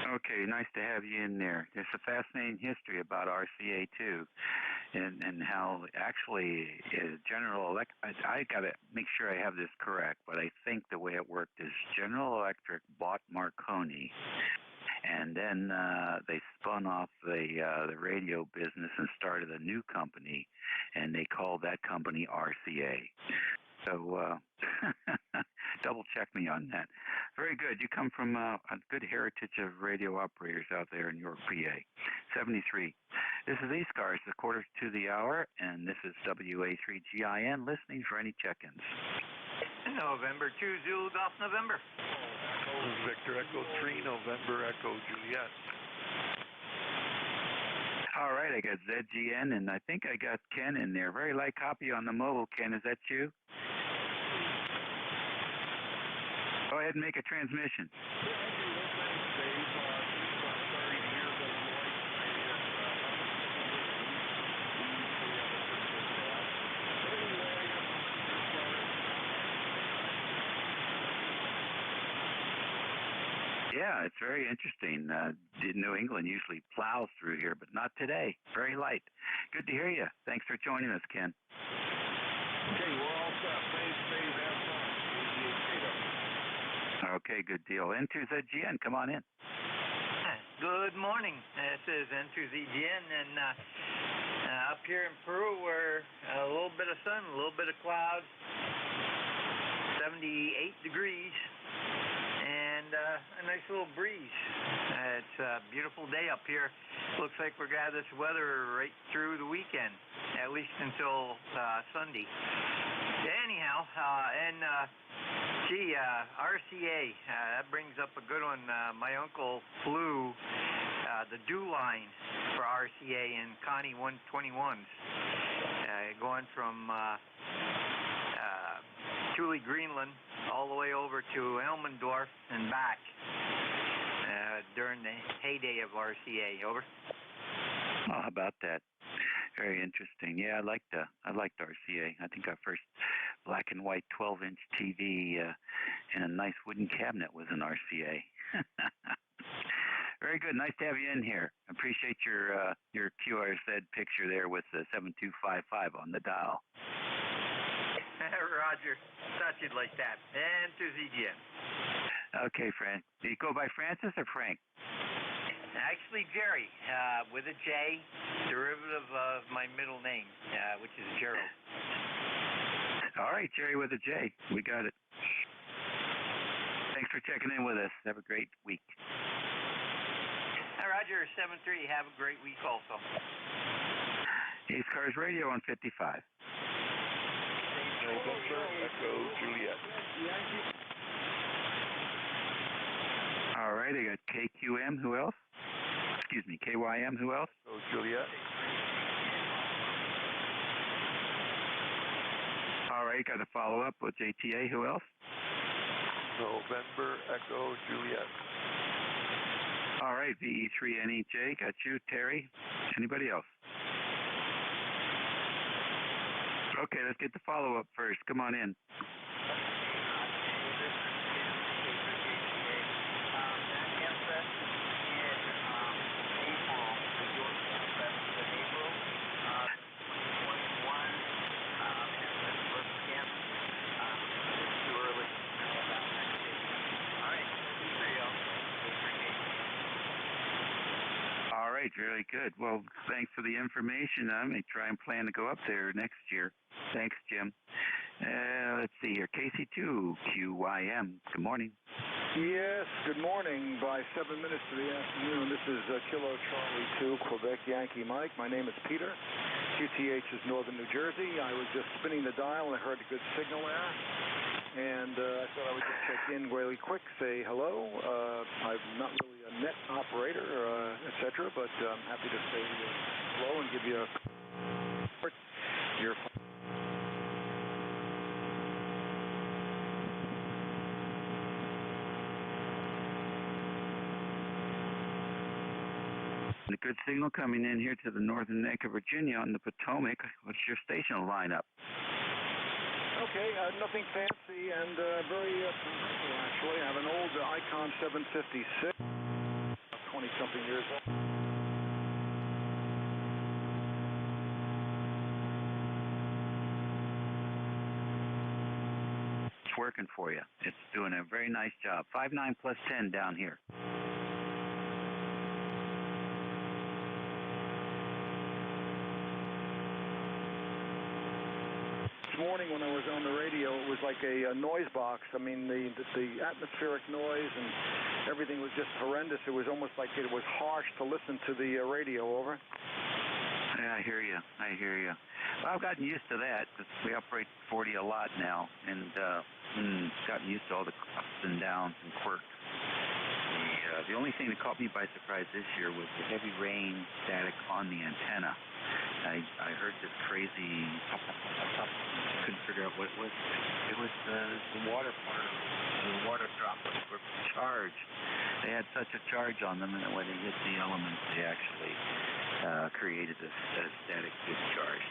Speaker 20: Okay, nice to have you in there. There's a fascinating history about RCA too, and how actually General Electric. I got to make sure I have this correct, but I think the way it worked is General Electric bought Marconi, and then they spun off the radio business and started a new company, and they called that company RCA. So double check me on that. Very good. You come from a good heritage of radio operators out there in York, PA. 73. This is ECARS, the quarter to the hour, and this is WA3GIN, listening for any check-ins.
Speaker 13: November 2, Zulu Golf November.
Speaker 10: Victor Echo 3, November Echo Juliet.
Speaker 20: All right, I got ZGN, and I think I got Ken in there. Very light copy on the mobile, Ken. Is that you? Go ahead and make a transmission. Yeah, it's very interesting. New England usually plows through here, but not today. Very light. Good to hear you. Thanks for joining us, Ken.
Speaker 12: Okay, we're all set. Thanks, Dave. Have fun.
Speaker 20: Okay, good deal. N2ZGN, come on in.
Speaker 13: Good morning. This is N2ZGN, and up here in Peru, we're a little bit of sun, a little bit of clouds, 78 degrees, and a nice little breeze. It's a beautiful day up here. Looks like we're going to have this weather right through the weekend, at least until Sunday. Anyhow, RCA, that brings up a good one. My uncle flew the the DO line for RCA and Connie 121s, going from Thule, Greenland, all the way over to Elmendorf and back during the heyday of RCA. Over.
Speaker 20: Oh, how about that? Very interesting. Yeah, I liked RCA. I think our first black and white 12-inch TV in a nice wooden cabinet was an RCA. Very good. Nice to have you in here. Appreciate your QRZ picture there with the 7255 on the dial.
Speaker 13: Roger. Thought you'd like that. And to ZGM.
Speaker 20: Okay, Frank. Do you go by Francis or Frank?
Speaker 13: Actually, Jerry, with a J, derivative of my middle name, which is Gerald.
Speaker 20: All right, Jerry with a J. We got it. Thanks for checking in with us. Have a great week.
Speaker 13: Hi, Roger, 7-3. Have a great week also.
Speaker 20: ECARS Radio on 55.
Speaker 12: November Echo Juliet.
Speaker 20: All right, I got KQM. Who else? Excuse me, KYM. Who else?
Speaker 12: Echo Juliet.
Speaker 20: All right, got a follow-up with JTA. Who else?
Speaker 12: November Echo Juliet.
Speaker 20: All right, VE3NEJ. Got you, Terry. Anybody else? Okay, let's get the follow-up first. Come on in. All right, really good. Well, thanks for the information. I may try and plan to go up there next year. Thanks, Jim. Let's see here. KC2QYM. Good morning.
Speaker 22: Yes, good morning. By 7 minutes to the afternoon, this is Kilo Charlie 2, Quebec Yankee Mike. My name is Peter. QTH is Northern New Jersey. I was just spinning the dial and I heard a good signal there. And I thought I would just check in really quick, say hello. I'm not really a net operator, etc., but I'm happy to say hello and give you your
Speaker 20: A good signal coming in here to the northern neck of Virginia on the Potomac. What's your station lineup?
Speaker 22: Okay, nothing fancy and very practical, actually. I have an old Icom 756, 20-something years old.
Speaker 20: It's working for you. It's doing a very nice job. 5.9 plus 10 down here.
Speaker 22: Morning when I was on the radio, it was like a noise box. I mean, the atmospheric noise and everything was just horrendous. It was almost like it was harsh to listen to the radio. Over.
Speaker 20: Yeah, I hear you. Well, I've gotten used to that because we operate 40 a lot now, and gotten used to all the ups and downs and quirks. The only thing that caught me by surprise this year was the heavy rain static on the antenna. I heard this crazy pop, couldn't figure out what it was. It was the water part. The water droplets were charged. They had such a charge on them, and when they hit the elements, they actually created this static discharge.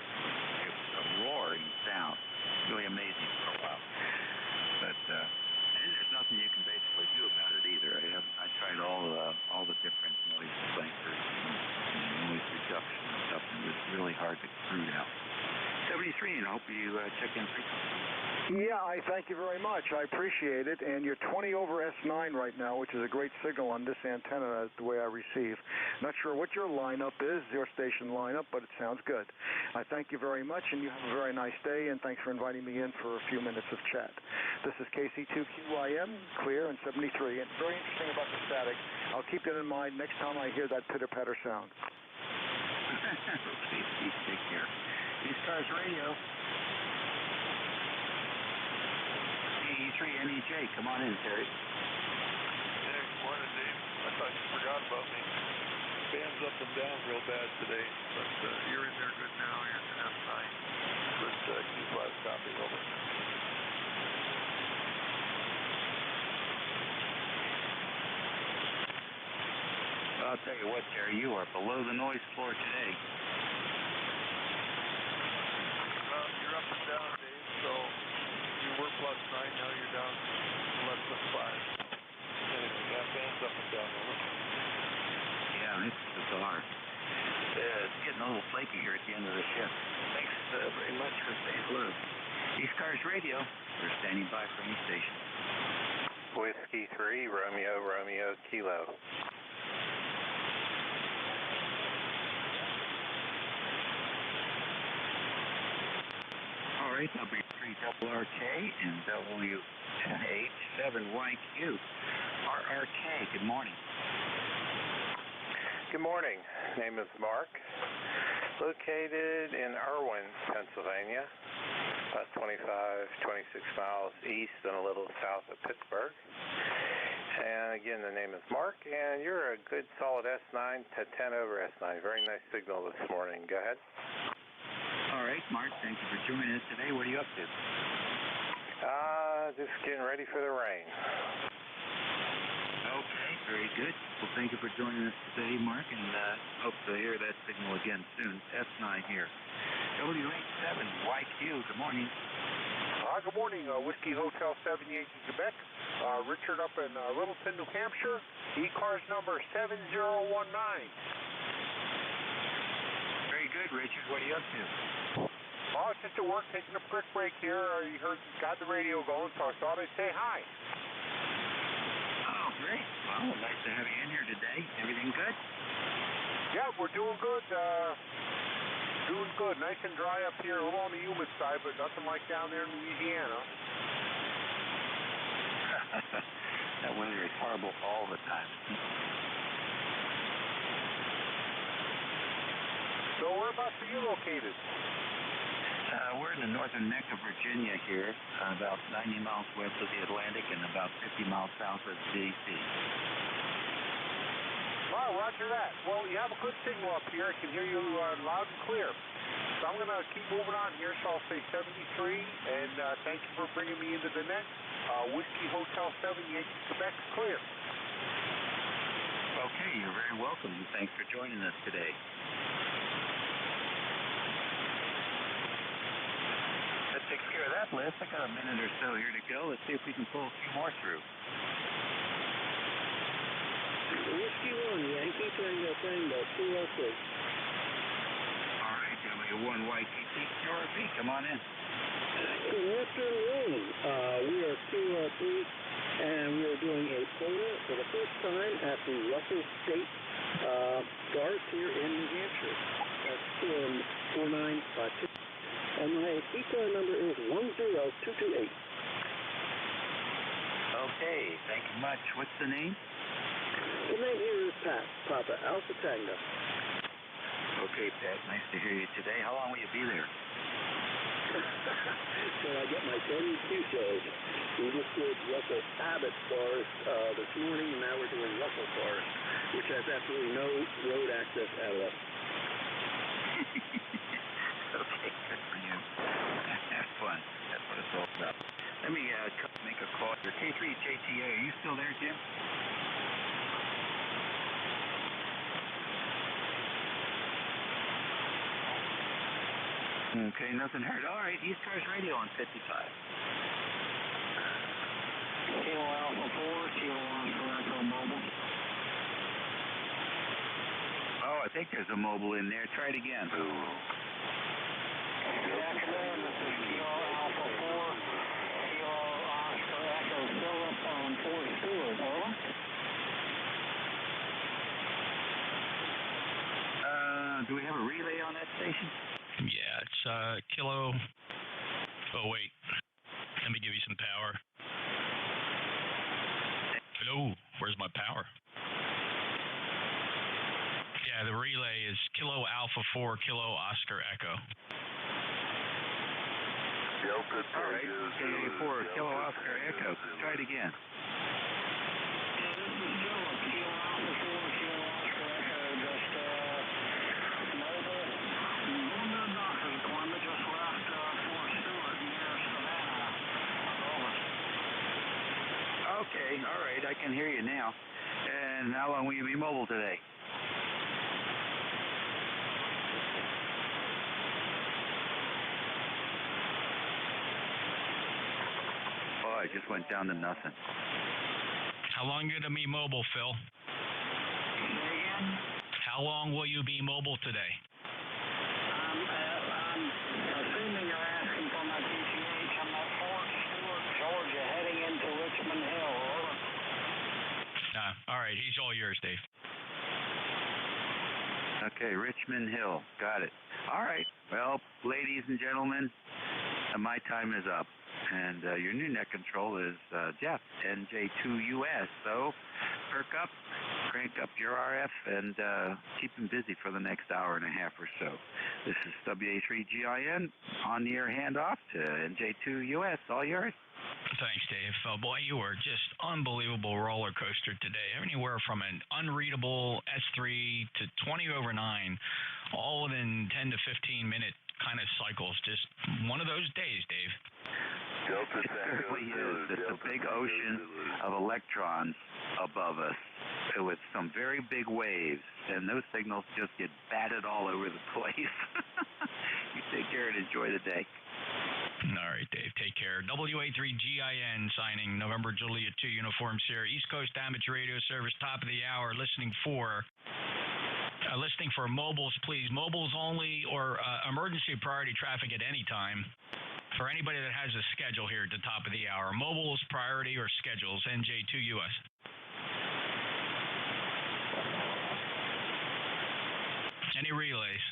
Speaker 20: It was a roaring sound. Really amazing for a while. But and there's nothing you can basically do about it either. I tried all the different noise balancers and noise reduction and stuff, and it was really hard to root out. 73, and I hope you check in frequently.
Speaker 22: Yeah, I thank you very much. I appreciate it. And you're 20 over S9 right now, which is a great signal on this antenna, the way I receive. Not sure what your lineup is, your station lineup, but it sounds good. I thank you very much, and you have a very nice day, and thanks for inviting me in for a few minutes of chat. This is KC2QYM, clear, and 73. And very interesting about the static. I'll keep that in mind next time I hear that pitter-patter sound.
Speaker 20: Okay, take care. ECARS Radio. E3NEJ, come on in, Terry.
Speaker 12: Yeah, good morning, Dave. I thought you forgot about me. Ben
Speaker 10: was up and down real bad today, but you're in there good now. Here's an F9 with Q5 copy, over.
Speaker 20: I'll tell you what, Terry, you are below the noise floor today.
Speaker 10: Well, you're up and down, Dave, so you were +9, now you're down less than 5. Anyway, that band's up and down, over.
Speaker 20: Yeah, it's bizarre. It's getting a little flaky here at the end of the shift. Thanks very much for saying hello. ECARS Radio, we're standing by for any station.
Speaker 1: Whiskey 3, Romeo, Romeo, Kilo.
Speaker 20: All right, that'll be 3RRK and WH7YQ. RRK, good morning.
Speaker 1: Good morning. Name is Mark. Located in Irwin, Pennsylvania, about 26 miles east and a little south of Pittsburgh. And again, the name is Mark, and you're a good solid S9 to 10 over S9. Very nice signal this morning. Go ahead.
Speaker 20: All right, Mark, thank you for joining us today. What are you up to?
Speaker 1: Just getting ready for the rain.
Speaker 20: Okay, very good. Well, thank you for joining us today, Mark, and hope to hear that signal again soon. S9 here. WH7YQ, good morning.
Speaker 12: Good morning, Whiskey Hotel 78 in Quebec. Richard up in Littleton, New Hampshire. ECARS number 7019.
Speaker 20: Very good, Richard. What are you up to?
Speaker 12: Oh, it's just at work, taking a quick break here. You heard, got the radio going, so I thought I'd say hi.
Speaker 20: Oh, great. Well, nice to have you in here today. Everything good?
Speaker 12: Yeah, we're doing good. Doing good. Nice and dry up here, a little on the humid side, but nothing like down there in Louisiana.
Speaker 20: That weather is horrible all the time.
Speaker 12: So whereabouts are you located?
Speaker 20: We're in the northern neck of Virginia here, about 90 miles west of the Atlantic and about 50 miles south of D.C.
Speaker 12: Oh, roger that. Well, you have a good signal up here. I can hear you loud and clear. So I'm going to keep moving on here, so I'll say 73, and thank you for bringing me into the net. Whiskey Hotel 78, Quebec, clear.
Speaker 20: Okay, you're very welcome, and thanks for joining us today. That takes care of that list. I got a minute or so here to go. Let's see if we can pull a few more through.
Speaker 4: Whiskey 1, Yankee Tango Tango, QRP.
Speaker 20: All right, W1YTT QRP, come on in.
Speaker 4: Good afternoon. We are QRP, and we are doing a photo for the first time at the Russell State Guards here in New Hampshire. That's 4952. And my ECAR number is 10228.
Speaker 20: Okay, thank you much. What's the name?
Speaker 4: The name here is Pat, Papa Alpha Tango.
Speaker 20: Okay, Pat, nice to hear you today. How long will you be there?
Speaker 4: So I get my 10 Q-shows. We just did Russell Abbott Forest this morning, and now we're doing Russell Forest, which has absolutely no road access at all.
Speaker 20: Okay, good for you. Have fun. That's what it's all about. Let me make a call here. K3JTA, are you still there, Jim? Okay, nothing heard. All right, ECARS Radio on 55.
Speaker 4: Kilo Alpha 4, Kilo Oscar Echo Mobile.
Speaker 20: Oh, I think there's a mobile in there. Try it again.
Speaker 4: Good afternoon. This is Kilo Alpha 4, Kilo Oscar Echo Philip on Fort Stewart. Over.
Speaker 20: Do we have a relay on that station?
Speaker 14: Yeah, it's Kilo. Oh, wait. Let me give you some power. Hello, where's my power? Yeah, the relay is Kilo Alpha 4, Kilo Oscar Echo.
Speaker 20: All right, KA4, Kilo Oscar Echo. Try it again.
Speaker 4: Yeah, this is Philip, Kilo Alpha 4, Kilo Oscar Echo. Just
Speaker 20: can hear you now. And how long will you be mobile today? Oh, I just went down to nothing.
Speaker 14: How long are you going to be mobile, Phil? How long will you be mobile today?
Speaker 5: I'm assuming you're asking for my PCH. I'm at Fort Stewart, Georgia, heading into Richmond Hill. Over.
Speaker 14: All right, he's all yours, Dave.
Speaker 20: Okay, Richmond Hill. Got it. All right. Well, ladies and gentlemen, my time is up. And your new net control is Jeff, NJ2US. So perk up, crank up your RF, and keep him busy for the next hour and a half or so. This is WA3GIN on the air handoff to NJ2US. All yours.
Speaker 14: Thanks, Dave. Boy, you were just unbelievable roller coaster today. Anywhere from an unreadable S3 to 20 over 9, all within 10 to 15 minute kind of cycles. Just one of those days, Dave.
Speaker 20: It certainly is. It's a big ocean of electrons above us with some very big waves, and those signals just get batted all over the place. You take care and enjoy the day.
Speaker 14: All right, Dave. Take care. WA3GIN signing November Juliet 2 Uniform Sierra East Coast Amateur Radio Service, top of the hour. Listening for mobiles, please. Mobiles only or emergency priority traffic at any time. For anybody that has a schedule here at the top of the hour, mobiles, priority, or schedules, NJ2US. Any relays?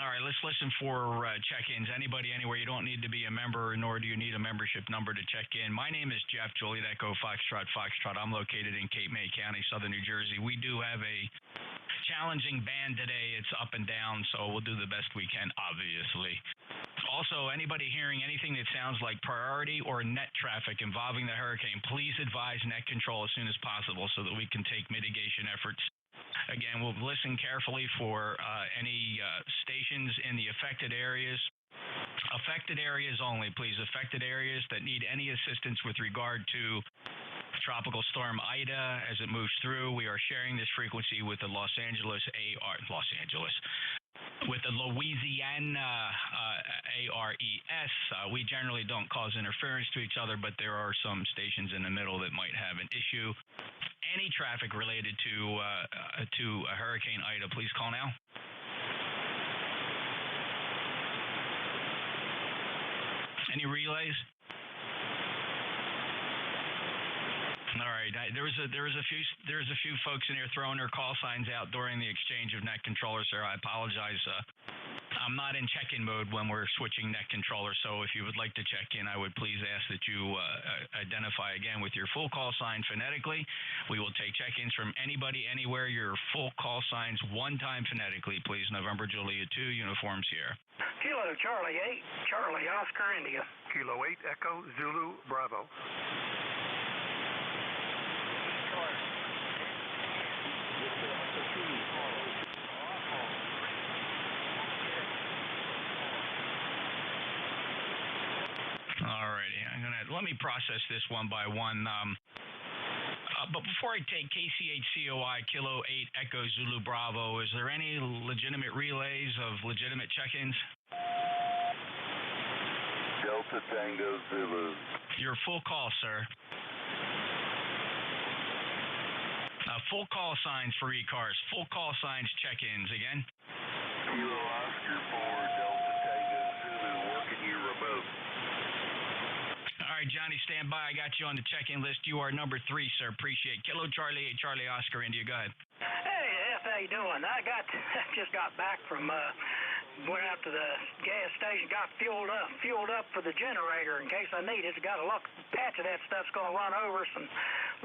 Speaker 14: All right, let's listen for check-ins. Anybody, anywhere. You don't need to be a member, nor do you need a membership number to check in. My name is Jeff, Juliet Echo, Foxtrot. I'm located in Cape May County, Southern New Jersey. We do have a challenging band today. It's up and down, so we'll do the best we can, obviously. Also, anybody hearing anything that sounds like priority or net traffic involving the hurricane, please advise net control as soon as possible so that we can take mitigation efforts. Again, we'll listen carefully for any stations in the affected areas. Affected areas only, please. Affected areas that need any assistance with regard to Tropical Storm Ida as it moves through. We are sharing this frequency with the with the Louisiana ARES. We generally don't cause interference to each other, but there are some stations in the middle that might have an issue. Any traffic related to Hurricane Ida, please call now. Any relays? All right. There was a few folks in here throwing their call signs out during the exchange of net controllers, sir. I apologize. I'm not in check-in mode when we're switching net controllers, so if you would like to check in, I would please ask that you identify again with your full call sign phonetically. We will take check-ins from anybody, anywhere. Your full call signs one time phonetically, please. November Juliet 2, uniforms here.
Speaker 19: Kilo Charlie 8, Charlie Oscar India.
Speaker 15: Kilo 8, Echo Zulu Bravo.
Speaker 14: Alrighty, let me process this one by one. But before I take KCHCOI Kilo 8 Echo Zulu Bravo, is there any legitimate relays of legitimate check-ins?
Speaker 16: Delta Tango Zulu.
Speaker 14: Your full call, sir. Full call signs for ECARS. Full call signs check-ins again.
Speaker 16: Kilo Oscar 4 Delta Tango Zulu working you remote.
Speaker 14: All right, Johnny, stand by. I got you on the check-in list. You are number 3, sir. Appreciate it. Kilo Charlie 8, Charlie Oscar India. Go ahead.
Speaker 19: Hey, F, how you doing? I just got back from went out to the gas station, got fueled up for the generator in case I need it. Got a patch of that stuff's going to run over.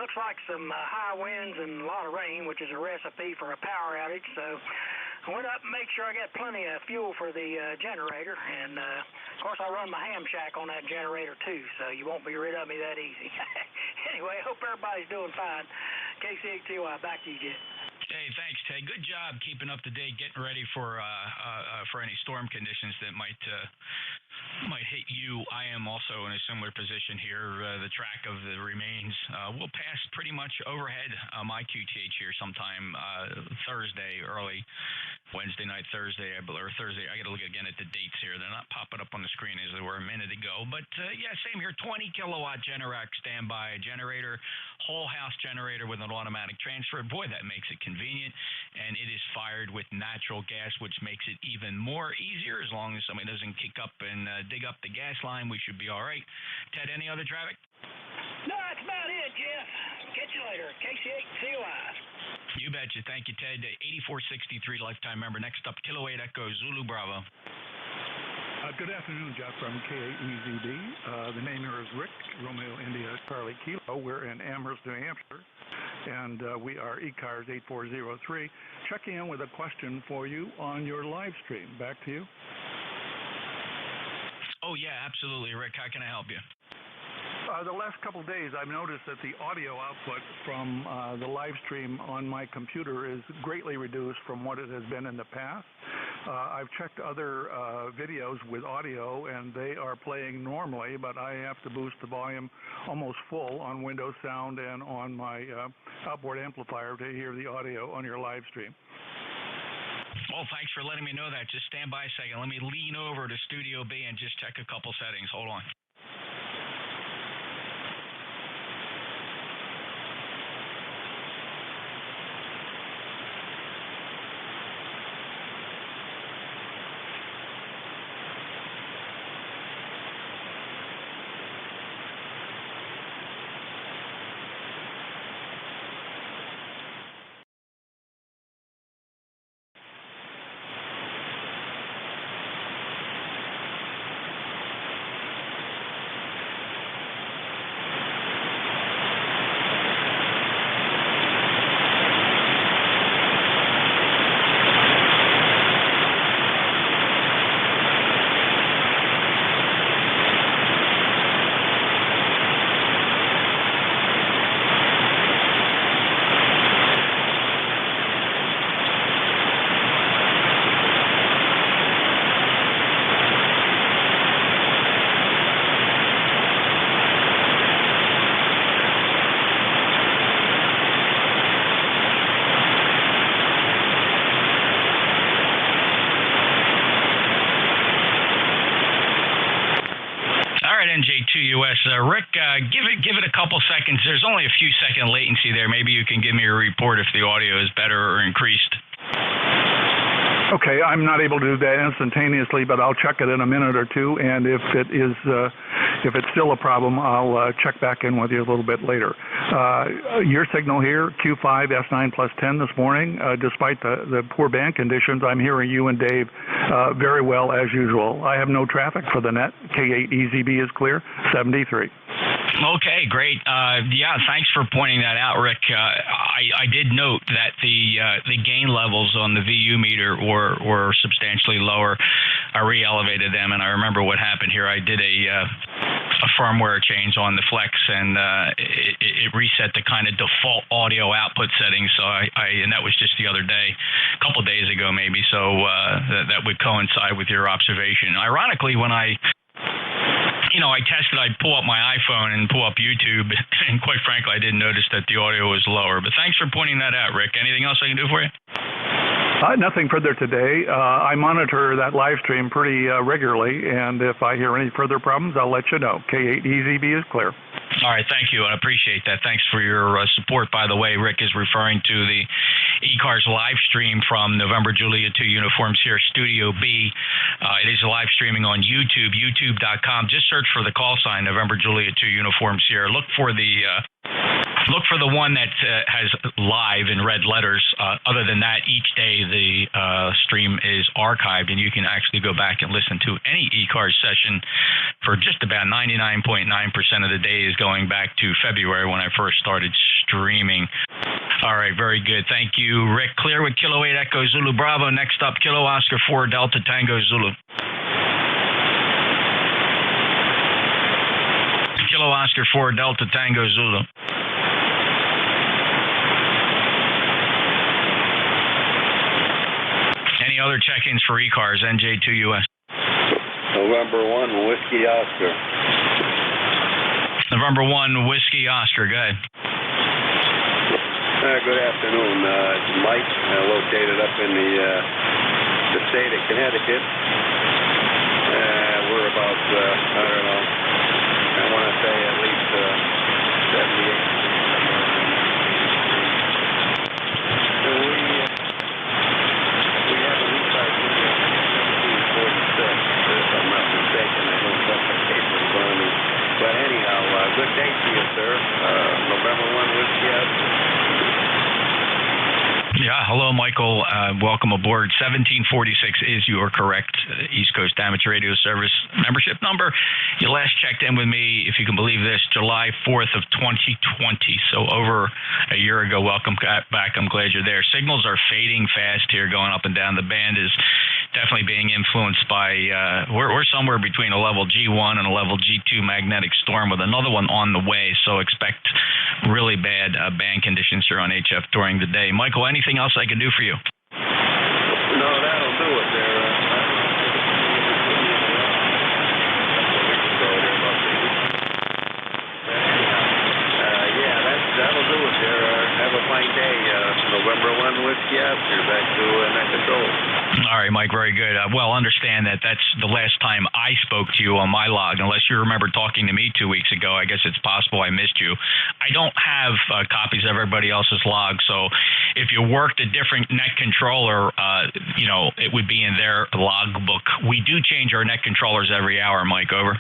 Speaker 19: Looks like some high winds and a lot of rain, which is a recipe for a power outage. So I went up and made sure I got plenty of fuel for the generator. And, of course, I run my ham shack on that generator, too, so you won't be rid of me that easy. Anyway, I hope everybody's doing fine. KCHTY, back to you, Jim.
Speaker 14: Hey, thanks, Ted. Good job keeping up to date, getting ready for any storm conditions that might might hit you. I am also in a similar position here. The track of the remains will pass pretty much overhead my QTH here sometime Thursday, early Wednesday night, Thursday, or Thursday. I got to look again at the dates here. They're not popping up on the screen as they were a minute ago. But yeah, same here. 20 kilowatt Generac standby generator, whole house generator with an automatic transfer. Boy, that makes it convenient. And it is fired with natural gas, which makes it even more easier. As long as somebody doesn't kick up and dig up the gas line, we should be all right. Ted, any other traffic?
Speaker 17: No, that's about it, Jeff. Catch you later. KC8COI.
Speaker 14: You betcha. Thank you, Ted. 8463 lifetime member. Next up, Kilo 8 Echo Zulu Bravo.
Speaker 18: Good afternoon, Jeff from KAEZB. The name here is Rick, Romeo India Charlie Kilo. We're in Amherst, New Hampshire, and we are ECARS 8403. Checking in with a question for you on your live stream. Back to you.
Speaker 14: Oh, yeah, absolutely, Rick. How can I help you?
Speaker 18: The last couple of days, I've noticed that the audio output from the live stream on my computer is greatly reduced from what it has been in the past. I've checked other videos with audio, and they are playing normally, but I have to boost the volume almost full on Windows Sound and on my outboard amplifier to hear the audio on your live stream.
Speaker 14: Well, thanks for letting me know that. Just stand by a second. Let me lean over to Studio B and just check a couple settings. Hold on. NJ2US. Rick, give it a couple seconds. There's only a few second latency there. Maybe you can give me a report if the audio is better or increased.
Speaker 18: Okay, I'm not able to do that instantaneously, but I'll check it in a minute or two, and if it's still a problem, I'll check back in with you a little bit later. Your signal here, Q5 S9 plus 10 this morning, despite the poor band conditions, I'm hearing you and Dave very well as usual. I have no traffic for the net. K8EZB is clear, 73.
Speaker 14: Okay, great. Yeah, thanks for pointing that out, Rick. I did note that the gain levels on the VU meter were substantially lower. I re-elevated them, and I remember what happened here. I did a firmware change on the Flex, and it reset the kind of default audio output settings. So and that was just the other day, a couple days ago maybe. So that would coincide with your observation. Ironically, when I tested, I'd pull up my iPhone and pull up YouTube, and quite frankly, I didn't notice that the audio was lower. But thanks for pointing that out, Rick. Anything else I can do for you?
Speaker 18: Nothing further today. I monitor that live stream pretty regularly, and if I hear any further problems, I'll let you know. K8EZB is clear.
Speaker 14: All right, thank you. I appreciate that. Thanks for your support. By the way, Rick is referring to the ECARS live stream from November Juliet 2 Uniform Sierra Studio B. It is live streaming on YouTube, youtube.com. Just search for the call sign, November Juliet 2 Uniform Sierra. Look for the one that has live in red letters. Other than that, each day the stream is archived, and you can actually go back and listen to any ECARS session for just about 99.9% of the days going back to February when I first started streaming. All right, very good. Thank you, Rick. Clear with Kilo 8 Echo Zulu Bravo. Next up, Kilo Oscar 4 Delta Tango Zulu. Kilo Oscar 4 Delta Tango Zulu. Any other check-ins for ECARS, NJ2US?
Speaker 16: November 1, Whiskey Oscar.
Speaker 14: November 1, Whiskey Oscar. Go ahead.
Speaker 16: Good afternoon. It's Mike, located up in the state of Connecticut. We're about, I don't know, I want to say at least 78. We have a lease out here in 1746, if I'm not mistaken. I don't have the paper in front of me. But anyhow, good day to you, sir. November 1, Whiskey Oscar.
Speaker 14: Yeah, hello, Michael. Welcome aboard. 1746 is your correct East Coast Amateur Radio Service membership number. You last checked in with me, if you can believe this, July 4th of 2020. So over a year ago. Welcome back. I'm glad you're there. Signals are fading fast here, going up and down. The band is definitely being influenced by, we're somewhere between a level G1 and a level G2 magnetic storm with another one on the way. So expect really bad band conditions here on HF during the day. Michael, anything else I can do for you?
Speaker 16: No, that'll do it there. That'll do it there. Have a fine day. November 1 Whiskey Oscar, back to net control.
Speaker 14: All right, Mike, very good. Well, understand that that's the last time I spoke to you on my log. Unless you remember talking to me 2 weeks ago, I guess it's possible I missed you. I don't have copies of everybody else's log, so if you worked a different net controller, it would be in their log book. We do change our net controllers every hour, Mike, over.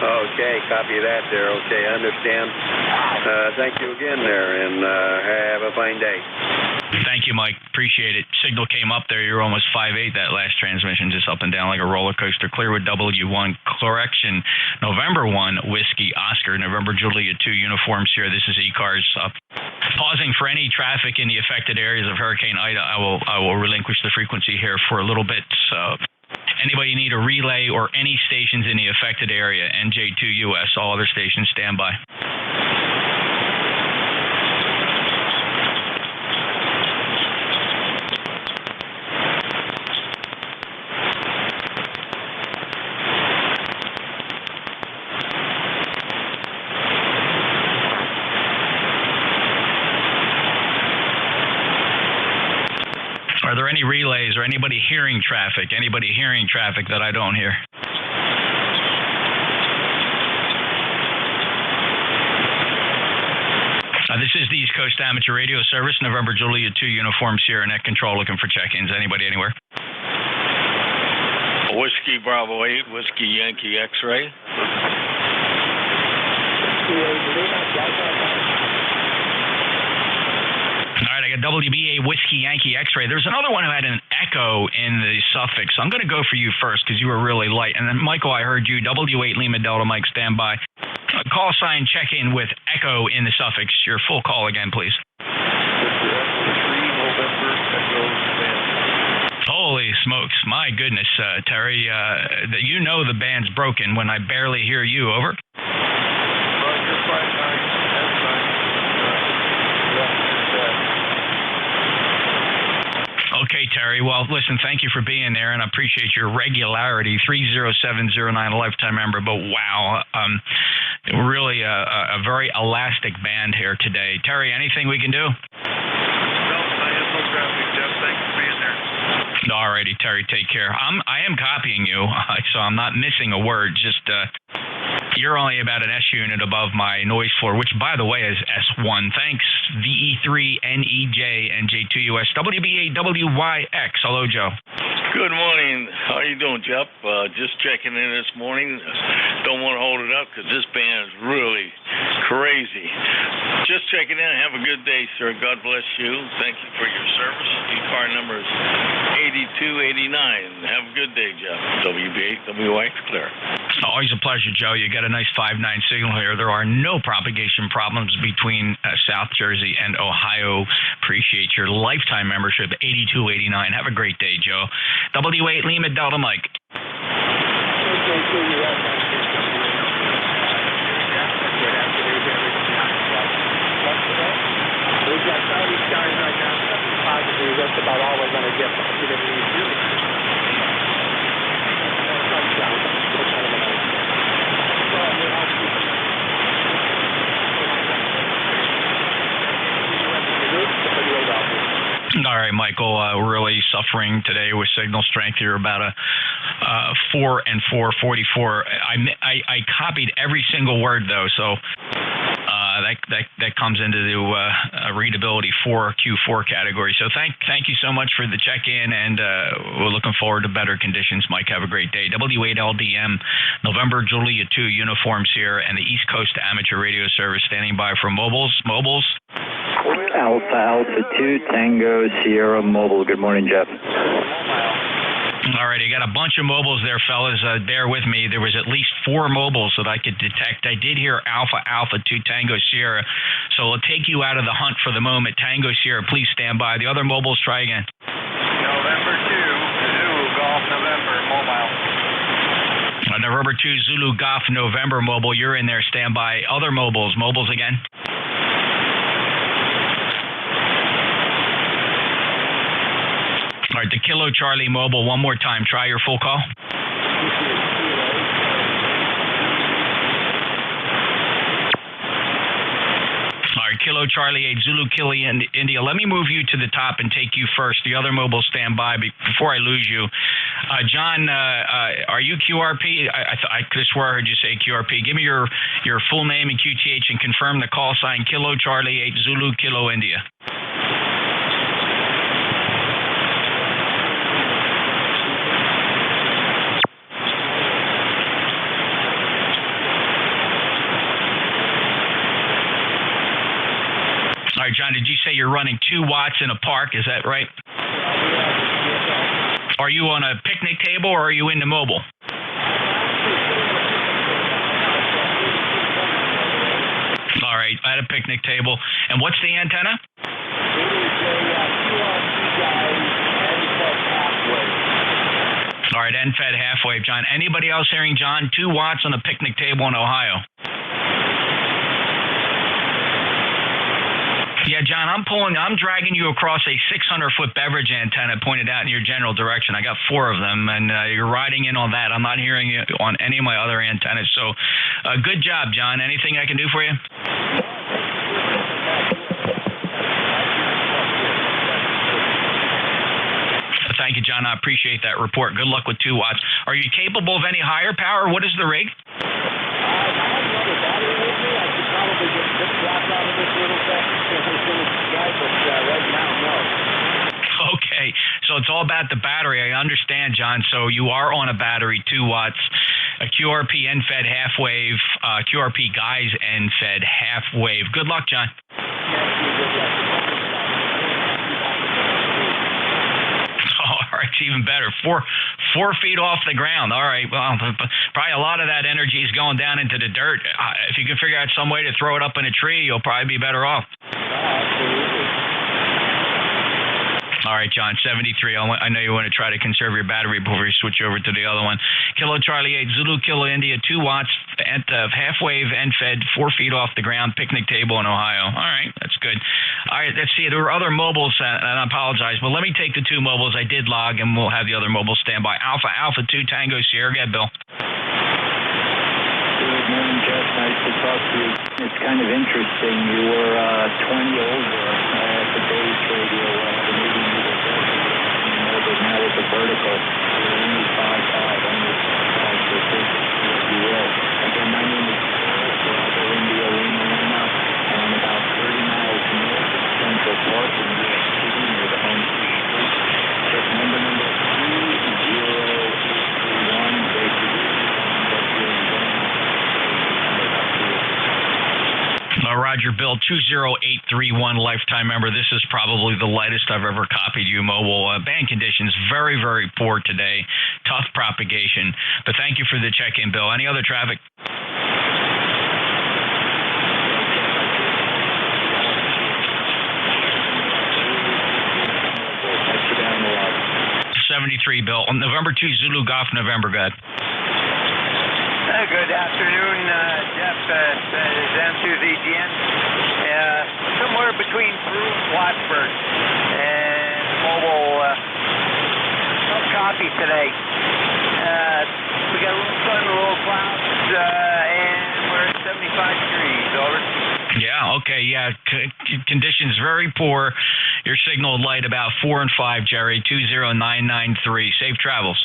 Speaker 16: Okay, copy that there. Okay, I understand. Thank you again there, and have a fine day.
Speaker 14: Thank you, Mike. Appreciate it. Signal came up there. You're almost 5'8", that last transmission, just up and down like a roller coaster. Clearwood W1, correction, November 1, Whiskey Oscar, November Julia 2, uniforms here. This is ECARS. Pausing for any traffic in the affected areas of Hurricane Ida. I will relinquish the frequency here for a little bit. Anybody need a relay or any stations in the affected area? NJ2US, all other stations stand by. Are there any relays or anybody hearing traffic? Anybody hearing traffic that I don't hear? This is the East Coast Amateur Radio Service, November Julia 2, uniform Sierra Net Control, looking for check-ins. Anybody anywhere?
Speaker 16: Whiskey Bravo 8, Whiskey Yankee X-Ray.
Speaker 14: All right, I got WBA Whiskey Yankee X-Ray. There's another one who had an echo in the suffix. So I'm going to go for you first because you were really light. And then, Michael, I heard you, W8 Lima Delta Mike, stand by. Call sign, check in with echo in the suffix. Your full call again, please. Holy smokes. My goodness, Terry. You know the band's broken when I barely hear you. Over. Okay, Terry. Well, listen, thank you for being there, and I appreciate your regularity. 30709, a lifetime member, but wow. Really a very elastic band here today. Terry, anything we can do?
Speaker 10: No, I have no traffic, Jeff. Thanks for being there.
Speaker 14: All righty, Terry, take care. I am copying you, so I'm not missing a word. Just you're only about an S unit above my noise floor, which, by the way, is S1. Thanks, VE3, NEJ, NJ2US, WBA, WYX. Hello, Joe.
Speaker 16: Good morning. How you doing, Jeff? Just checking in this morning. Don't want to hold it up because this band is really crazy. Just checking in. Have a good day, sir. God bless you. Thank you for your service. E-car number is 8289. Have a good day, Jeff. WBA, WYX, clear.
Speaker 14: Always a pleasure, Joe. You got a nice 5.9 signal here. There are no propagation problems between South Jersey and Ohio. Appreciate your lifetime membership, 8289. Have a great day, Joe. W8 Lima Delta Mike.
Speaker 12: We've got cloudy skies right now, 75 degrees. That's about all we're going to get.
Speaker 14: All right, Michael, really suffering today with signal strength. You're about a 4 and 444. I copied every single word, though, so that comes into the readability 4 Q4 category. So thank you so much for the check-in, and we're looking forward to better conditions. Mike, have a great day. W8LDM, November Julia 2 uniforms here, and the East Coast Amateur Radio Service standing by for mobiles.
Speaker 3: Alpha 2 Tango Sierra Mobile. Good morning, Jeff.
Speaker 14: All right, I got a bunch of mobiles there, fellas. Bear with me. There was at least 4 mobiles that I could detect. I did hear Alpha 2 Tango Sierra, so I'll take you out of the hunt for the moment. Tango Sierra, please stand by. The other mobiles, try again.
Speaker 5: November 2, Zulu Golf November Mobile.
Speaker 14: November 2 Zulu Golf November Mobile, you're in there, stand by. Other mobiles again. All right, the Kilo Charlie Mobile, one more time. Try your full call. All right, Kilo Charlie 8 Zulu Kilo India. Let me move you to the top and take you first. The other mobile stand by before I lose you. John, are you QRP? I could have swore I heard you say QRP. Give me your full name and QTH and confirm the call sign Kilo Charlie 8 Zulu Kilo India. All right, John, did you say you're running 2 watts in a park? Is that right? Are you on a picnic table or are you in the mobile? All right, at a picnic table. And what's the antenna? All right, NFED half wave, John. Anybody else hearing John? 2 watts on a picnic table in Ohio. Yeah, John, I'm dragging you across a 600-foot beverage antenna pointed out in your general direction. I got 4 of them, and you're riding in on that. I'm not hearing it on any of my other antennas. So, good job, John. Anything I can do for you? Thank you, John. I appreciate that report. Good luck with 2 watts. Are you capable of any higher power? What is the rig? Okay, so it's all about the battery. I understand, John. So you are on a battery, 2 watts, a QRP NFED half wave, QRP guys NFED half wave. Good luck, John. All right, it's even better. 4 feet off the ground. All right, well, probably a lot of that energy is going down into the dirt. If you can figure out some way to throw it up in a tree, you'll probably be better off. All right, John, 73. I know you want to try to conserve your battery before you switch over to the other one. Kilo Charlie 8 Zulu Kilo India, 2 watts, half wave NFED, 4 feet off the ground, picnic table in Ohio. All right, that's good. All right, let's see. There were other mobiles, and I apologize, but let me take the 2 mobiles I did log, and we'll have the other mobiles stand by. Alpha 2 Tango Sierra. Go ahead, Bill.
Speaker 3: Good morning, Jeff. Nice to talk to you. It's kind of interesting. You were 20 over at the base radio the meeting you were but now with the vertical, you're only 5'5", only 5'6", if you will. Again, my name is Bravo India Lima Lima, and I'm about 30 miles north of Central Park in New York City near the home street. Check number 30831, basically.
Speaker 14: Roger, Bill, 20831, lifetime member. This is probably the lightest I've ever copied you mobile. Band conditions very, very poor today. Tough propagation. But thank you for the check-in, Bill. Any other traffic? $73, Bill. November 2 Zulu Golf November, go ahead.
Speaker 5: Good afternoon, Jeff. It's M2ZGN. Somewhere between Peru and Plattsburgh. And mobile, tough copy today. We got a little sun, a little clouds, and we're at 75 degrees. Over.
Speaker 14: Yeah, okay, yeah. Conditions very poor. Your signal light about 4 and 5, Jerry, 20993. Safe travels.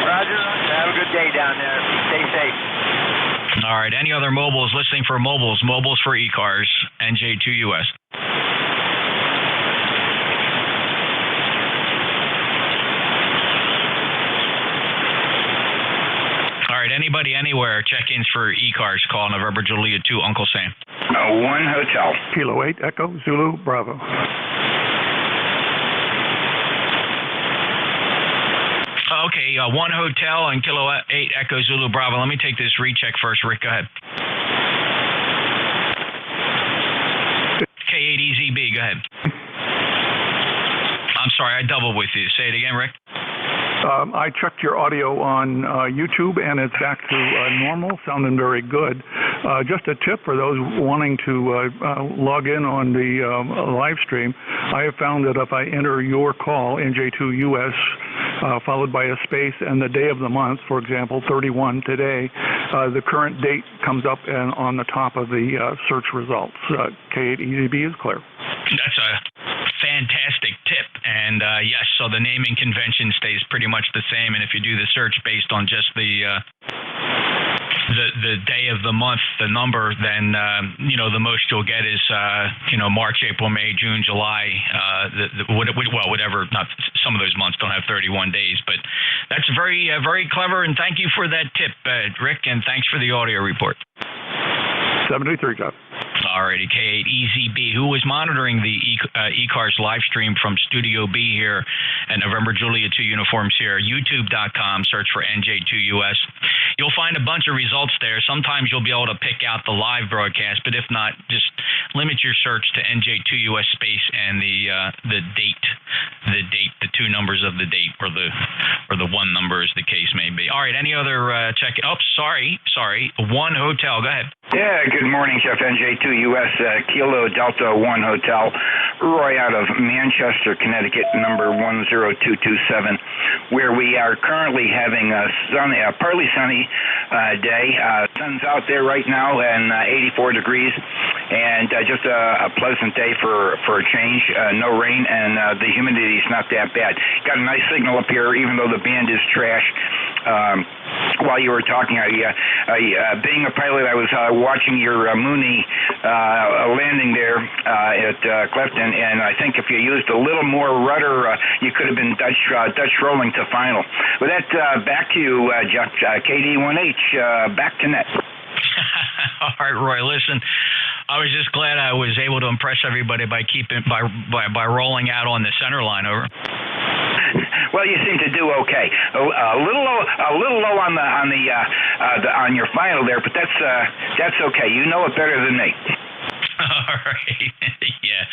Speaker 5: Roger. Have a good day down there. Stay safe.
Speaker 14: All right, any other mobiles listening for mobiles? Mobiles for ECARS, NJ2US. All right, anybody anywhere, check-ins for ECARS, call November Juliet 2, Uncle Sam.
Speaker 7: 1 Hotel.
Speaker 18: Kilo 8 Echo Zulu Bravo.
Speaker 14: Okay, 1 Hotel and Kilo 8 Echo Zulu Bravo. Let me take this recheck first. Rick, go ahead. K8EZB, go ahead. I'm sorry, I doubled with you. Say it again, Rick.
Speaker 18: I checked your audio on YouTube, and it's back to normal, sounding very good. Just a tip for those wanting to log in on the live stream, I have found that if I enter your call, NJ2US, followed by a space and the day of the month, for example, 31 today, the current date comes up and on the top of the search results. K8EZB is clear.
Speaker 14: That's a fantastic tip. And yes, so the naming convention stays pretty much the same. And if you do the search based on just the day of the month, the number, then the most you'll get is March, April, May, June, July. Whatever. Not some of those months don't have 31 days, but that's very very clever. And thank you for that tip, Rick. And thanks for the audio report.
Speaker 18: 73, Jeff.
Speaker 14: Alrighty, K8EZB, who was monitoring the ECARS live stream from Studio B here at November Juliet 2 uniforms here, youtube.com, search for NJ2US. You'll find a bunch of results there. Sometimes you'll be able to pick out the live broadcast, but if not, just limit your search to NJ2US space and the date, the two numbers of the date, or the one number as the case may be. All right, any other check? Oh, sorry. 1 Hotel, go ahead.
Speaker 7: Yeah, good morning, Jeff. NJ2US, Kilo Delta 1 Hotel. Roy out of Manchester, Connecticut, number 10227, where we are currently having a partly sunny day. Sun's out there right now and 84 degrees, and just a pleasant day for a change. No rain, and the humidity is not that bad. Got a nice signal up here, even though the band is trash. While you were talking, being a pilot, I was watching your Mooney landing there at Clifton, and I think if you used a little more rudder, you could have been Dutch rolling to final. With that, back to you, Jeff. KD1H, back to net.
Speaker 14: All right, Roy. Listen, I was just glad I was able to impress everybody by rolling out on the center line. Over.
Speaker 7: Well, you seem to do okay. A little low on your final there, but that's okay. You know it better than me.
Speaker 14: All right. Yeah.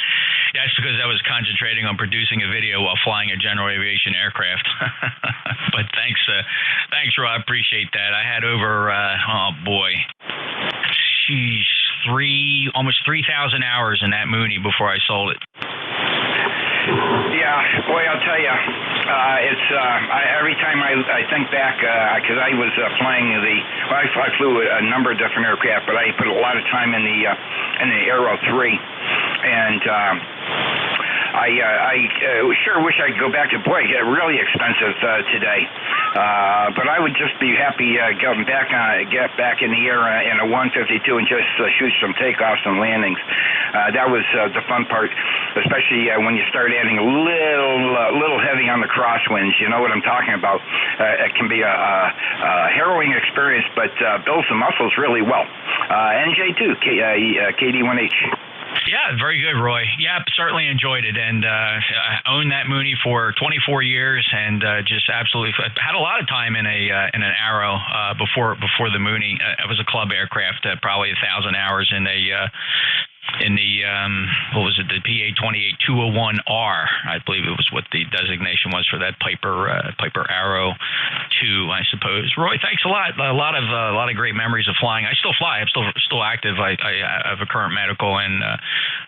Speaker 14: That's because I was concentrating on producing a video while flying a general aviation aircraft. But thanks, Roy. I appreciate that. I had over, almost 3,000 hours in that Mooney before I sold it.
Speaker 7: Yeah, boy, I'll tell you, every time I think back, because I was flying I flew a number of different aircraft, but I put a lot of time in the Aero 3, and I sure wish I could go back to, really expensive today. But I would just be happy getting back in the air in a 152 and just shoot some takeoffs and landings. That was the fun part, especially when you start adding a little heavy on the crosswinds. You know what I'm talking about. It can be a harrowing experience, but builds the muscles really well. NJ2, KD1H.
Speaker 14: Yeah, very good, Roy. Yeah, certainly enjoyed it, and I owned that Mooney for 24 years, and just absolutely had a lot of time in an Arrow before the Mooney. It was a club aircraft, probably 1,000 hours in the the PA-28-201R, I believe it was what the designation was for that Piper Arrow 2, I suppose. Roy, thanks a lot. A lot of great memories of flying. I still fly. I'm still active. I have a current medical, and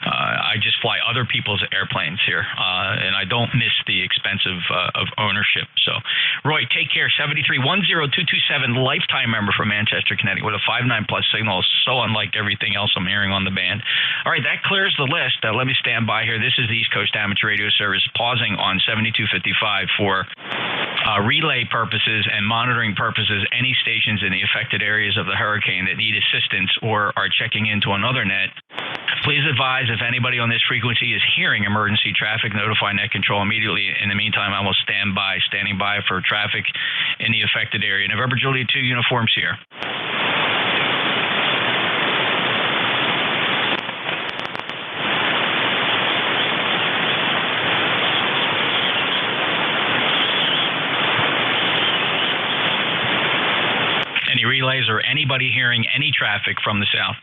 Speaker 14: I just fly other people's airplanes here, and I don't miss the expense of ownership. So, Roy, take care. 7310227, lifetime member from Manchester, Connecticut, with a 5.9 plus signal. So unlike everything else I'm hearing on the band. All right, that clears the list. Let me stand by here. This is the East Coast Amateur Radio Service, pausing on 7255 for relay purposes and monitoring purposes. Any stations in the affected areas of the hurricane that need assistance or are checking into another net, please advise if anybody on this frequency is hearing emergency traffic, notify net control immediately. In the meantime, I will standing by for traffic in the affected area. November Juliet 2 uniforms here. Any relays or anybody hearing any traffic from the south?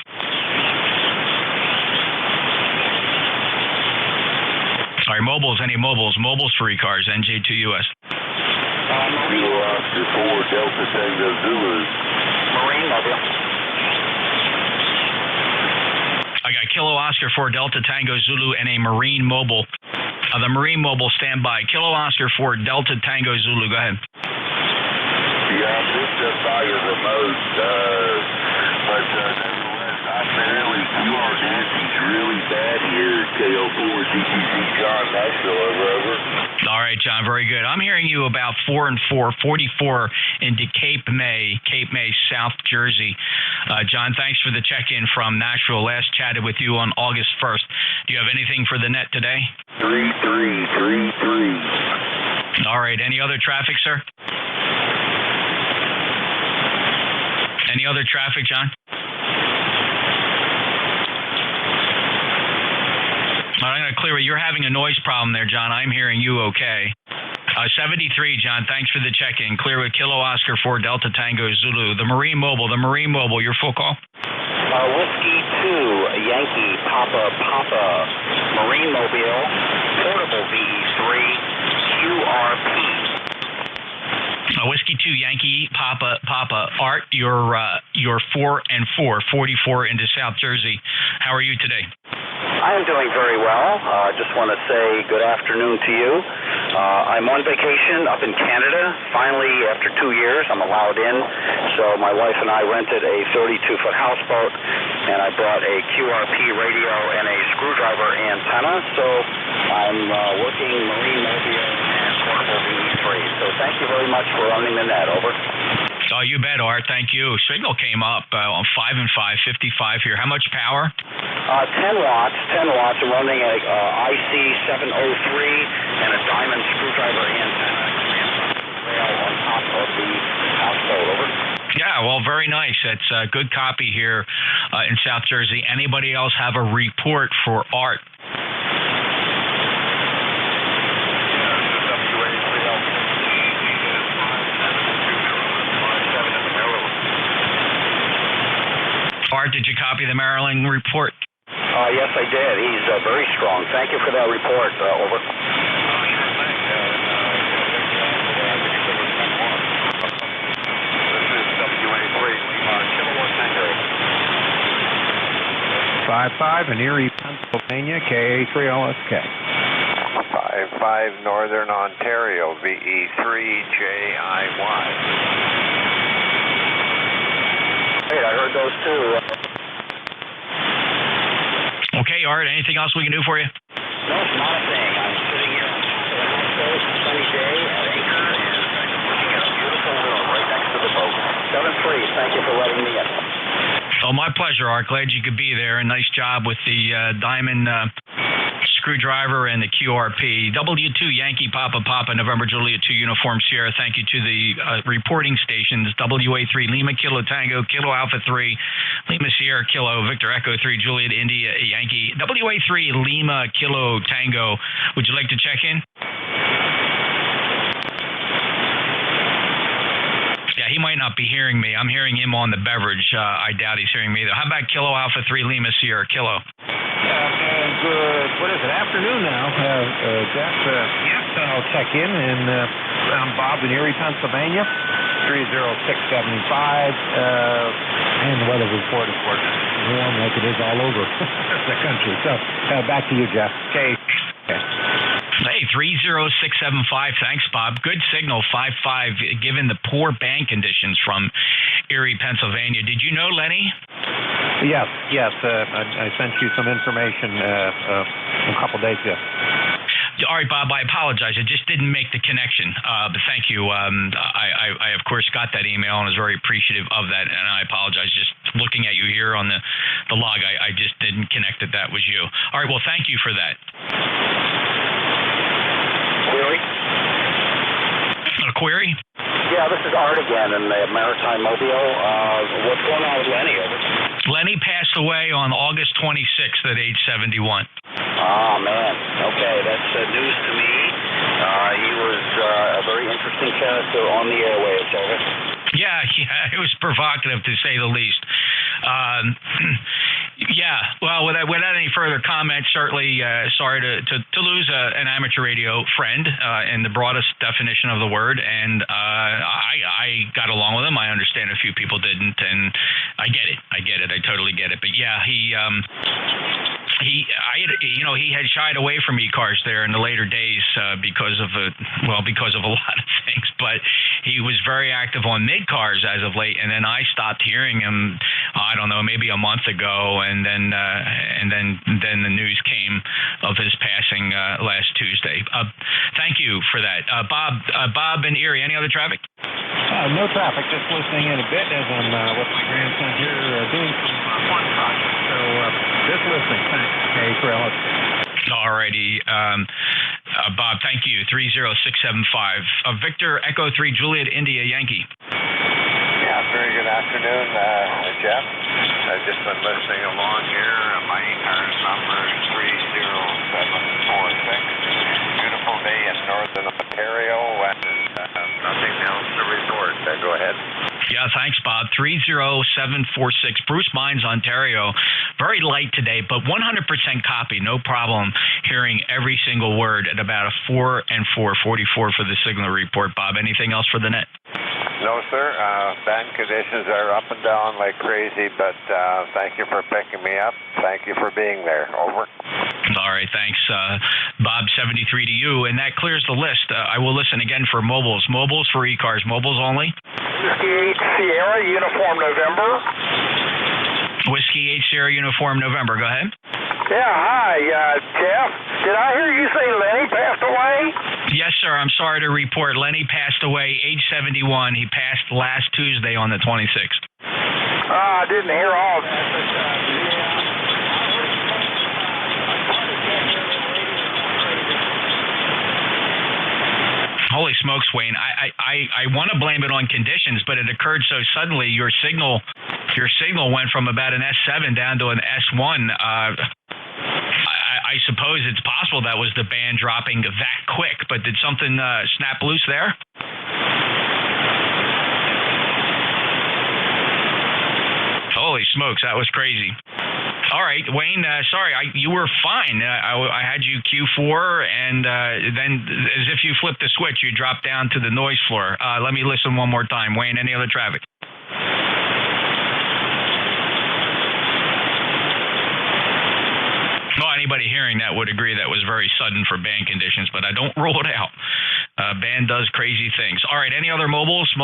Speaker 14: All right, mobiles, any mobiles? Mobiles for ECARS, NJ2US.
Speaker 12: Kilo Oscar 4 Delta Tango Zulu.
Speaker 3: Marine mobile.
Speaker 14: I got Kilo Oscar 4 Delta Tango Zulu and a Marine mobile. The Marine mobile, stand by. Kilo Oscar 4 Delta Tango Zulu, go ahead.
Speaker 12: Yeah, this just by the most, but nevertheless, I barely feel our dancing's really bad here at KO4 CTC John Nashville, over.
Speaker 14: All right, John, very good. I'm hearing you about 4 and 4, 44 into Cape May, South Jersey. John, thanks for the check-in from Nashville. Last chatted with you on August 1st. Do you have anything for the net today?
Speaker 12: 3333.
Speaker 14: All right, any other traffic, sir? Any other traffic, John? I'm going to clear it. You're having a noise problem there, John. I'm hearing you okay. 73, John, thanks for the check-in. Clear with Kilo Oscar 4 Delta Tango Zulu. The Marine Mobile, your full call?
Speaker 3: Whiskey 2, Yankee, Papa, Marine Mobile, Portable VE3, QRP.
Speaker 14: Whiskey 2, Yankee, Papa, Art, you're 4 and 4, 44 into South Jersey. How are you today?
Speaker 3: I am doing very well. Just want to say good afternoon to you. I'm on vacation up in Canada. Finally, after 2 years, I'm allowed in. So my wife and I rented a 32-foot houseboat, and I brought a QRP radio and a screwdriver antenna. So I'm working Marine Mobile and Portable VE3. So thank you very much for running the net. Over.
Speaker 14: Oh, you bet, Art. Thank you. Signal came up on 5 and 5, 55 here. How much power?
Speaker 3: 10 watts. I'm running a IC703 and a diamond screwdriver antenna rail on top of the houseboat. Over.
Speaker 14: Yeah, well, very nice. It's a good copy here in South Jersey. Anybody else have a report for Art? Art, did you copy the Maryland report?
Speaker 3: Yes, I did. He's very strong. Thank you for that report. Over.
Speaker 12: Sure thing. This is WA3, Kilowatt Tango.
Speaker 8: 55 in Erie, Pennsylvania, KA3LSK.
Speaker 1: 55 Northern Ontario, VE3JIY.
Speaker 3: Hey, I heard those too.
Speaker 14: Okay, Art, anything else we can do for you?
Speaker 3: No, not a thing. I'm sitting here on top of the houseboat, sunny day at anchor, and looking at a beautiful world right next to the boat. 7-3, thank you for letting me in.
Speaker 14: Oh, my pleasure, Art. Glad you could be there. And nice job with the diamond screwdriver and the QRP. W2 Yankee Papa November Juliet 2 Uniform Sierra. Thank you to the reporting stations. WA3 Lima Kilo Tango Kilo Alpha 3 Lima Sierra Kilo Victor Echo 3 Juliet India Yankee. WA3 Lima Kilo Tango. Would you like to check in? Yeah, he might not be hearing me. I'm hearing him on the beverage. I doubt he's hearing me, though. How about Kilo Alpha 3 Lima Sierra Kilo?
Speaker 8: Good. What is it? Afternoon now. Jeff, yes, I'll check in. And I'm Bob in Erie, Pennsylvania. 30675. And the weather report, of course, warm like it is all over the country. So back to you, Jeff. Okay.
Speaker 14: Hey, 30675. Thanks, Bob. Good signal, 5.5, given the poor band conditions from Erie, Pennsylvania. Did you know Lenny?
Speaker 8: Yes. I sent you some information a couple days ago.
Speaker 14: All right, Bob, I apologize. I just didn't make the connection. But thank you. I, of course, got that email and was very appreciative of that, and I apologize. Just looking at you here on the log, I just didn't connect that was you. All right, well, thank you for that.
Speaker 2: Query?
Speaker 14: A query?
Speaker 2: Yeah, this is Art again in the Maritime Mobile. What's going on with Lenny? Over.
Speaker 14: Lenny passed away on August 26th at age 71.
Speaker 2: Oh, man. Okay, that's news to me. He was a very interesting character on the airwaves, over.
Speaker 14: Yeah, it was provocative to say the least. Yeah, well, without any further comment, certainly sorry to lose an amateur radio friend in the broadest definition of the word, and I got along with him. I understand a few people didn't, and I get it. I totally get it. But yeah, he had shied away from ECARS there in the later days because of a lot of things, but he was very active on mid-cars as of late, and then I stopped hearing him, I don't know, maybe a month ago, and then the news came of his passing last Tuesday. Thank you for that. Bob in Erie, any other traffic?
Speaker 8: No traffic, just listening in a bit as I'm with my grandson here doing some fun projects. So just listening. Thanks. Okay, for Alex.
Speaker 14: Alrighty, Bob, thank you. 30675. Victor, Echo 3, Juliet, India, Yankee.
Speaker 9: Yeah, very good afternoon, Jeff. I've just been listening along here. My ECARS number is 30746. Beautiful day in northern Ontario, and nothing else to report. Go ahead.
Speaker 14: Yeah, thanks, Bob. 30746. Bruce Mines, Ontario. Very light today, but 100% copy. No problem hearing every single word at about a 4 and 444 for the signal report. Bob, anything else for the net?
Speaker 9: No, sir. Band conditions are up and down like crazy, but thank you for picking me up. Thank you for being there. Over.
Speaker 14: All right, thanks. Bob, 73 to you, and that clears the list. I will listen again for mobiles. Mobiles for ECARS. Mobiles only?
Speaker 2: Whiskey 8 Sierra, Uniform November.
Speaker 14: Whiskey 8 Sierra, Uniform November. Go ahead.
Speaker 2: Yeah, hi, Jeff. Did I hear you say Lenny passed away?
Speaker 14: Yes, sir. I'm sorry to report Lenny passed away, age 71. He passed last Tuesday on the 26th.
Speaker 2: I didn't hear all of that, but
Speaker 14: Holy smokes, Wayne! I want to blame it on conditions, but it occurred so suddenly. Your signal went from about an S7 down to an S1. I suppose it's possible that was the band dropping that quick, but did something snap loose there? Holy smokes, that was crazy. All right, Wayne, sorry, you were fine. I had you Q4, and then as if you flipped the switch, you dropped down to the noise floor. Let me listen one more time. Wayne, any other traffic? Well, anybody hearing that would agree that was very sudden for band conditions, but I don't rule it out. Band does crazy things. All right, any other mobiles?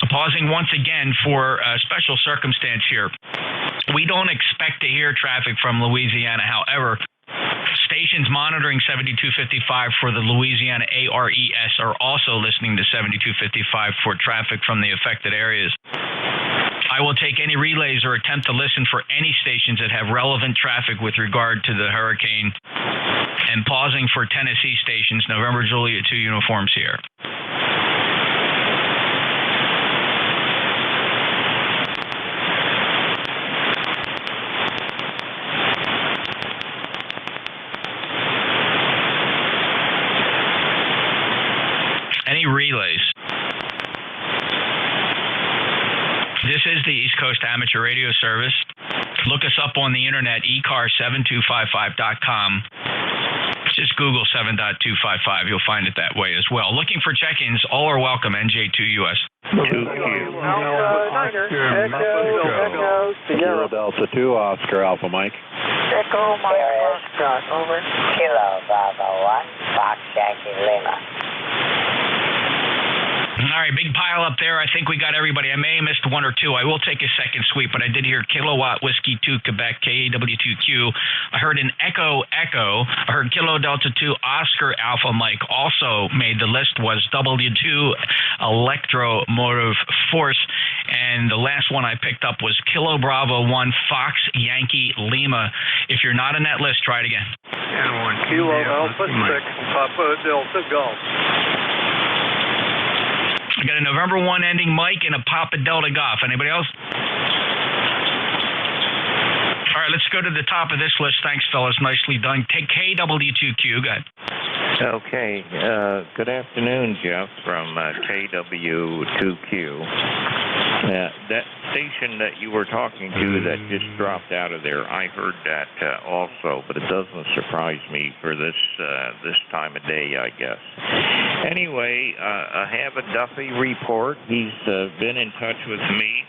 Speaker 14: Pausing once again for a special circumstance here. We don't expect to hear traffic from Louisiana. However, stations monitoring 7255 for the Louisiana ARES are also listening to 7255 for traffic from the affected areas. I will take any relays or attempt to listen for any stations that have relevant traffic with regard to the hurricane, and pausing for Tennessee stations, November Juliet 2 Uniform Sierra. Any relays? This is the East Coast Amateur Radio Service. Look us up on the internet, ECARS7255.com. Just Google 7.255. You'll find it that way as well. Looking for check-ins. All are welcome. NJ2US.
Speaker 9: 2Q.
Speaker 12: Kilo Delta 2, Oscar Alpha Mike.
Speaker 17: Echo Mike Foxtrot, over.
Speaker 11: Kilo Bravo 1, Fox Yankee Lima.
Speaker 14: All right, big pile up there. I think we got everybody. I may have missed one or two. I will take a second sweep, but I did hear Kilowatt Whiskey 2 Quebec KAW2Q. I heard an Echo Echo. I heard Kilo Delta 2 Oscar Alpha Mike. Also made the list was W2 Electromotive Force. And the last one I picked up was Kilo Bravo 1 Fox Yankee Lima. If you're not in that list, try it again.
Speaker 15: And 1
Speaker 12: Kilo Alpha 6 Papa Delta Golf.
Speaker 14: I got a November 1 ending Mike and a Papa Delta Golf. Anybody else? All right, let's go to the top of this list. Thanks, fellas. Nicely done. Take KW2Q. Go ahead.
Speaker 9: Okay. Good afternoon, Jeff, from KW2Q. That station that you were talking to that just dropped out of there, I heard that also, but it doesn't surprise me for this time of day, I guess. Anyway, I have a Duffy report. He's been in touch with me.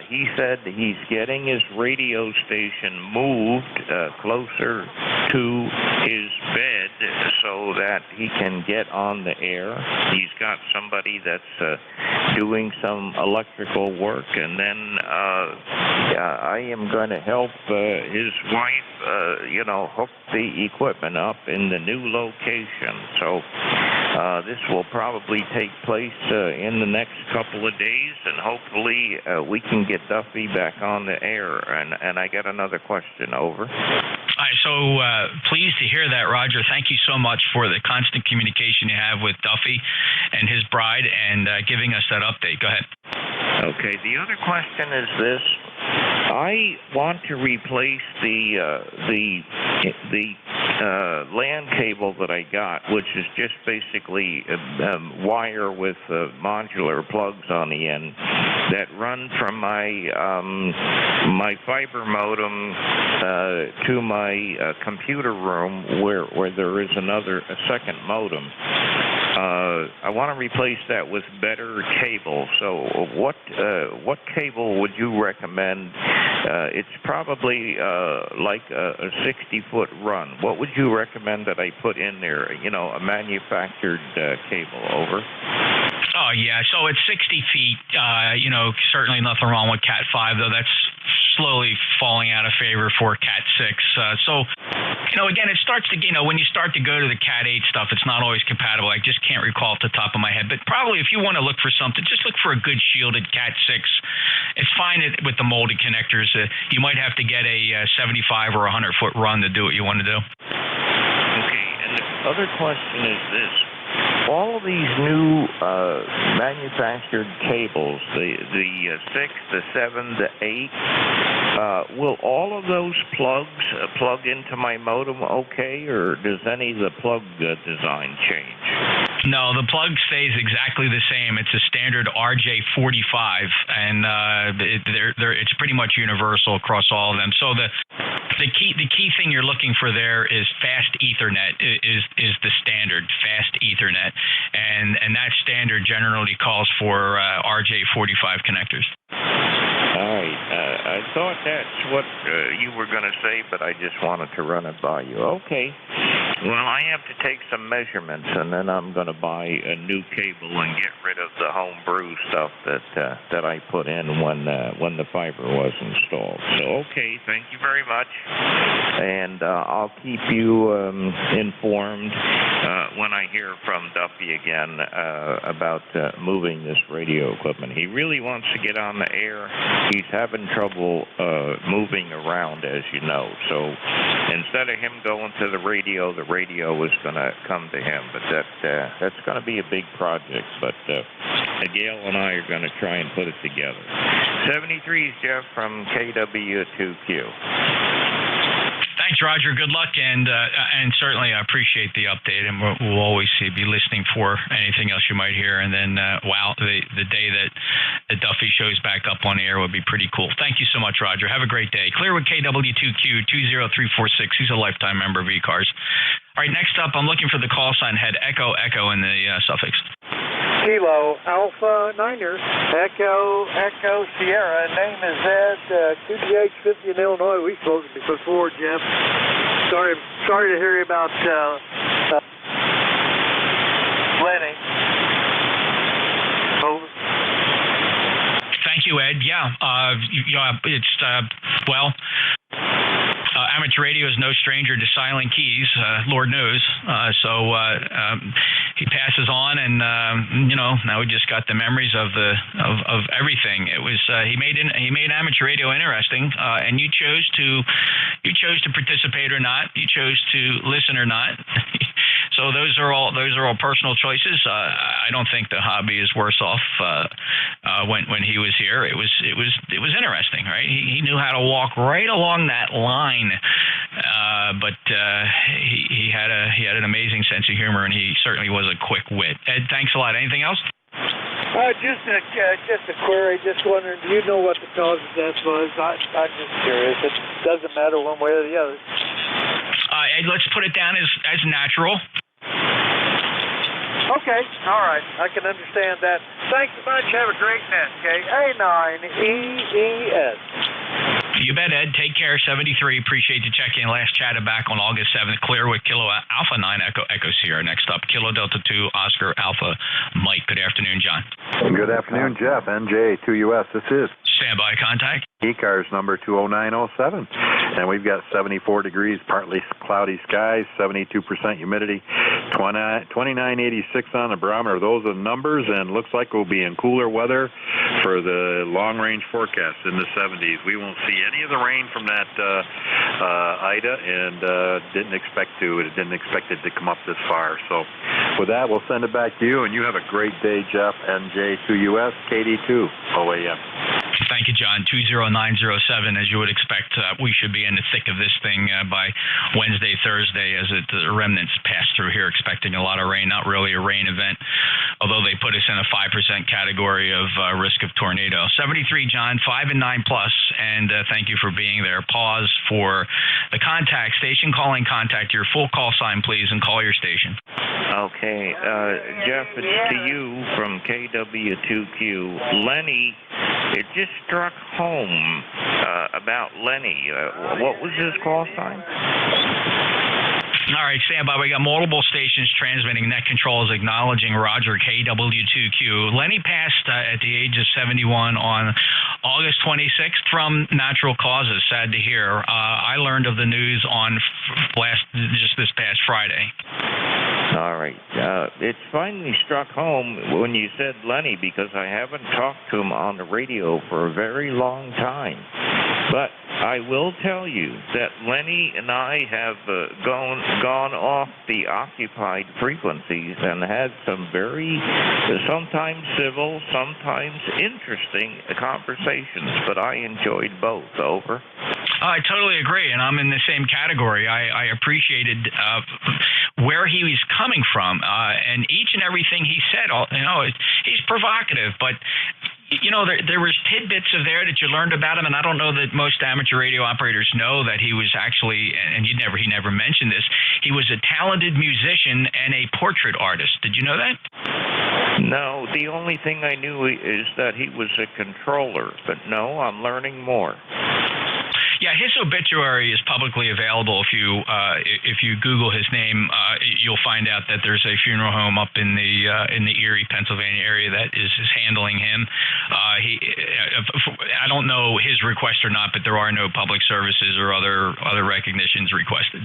Speaker 9: He said he's getting his radio station moved closer to his bed so that he can get on the air. He's got somebody that's doing some electrical work, and then I am going to help his wife, hook the equipment up in the new location. So this will probably take place in the next couple of days, and hopefully we can get Duffy back on the air. And I got another question. Over.
Speaker 14: All right, so pleased to hear that, Roger. Thank you so much for the constant communication you have with Duffy and his bride and giving us that update. Go ahead.
Speaker 9: Okay, the other question is this. I want to replace the LAN cable that I got, which is just basically wire with modular plugs on the end that run from my fiber modem to my computer room where there is a second modem. I want to replace that with better cable. So what cable would you recommend? It's probably like a 60-foot run. What would you recommend that I put in there? A manufactured cable. Over.
Speaker 14: Oh, yeah. So it's 60 feet. Certainly nothing wrong with Cat 5, though. That's slowly falling out of favor for Cat 6. Again, it starts to, when you start to go to the Cat 8 stuff, it's not always compatible. I just can't recall off the top of my head. But probably if you want to look for something, just look for a good shielded Cat 6. It's fine with the molded connectors. You might have to get a 75 or 100-foot run to do what you want to do.
Speaker 9: Okay, and the other question is this. All of these new manufactured cables, the 6, the 7, the 8, will all of those plugs plug into my modem okay, or does any of the plug design change?
Speaker 14: No, the plug stays exactly the same. It's a standard RJ45, and it's pretty much universal across all of them. So the key thing you're looking for there is fast Ethernet is the standard fast Ethernet, and that standard generally calls for RJ45 connectors.
Speaker 9: All right. I thought that's what you were going to say, but I just wanted to run it by you. Okay. Well, I have to take some measurements, and then I'm going to buy a new cable and get rid of the homebrew stuff that I put in when the fiber was installed. So, okay, thank you very much, and I'll keep you informed when I hear from Duffy again about moving this radio equipment. He really wants to get on the air. He's having trouble moving around, as you know. So instead of him going to the radio is going to come to him. But that's going to be a big project. But Gail and I are going to try and put it together. 73 is Jeff from KW2Q.
Speaker 14: Thanks, Roger. Good luck, and certainly I appreciate the update, and we'll always be listening for anything else you might hear. And then, the day that the Duffy shows back up on the air would be pretty cool. Thank you so much, Roger. Have a great day. Clearwood KW2Q 20346. He's a lifetime member of ECARS. All right, next up, I'm looking for the call sign head echo in the suffix.
Speaker 4: Kilo Alpha Niner. Echo Sierra. Name is Ed. 2GH50 in Illinois. We've spoken before, Jeff. Sorry to hear about Lenny. Over.
Speaker 14: Thank you, Ed. Yeah, it's amateur radio is no stranger to silent keys, Lord knows. So he passes on, and now we just got the memories of everything. It was he made amateur radio interesting, and you chose to participate or not. You chose to listen or not. So those are all personal choices. I don't think the hobby is worse off when he was here. It was interesting, right? He knew how to walk right along that line, but he had an amazing sense of humor, and he certainly was a quick wit. Ed, thanks a lot. Anything else?
Speaker 4: Just a query. Just wondering, do you know what the cause of death was? I'm just curious. It doesn't matter one way or the other.
Speaker 14: Ed, let's put it down as natural.
Speaker 4: Okay, all right. I can understand that. Thanks a bunch. Have a great net, okay? A9EES.
Speaker 14: You bet, Ed. Take care. 73. Appreciate you checking in. Last chatted back on August 7th. Clear with Kilo Alpha 9 Echo Sierra. Next up, Kilo Delta 2 Oscar Alpha Mike. Good afternoon, John.
Speaker 6: Good afternoon, Jeff. NJ2US. This is
Speaker 14: standby contact.
Speaker 6: ECARS number 20907. And we've got 74 degrees, partly cloudy skies, 72% humidity, 2986 on the barometer. Those are the numbers, and looks like we'll be in cooler weather for the long-range forecast in the 70s. We won't see any of the rain from that Ida, and didn't expect to. It didn't expect it to come up this far. So with that, we'll send it back to you, and you have a great day, Jeff. NJ2US, KD2, OAM.
Speaker 14: Thank you, John. 20907. As you would expect, we should be in the thick of this thing by Wednesday, Thursday, as the remnants pass through here, expecting a lot of rain. Not really a rain event, although they put us in a 5% category of risk of tornado. 73, John, 5 and 9 plus, and thank you for being there. Pause for the contact station calling contact. Your full call sign, please, and call your station.
Speaker 9: Okay, Jeff, it's to you from KW2Q. Lenny, it just struck home about Lenny. What was his call sign?
Speaker 14: All right, stand by. We got multiple stations transmitting. Net control is acknowledging Roger KW2Q. Lenny passed at the age of 71 on August 26th from natural causes. Sad to hear. I learned of the news on just this past Friday.
Speaker 9: All right. It finally struck home when you said Lenny, because I haven't talked to him on the radio for a very long time. But I will tell you that Lenny and I have gone off the occupied frequencies and had some very, sometimes civil, sometimes interesting conversations, but I enjoyed both. Over.
Speaker 14: I totally agree, and I'm in the same category. I appreciated where he was coming from, and each and everything he said. He's provocative, but there was tidbits of there that you learned about him, and I don't know that most amateur radio operators know that he was actually, and he never mentioned this, he was a talented musician and a portrait artist. Did you know that?
Speaker 9: No, the only thing I knew is that he was a controller, but no, I'm learning more.
Speaker 14: Yeah, his obituary is publicly available. If you Google his name, you'll find out that there's a funeral home up in the Erie, Pennsylvania area that is handling him. I don't know his request or not, but there are no public services or other recognitions requested.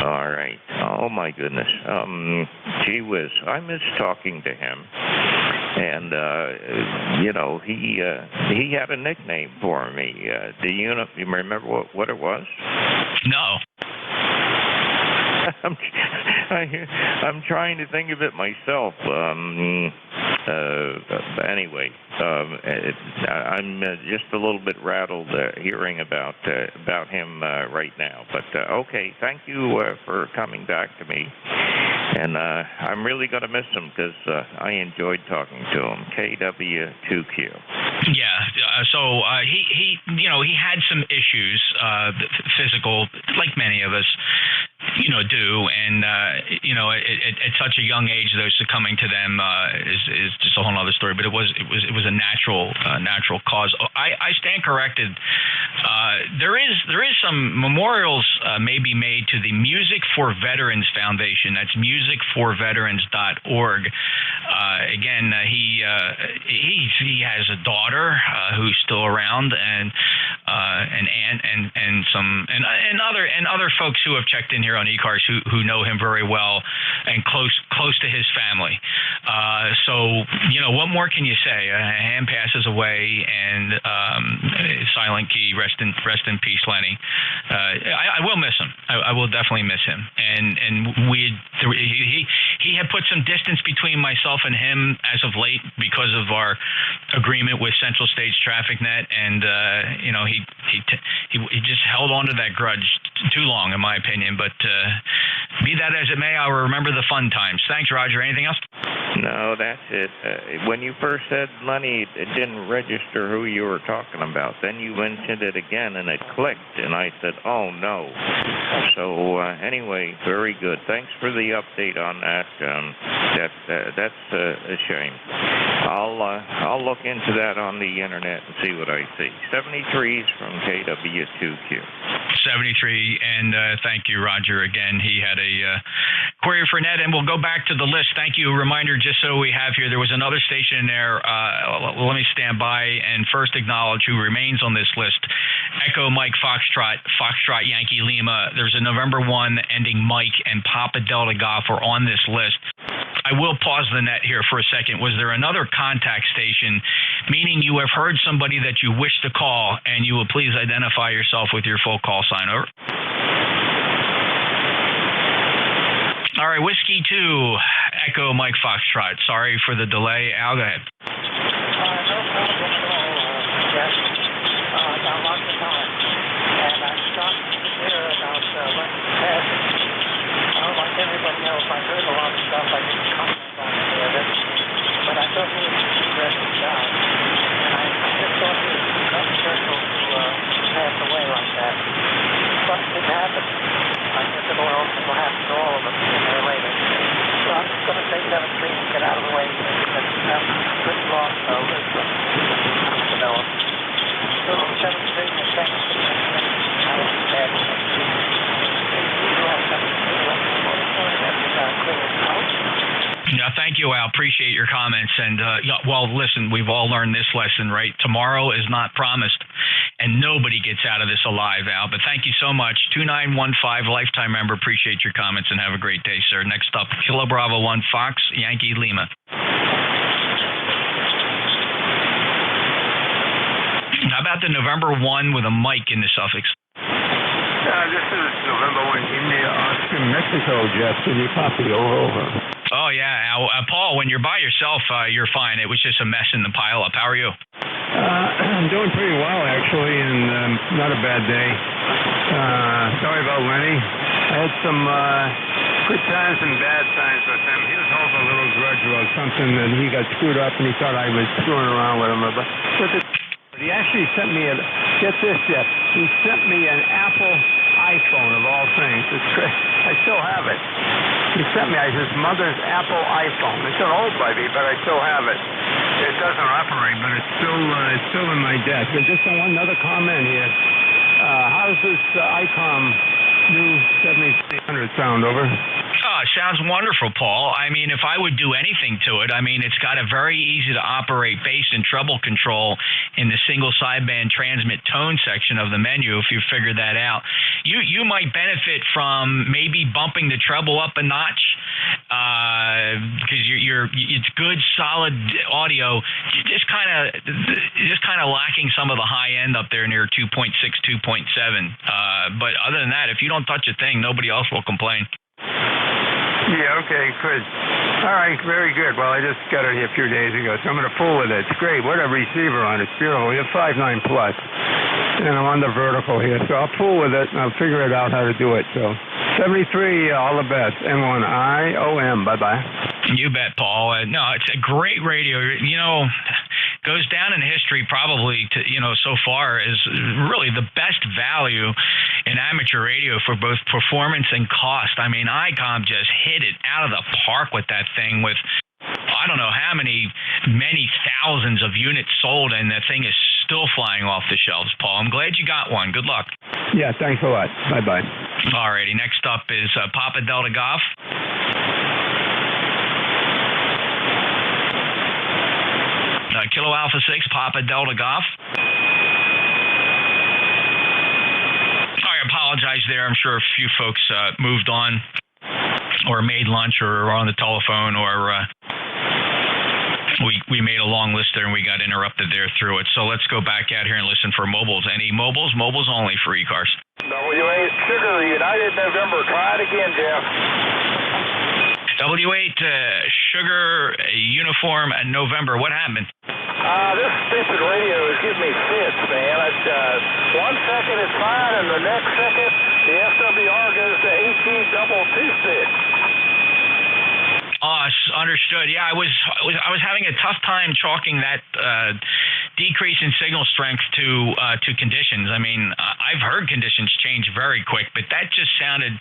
Speaker 9: All right. Oh my goodness. Gee whiz, I miss talking to him. And he had a nickname for me. Do you remember what it was?
Speaker 14: No.
Speaker 9: I'm trying to think of it myself. Anyway, I'm just a little bit rattled hearing about him right now. But okay, thank you for coming back to me. And I'm really going to miss him because I enjoyed talking to him. KW2Q.
Speaker 14: Yeah. So he had some issues, physical, like many of us. do. And at such a young age, though, succumbing to them is just a whole other story. But it was a natural cause. I stand corrected. There is some memorials may be made to the Music for Veterans Foundation. That's musicforveterans.org. Again, he has a daughter who's still around, and an aunt, and other folks who have checked in here on ECARS who know him very well and close to his family. So what more can you say? Ham passes away, and silent key. Rest in peace, Lenny. I will miss him. I will definitely miss him. And he had put some distance between myself and him as of late because of our agreement with Central States Traffic Net, and he just held on to that grudge too long, in my opinion. But be that as it may, I'll remember the fun times. Thanks, Roger. Anything else?
Speaker 9: No, that's it. When you first said Lenny, it didn't register who you were talking about. Then you mentioned it again, and it clicked, and I said, oh, no. So anyway, very good. Thanks for the update on that. That's a shame. I'll look into that on the internet and see what I see. 73's from KW2Q.
Speaker 14: 73, and thank you, Roger. Again, he had a query for Ned, and we'll go back to the list. Thank you. A reminder, just so we have here, there was another station in there. Let me stand by and first acknowledge who remains on this list. Echo Mike Foxtrot, Foxtrot Yankee Lima. There's a November 1 ending Mike, and Papa Delta Golf are on this list. I will pause the net here for a second. Was there another contact station, meaning you have heard somebody that you wish to call, and you will please identify yourself with your full call sign? Over. All right, Whiskey 2, Echo Mike Foxtrot. Sorry for the delay. Al, go ahead.
Speaker 19: No problem at all, Jeff. I lost the time. And I'm shocked to hear about Lenny's passing. Like everybody else, I heard a lot of stuff. I didn't comment on any of it. But I thought he was an interesting guy. And I just thought he was controversial to pass away like that. But it didn't happen. I guess it'll happen to all of us sooner or later. So I'm just going to say 73 and get out of the way because that's pretty long developed. So 73 and thanks for mentioning how it's bad.
Speaker 14: Yeah, thank you, Al. Appreciate your comments. And, well, listen, we've all learned this lesson, right? Tomorrow is not promised, and nobody gets out of this alive, Al. But thank you so much. 2915, lifetime member. Appreciate your comments, and have a great day, sir. Next up, Kilo Bravo 1, Fox, Yankee Lima. How about the November 1 with a mic in the suffix?
Speaker 13: This is November 1, India, Oscar, Mexico, Jeff. Can you copy? Over.
Speaker 14: Oh, yeah. Paul, when you're by yourself, you're fine. It was just a mess in the pileup. How are you?
Speaker 13: I'm doing pretty well, actually, and not a bad day. Sorry about Lenny. I had some good times and bad times with him. He was holding a little grudge about something, and he got screwed up, and he thought I was screwing around with him. But he actually sent me get this, Jeff. He sent me an Apple iPhone, of all things. It's great. I still have it. He sent me his mother's Apple iPhone. It's an old baby, but I still have it. It doesn't operate, but it's still in my desk. And just another comment here. How's this ICOM new 7300 sound? Over.
Speaker 14: Oh, it sounds wonderful, Paul. I mean, if I would do anything to it, I mean, it's got a very easy to operate bass and treble control in the single sideband transmit tone section of the menu. If you figure that out, you might benefit from maybe bumping the treble up a notch because it's good, solid audio. You're just kind of lacking some of the high end up there near 2.6, 2.7. But other than that, if you don't touch a thing, nobody else will complain.
Speaker 13: Yeah, okay, good. All right, very good. Well, I just got it a few days ago, so I'm going to fool with it. It's great. What a receiver on it. It's beautiful. We have 5.9 plus, and I'm on the vertical here, so I'll fool with it, and I'll figure it out how to do it. So 73, all the best. N1IOM. Bye-bye.
Speaker 14: You bet, Paul. No, it's a great radio. You know, goes down in history probably to, so far as really the best value in amateur radio for both performance and cost. I mean, ICOM just hit it out of the park with that thing with, I don't know how many thousands of units sold, and that thing is still flying off the shelves, Paul. I'm glad you got one. Good luck.
Speaker 13: Yeah, thanks a lot. Bye-bye.
Speaker 14: All righty. Next up is Papa Delta Golf. Kilo Alpha 6, Papa Delta Golf. I apologize there. I'm sure a few folks moved on or made lunch or on the telephone, or we made a long list there and we got interrupted there through it. So let's go back out here and listen for mobiles. Any mobiles? Mobiles only for ECARS.
Speaker 5: WA Sugar United November. Try it again, Jeff.
Speaker 14: W8 Sugar Uniform November. What happened?
Speaker 5: This stupid radio is giving me fits, man. 1 second it's fine, and the next second the FWR goes to HE226.
Speaker 14: Understood. Yeah, I was having a tough time chalking that decrease in signal strength to conditions. I mean, I've heard conditions change very quick, but that just sounded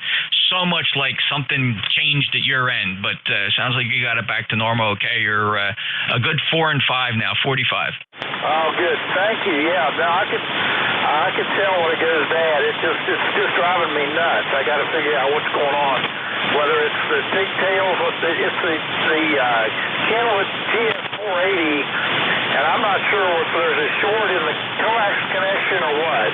Speaker 14: so much like something changed at your end. But sounds like you got it back to normal. Okay, you're a good 4 and 5 now, 45.
Speaker 5: Oh, good. Thank you. Yeah, no, I can tell when it goes bad. It's just driving me nuts. I got to figure out what's going on. Whether it's the pigtails, it's the channel at GS480, and I'm not sure if there's a short in the coax connection or what.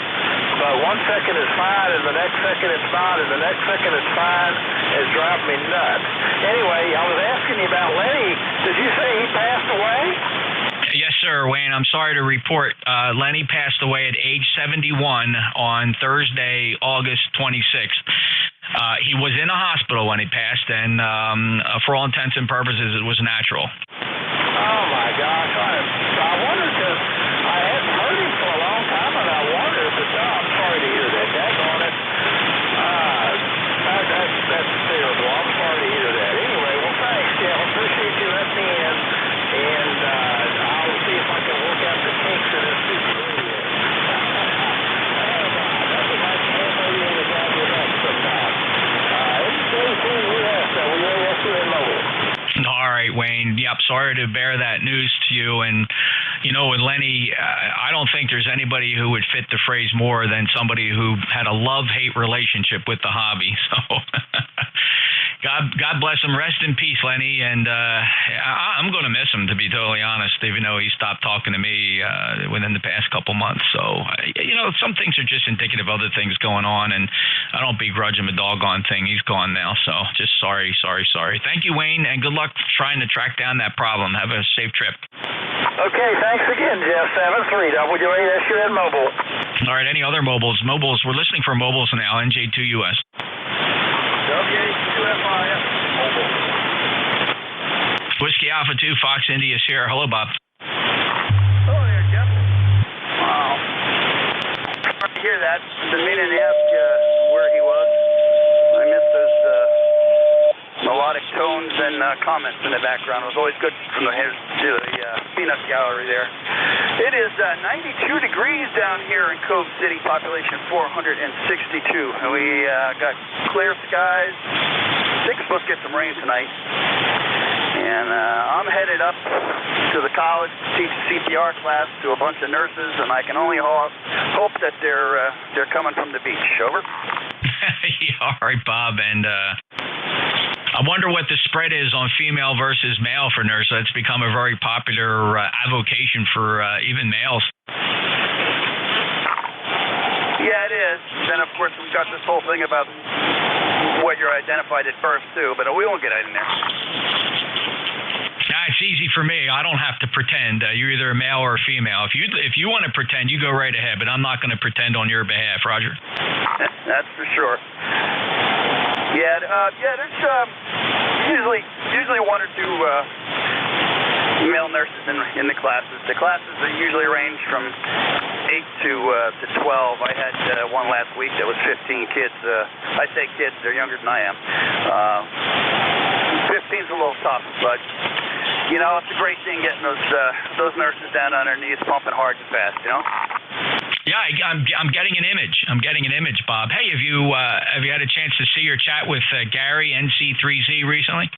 Speaker 5: But 1 second is fine, and the next second it's not, and the next second it's fine. It's driving me nuts. Anyway, I was asking you about Lenny. Did you say he passed away?
Speaker 14: Yes, sir, Wayne. I'm sorry to report Lenny passed away at age 71 on Thursday, August 26th. He was in a hospital when he passed, and for all intents and purposes, it was natural.
Speaker 5: Oh, my gosh. I wondered, because I hadn't heard him for a long time, and I wondered, but no, I'm sorry to hear that. Daggone it. That's terrible. I'm sorry to hear that. Anyway, well, thanks, Jeff. I appreciate you letting me in, and I'll see if I can work out the kinks in this stupid radio. Nothing like the radio to drive you nuts sometimes. NJ2US, Mobile.
Speaker 14: All right, Wayne. Yep, sorry to bear that news to you. And, you know, with Lenny, I don't think there's anybody who would fit the phrase more than somebody who had a love-hate relationship with the hobby. So God bless him. Rest in peace, Lenny. And I'm going to miss him, to be totally honest, even though he stopped talking to me within the past couple months. So, you know, some things are just indicative of other things going on, and I don't begrudge him a doggone thing. He's gone now. So just sorry. Thank you, Wayne, and good luck trying to track down that problem. Have a safe trip.
Speaker 5: Okay, thanks again, Jeff. 73 WA Mobile.
Speaker 14: All right, any other mobiles? We're listening for mobiles now, NJ2US.
Speaker 5: WA2FIS Mobile.
Speaker 14: Whiskey Alpha 2, Fox India Sierra. Hello, Bob.
Speaker 21: Hello there, Jeff. Wow. Sorry to hear that. I've been meaning to ask where he was. I missed those melodic tones and comments in the background. It was always good from the peanut gallery there. It is 92 degrees down here in Cove City, population 462. And we got clear skies. I think we're supposed to get some rain tonight. And I'm headed up to the college to teach a CPR class to a bunch of nurses, and I can only hope that they're coming from the beach. Over.
Speaker 14: Yeah, all right, Bob. And I wonder what the spread is on female versus male for nurses. It's become a very popular avocation for even males.
Speaker 21: Yeah, it is. Then, of course, we've got this whole thing about what you're identified at birth, too, but we won't get in there.
Speaker 14: Nah, it's easy for me. I don't have to pretend. You're either a male or a female. If you want to pretend, you go right ahead, but I'm not going to pretend on your behalf, Roger.
Speaker 21: That's for sure. Yeah, there's usually one or two male nurses in the classes. The classes usually range from 8 to 12. I had one last week that was 15 kids. I say kids, they're younger than I am. 15's a little tough, but you know, it's a great thing getting those nurses down on their knees pumping hard and fast, you know?
Speaker 14: Yeah, I'm getting an image. Bob. Hey, have you had a chance to see or chat with Gary NC3Z recently?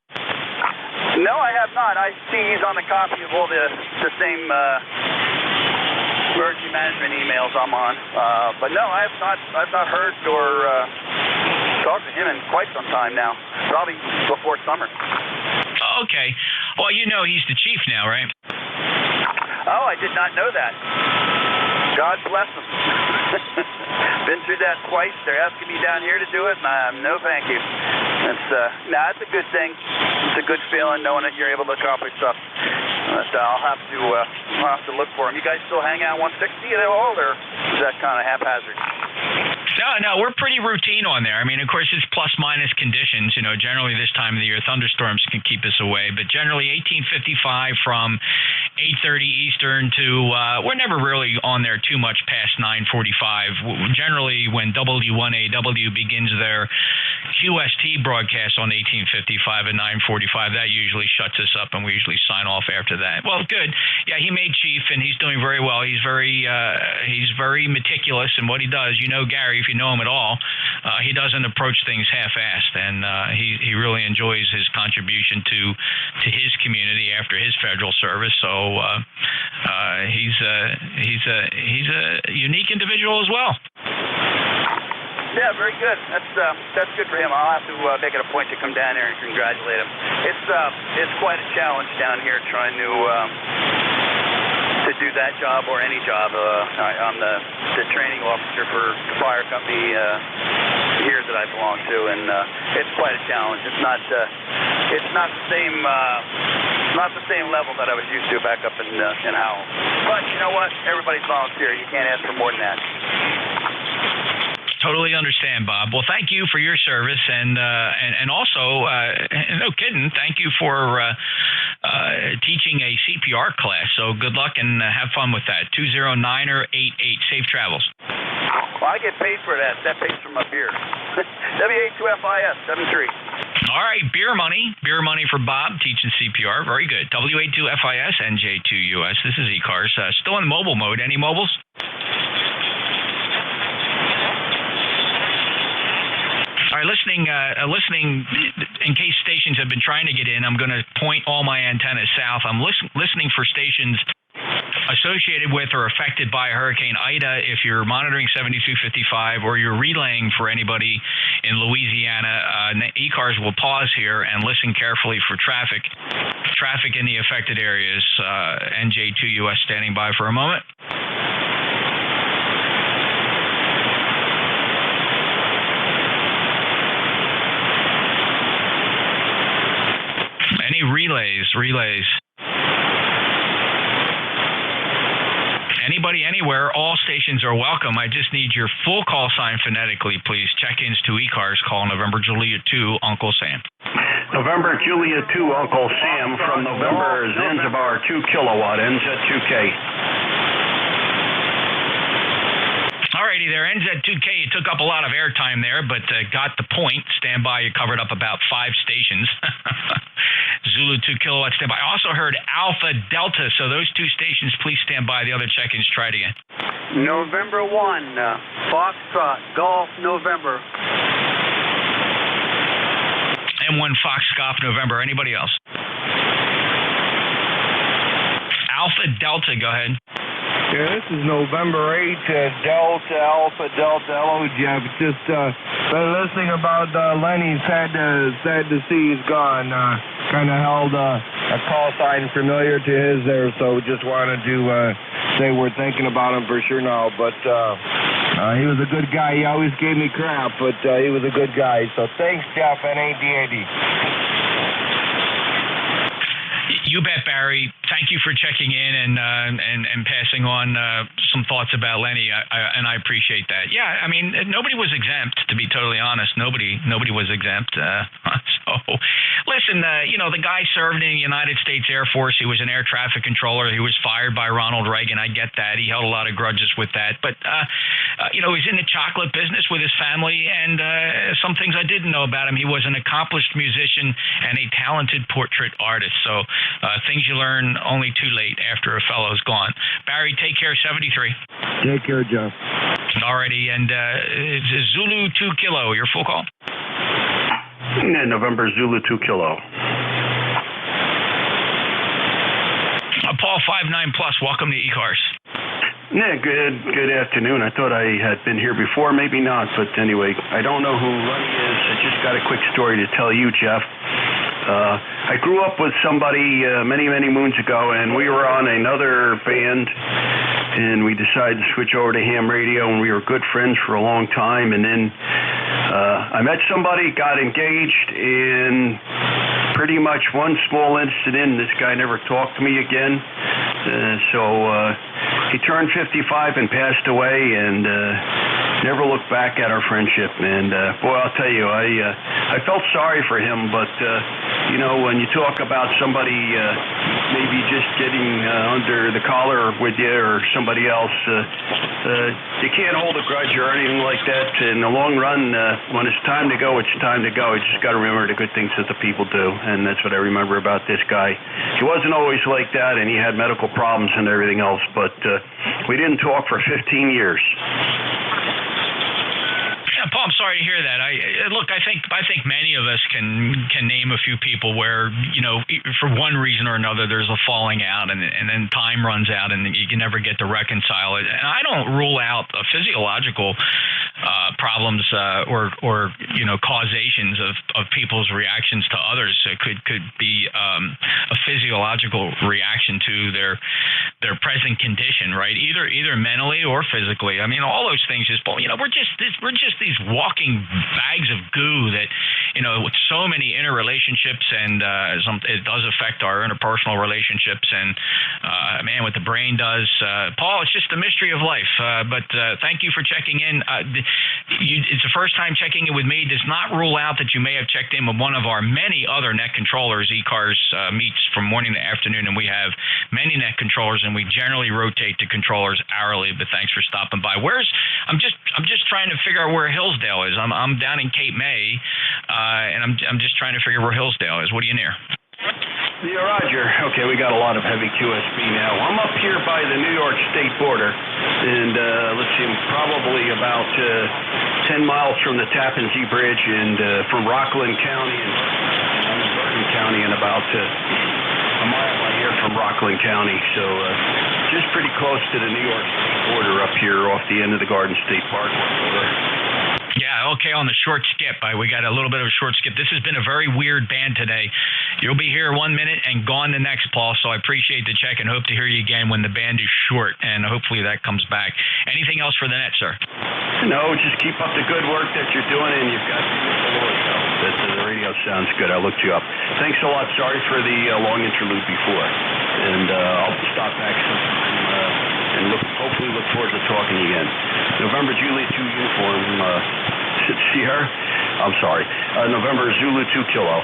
Speaker 21: No, I have not. I see he's on the copy of all the same emergency management emails I'm on. But no, I've not heard or talked to him in quite some time now. Probably before summer.
Speaker 14: Okay. Well, you know he's the chief now, right?
Speaker 21: Oh, I did not know that. God bless them. Been through that twice. They're asking me down here to do it, and no thank you. It's a good thing. It's a good feeling knowing that you're able to accomplish stuff. But I'll have to look for them. You guys still hang out 160 at all, or is that kind of haphazard?
Speaker 14: No, we're pretty routine on there. I mean, of course, it's plus minus conditions. You know, generally this time of the year, thunderstorms can keep us away. But generally, 1855 from 8:30 Eastern to we're never really on there too much past 9:45. Generally, when W1AW begins their QST broadcast on 1855 at 9:45, that usually shuts us up, and we usually sign off after that. Well, good. Yeah, he made chief, and he's doing very well. He's very meticulous in what he does. You know, Gary, if you know him at all, he doesn't approach things half-assed, and he really enjoys his contribution to his community after his federal service. So he's a unique individual as well.
Speaker 21: Yeah, very good. That's good for him. I'll have to make it a point to come down there and congratulate him. It's quite a challenge down here trying to do that job or any job. I'm the training officer for the fire company here that I belong to, and it's quite a challenge. It's not the same level that I was used to back up in Howell. But you know what? Everybody's volunteer. You can't ask for more than that.
Speaker 14: Totally understand, Bob. Well, thank you for your service, and also, no kidding, thank you for teaching a CPR class. So good luck and have fun with that. 209-88. Safe travels.
Speaker 21: Well, I get paid for that. That pays for my beer. W82FIS 73.
Speaker 14: All right, beer money for Bob teaching CPR. Very good. W82FIS NJ2US. This is ECARS. Still in mobile mode. Any mobiles? All right, listening. In case stations have been trying to get in, I'm going to point all my antennas south. I'm listening for stations associated with or affected by Hurricane Ida. If you're monitoring 7255 or you're relaying for anybody in Louisiana, ECARS will pause here and listen carefully for traffic in the affected areas. NJ2US standing by for a moment. Any relays. Anybody, anywhere, all stations are welcome. I just need your full call sign phonetically, please. Check-ins to ECARS. Call November Juliet 2, Uncle Sam.
Speaker 20: November Juliet 2, Uncle Sam from November Zanzibar 2 kilowatt, NZ2K.
Speaker 14: Alrighty there, NZ2K, you took up a lot of airtime there, but got the point. Stand by, you covered up about 5 stations. Zulu 2 kilowatt, stand by. I also heard Alpha Delta, so those 2 stations, please stand by. The other check-ins, try it again.
Speaker 21: November 1, Foxtrot, Golf, November.
Speaker 14: M1 Fox, Golf, November. Anybody else? Alpha Delta, go ahead.
Speaker 22: Yeah, this is November 8, Delta, Alpha, Delta. Hello, Jeff. Just been listening about Lenny. Sad to see he's gone. Kind of held a call sign familiar to his there, so just wanted to say we're thinking about him for sure now. But he was a good guy. He always gave me crap, but he was a good guy. So thanks, Jeff, NADAD.
Speaker 14: You bet, Barry. Thank you for checking in and passing on some thoughts about Lenny, and I appreciate that. Yeah, I mean, nobody was exempt, to be totally honest. Nobody was exempt. So, listen. listen, the guy served in the United States Air Force. He was an air traffic controller. He was fired by Ronald Reagan. I get that. He held a lot of grudges with that. But, he's in the chocolate business with his family, and some things I didn't know about him. He was an accomplished musician and a talented portrait artist. So things you learn only too late after a fellow's gone. Barry, take care, 73.
Speaker 22: Take care, Jeff.
Speaker 14: Alrighty, and it's Zulu 2 Kilo, your full call?
Speaker 20: November Zulu 2 Kilo.
Speaker 14: Paul 59 Plus, welcome to ECARS.
Speaker 20: Yeah, good afternoon. I thought I had been here before, maybe not, but anyway, I don't know who Lenny is. I just got a quick story to tell you, Jeff. I grew up with somebody many moons ago, and we were on another band, and we decided to switch over to ham radio, and we were good friends for a long time, and then I met somebody, got engaged, and pretty much one small incident, this guy never talked to me again, so he turned 55 and passed away, and never looked back at our friendship. And boy, I'll tell you, I felt sorry for him, but when you talk about somebody maybe just getting under the collar with you or somebody else, you can't hold a grudge or anything like that. In the long run, when it's time to go, it's time to go. You just got to remember the good things that the people do, and that's what I remember about this guy. He wasn't always like that, and he had medical problems and everything else, but we didn't talk for 15 years.
Speaker 14: Paul, I'm sorry to hear that. I think many of us can name a few people where, for one reason or another, there's a falling out, and then time runs out, and you can never get to reconcile it. And I don't rule out physiological problems or causations of people's reactions to others. It could be a physiological reaction to their present condition, right? Either mentally or physically. I mean, all those things we're just these walking bags of goo that, with so many interrelationships, and it does affect our interpersonal relationships, and what the brain does. Paul, it's just the mystery of life. But thank you for checking in. It's the first time checking in with me. Does not rule out that you may have checked in with one of our many other net controllers. ECARS meets from morning to afternoon, and we have many net controllers, and we generally rotate to controllers hourly. But thanks for stopping by. I'm just trying to figure out where Hillsdale is. I'm down in Cape May, and I'm just trying to figure where Hillsdale is. What are you near?
Speaker 20: Yeah, Roger. Okay, we got a lot of heavy QSB now. I'm up here by the New York State border, and let's see, I'm probably about 10 miles from the Tappan Zee Bridge, and from Rockland County, and I'm in Bergen County, and about a mile out here from Rockland County. So just pretty close to the New York State border up here off the end of the Garden State Park.
Speaker 14: Yeah, okay, on the short skip. We got a little bit of a short skip. This has been a very weird band today. You'll be here 1 minute and gone the next, Paul, so I appreciate the check and hope to hear you again when the band is short, and hopefully that comes back. Anything else for the net, sir?
Speaker 20: No, just keep up the good work that you're doing, and you've got the radio sounds good. I looked you up. Thanks a lot. Sorry for the long interlude before, and I'll stop back sometime and hopefully look forward to talking again. November Juliet 2 uniform, Sierra. I'm sorry. November Zulu 2 Kilo.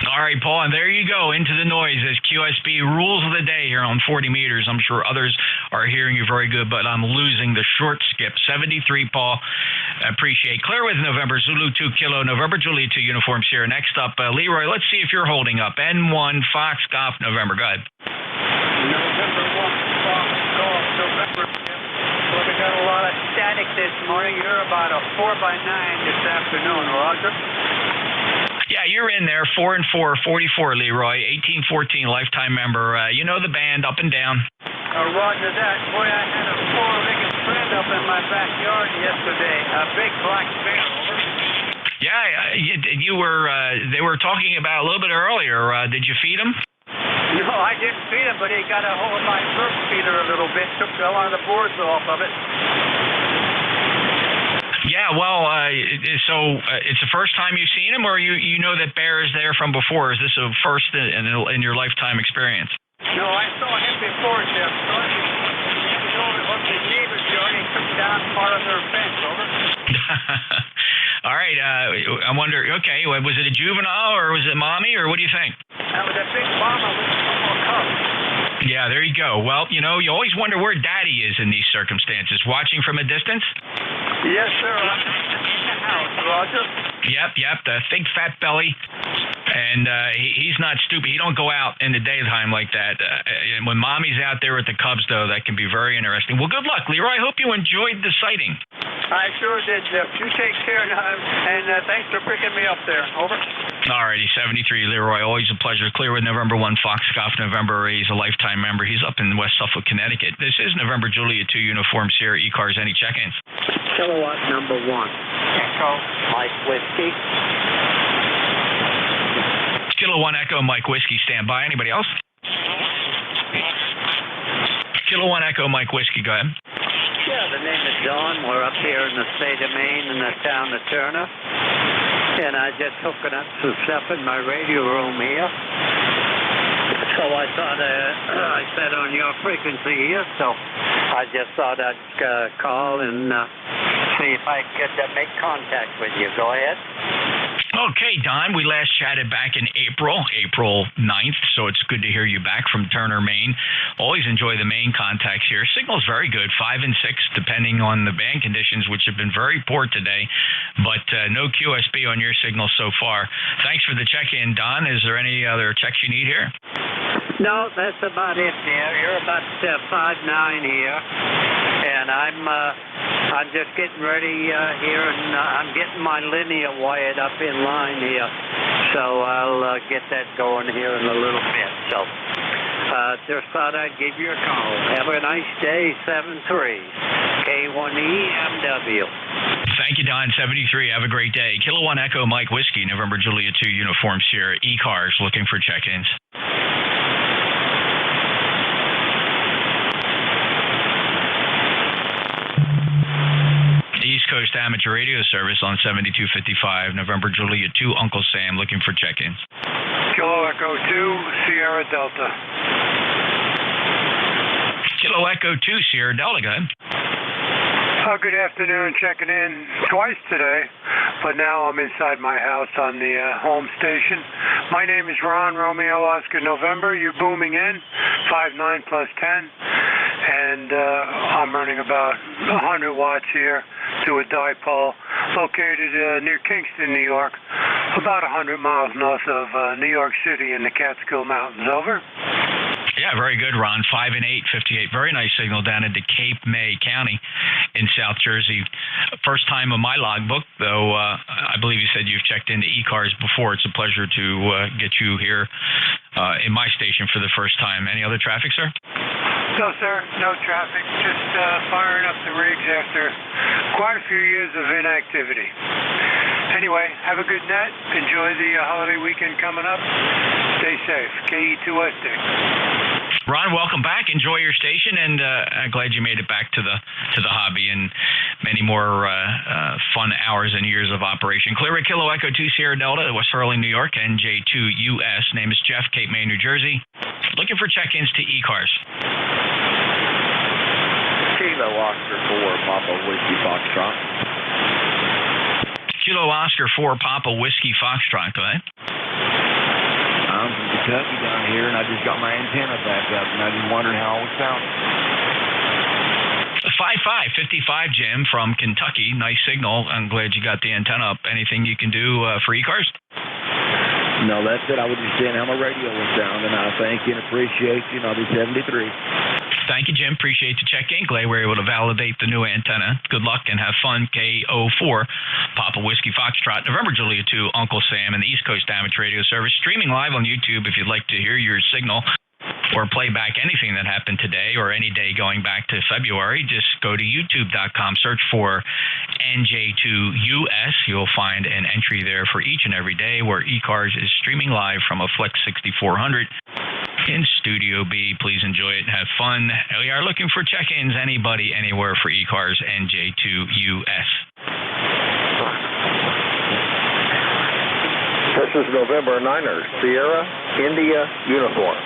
Speaker 14: All right, Paul, and there you go, into the noise as QSB rules of the day here on 40 meters. I'm sure others are hearing you very good, but I'm losing the short skip. 73, Paul. I appreciate. Clear with November Zulu 2 Kilo, November Juliet 2 uniforms here. Next up, Leroy, let's see if you're holding up. N1 Fox Golf November. Go ahead.
Speaker 21: November 1 Fox Golf November. Well, we got a lot of static this morning. You're about a 4x9 this afternoon, Roger.
Speaker 14: Yeah, you're in there. 4 and 4, 44, Leroy. 1814, lifetime member. You know the band, Up and Down.
Speaker 21: Roger that. Boy, I had a four-legged friend up in my backyard yesterday. A big black bear. Over.
Speaker 14: Yeah, you were. They were talking about a little bit earlier. Did you feed him?
Speaker 21: No, I didn't feed him, but he got a hold of my surf feeder a little bit. Took a lot of the boards off of it.
Speaker 14: Yeah, well, so it's the first time you've seen him, or you know that bear is there from before? Is this a first in your lifetime experience?
Speaker 21: No, I saw him before, Jeff. He was over up the neighbor's yard. He took down part of their fence, over.
Speaker 14: All right. I wonder, okay, was it a juvenile or was it mommy or what do you think?
Speaker 21: That was a big mama with a couple of cubs.
Speaker 14: Yeah, there you go. Well, you always wonder where Daddy is in these circumstances. Watching from a distance?
Speaker 21: Yes, sir. I'm in the house, Roger.
Speaker 14: Yep, the big fat belly. And he's not stupid. He don't go out in the daytime like that. And when Mommy's out there with the cubs, though, that can be very interesting. Well, good luck, Leroy. I hope you enjoyed the sighting.
Speaker 21: I sure did, Jeff. You take care, and thanks for picking me up there. Over.
Speaker 14: All righty, 73, Leroy. Always a pleasure. Clearwood, November 1, Foxcroft, November 8. He's a lifetime member. He's up in West Suffolk, Connecticut. This is November Juliet 2 Uniform Sierra ECARS. Any check-ins?
Speaker 11: Kilowatt number 1. Echo, Mike Whiskey.
Speaker 14: Kilo 1 Echo, Mike Whiskey. Stand by. Anybody else? Kilo 1 Echo, Mike Whiskey. Go ahead.
Speaker 11: Yeah, the name is Don. We're up here in the state of Maine in the town of Turner. And I just hooking up some stuff in my radio room here. So I thought I said on your frequency here, so I just thought I'd call and see if I could make contact with you. Go ahead.
Speaker 14: Okay, Don, we last chatted back in April 9th, so it's good to hear you back from Turner, Maine. Always enjoy the Maine contacts here. Signal's very good, 5 and 6, depending on the band conditions, which have been very poor today, but no QSB on your signal so far. Thanks for the check-in, Don. Is there any other checks you need here?
Speaker 11: No, that's about it there. You're about 5'9" here, and I'm just getting ready here, and I'm getting my linear wired up in line here, so I'll get that going here in a little bit. So just thought I'd give you a call. Have a nice day, 73 K1EMW.
Speaker 14: Thank you, Don. 73. Have a great day. Kilo 1 Echo, Mike Whiskey, November Juliet 2 Uniform Sierra ECARS, looking for check-ins. East Coast Amateur Radio Service on 7255, November Juliet 2, Uncle Sam, looking for check-ins.
Speaker 15: Kilo Echo 2, Sierra Delta.
Speaker 14: Kilo Echo 2, Sierra Delta, go ahead.
Speaker 15: Good afternoon, checking in twice today, but now I'm inside my house on the home station. My name is Ron, Romeo Oscar November. You're booming in, 5'9" plus 10, and I'm running about 100 watts here to a dipole located near Kingston, New York, about 100 miles north of New York City in the Catskill Mountains. Over.
Speaker 14: Yeah, very good, Ron. 5 and 8, 58. Very nice signal down into Cape May County in South Jersey. First time on my logbook, though I believe you said you've checked into ECARS before. It's a pleasure to get you here in my station for the first time. Any other traffic, sir?
Speaker 15: No, sir. No traffic. Just firing up the rigs after quite a few years of inactivity. Anyway, have a good night. Enjoy the holiday weekend coming up. Stay safe. KE2US Dick.
Speaker 14: Ron, welcome back. Enjoy your station, and I'm glad you made it back to the hobby and many more fun hours and years of operation. Clear Kilo Echo 2 Sierra Delta, West Hurley, New York, NJ2US. Name is Jeff, Cape May, New Jersey. Looking for check-ins to ECARS.
Speaker 10: Kilo Oscar 4 Papa Whiskey Foxtrot.
Speaker 14: Kilo Oscar 4 Papa Whiskey Foxtrot. Go ahead.
Speaker 10: I'm from Kentucky down here, and I just got my antenna back up, and I just wondered how I was sounding.
Speaker 14: 55, 55, Jim, from Kentucky. Nice signal. I'm glad you got the antenna up. Anything you can do for ECARS?
Speaker 10: No, that's it. I was just saying how my radio was sounding. I thank you and appreciate you, and I'll be 73.
Speaker 14: Thank you, Jim. Appreciate the check-in. Glad we were able to validate the new antenna. Good luck and have fun. KO4, Papa Whiskey Foxtrot, November Juliet 2, Uncle Sam, and the East Coast Amateur Radio Service. Streaming live on YouTube if you'd like to hear your signal or play back anything that happened today or any day going back to February. Just go to youtube.com, search for NJ2US. You'll find an entry there for each and every day where ECARS is streaming live from a Flex 6400 in Studio B. Please enjoy it and have fun. We are looking for check-ins, anybody, anywhere for ECARS NJ2US.
Speaker 16: This is November 9er, Sierra India Uniform.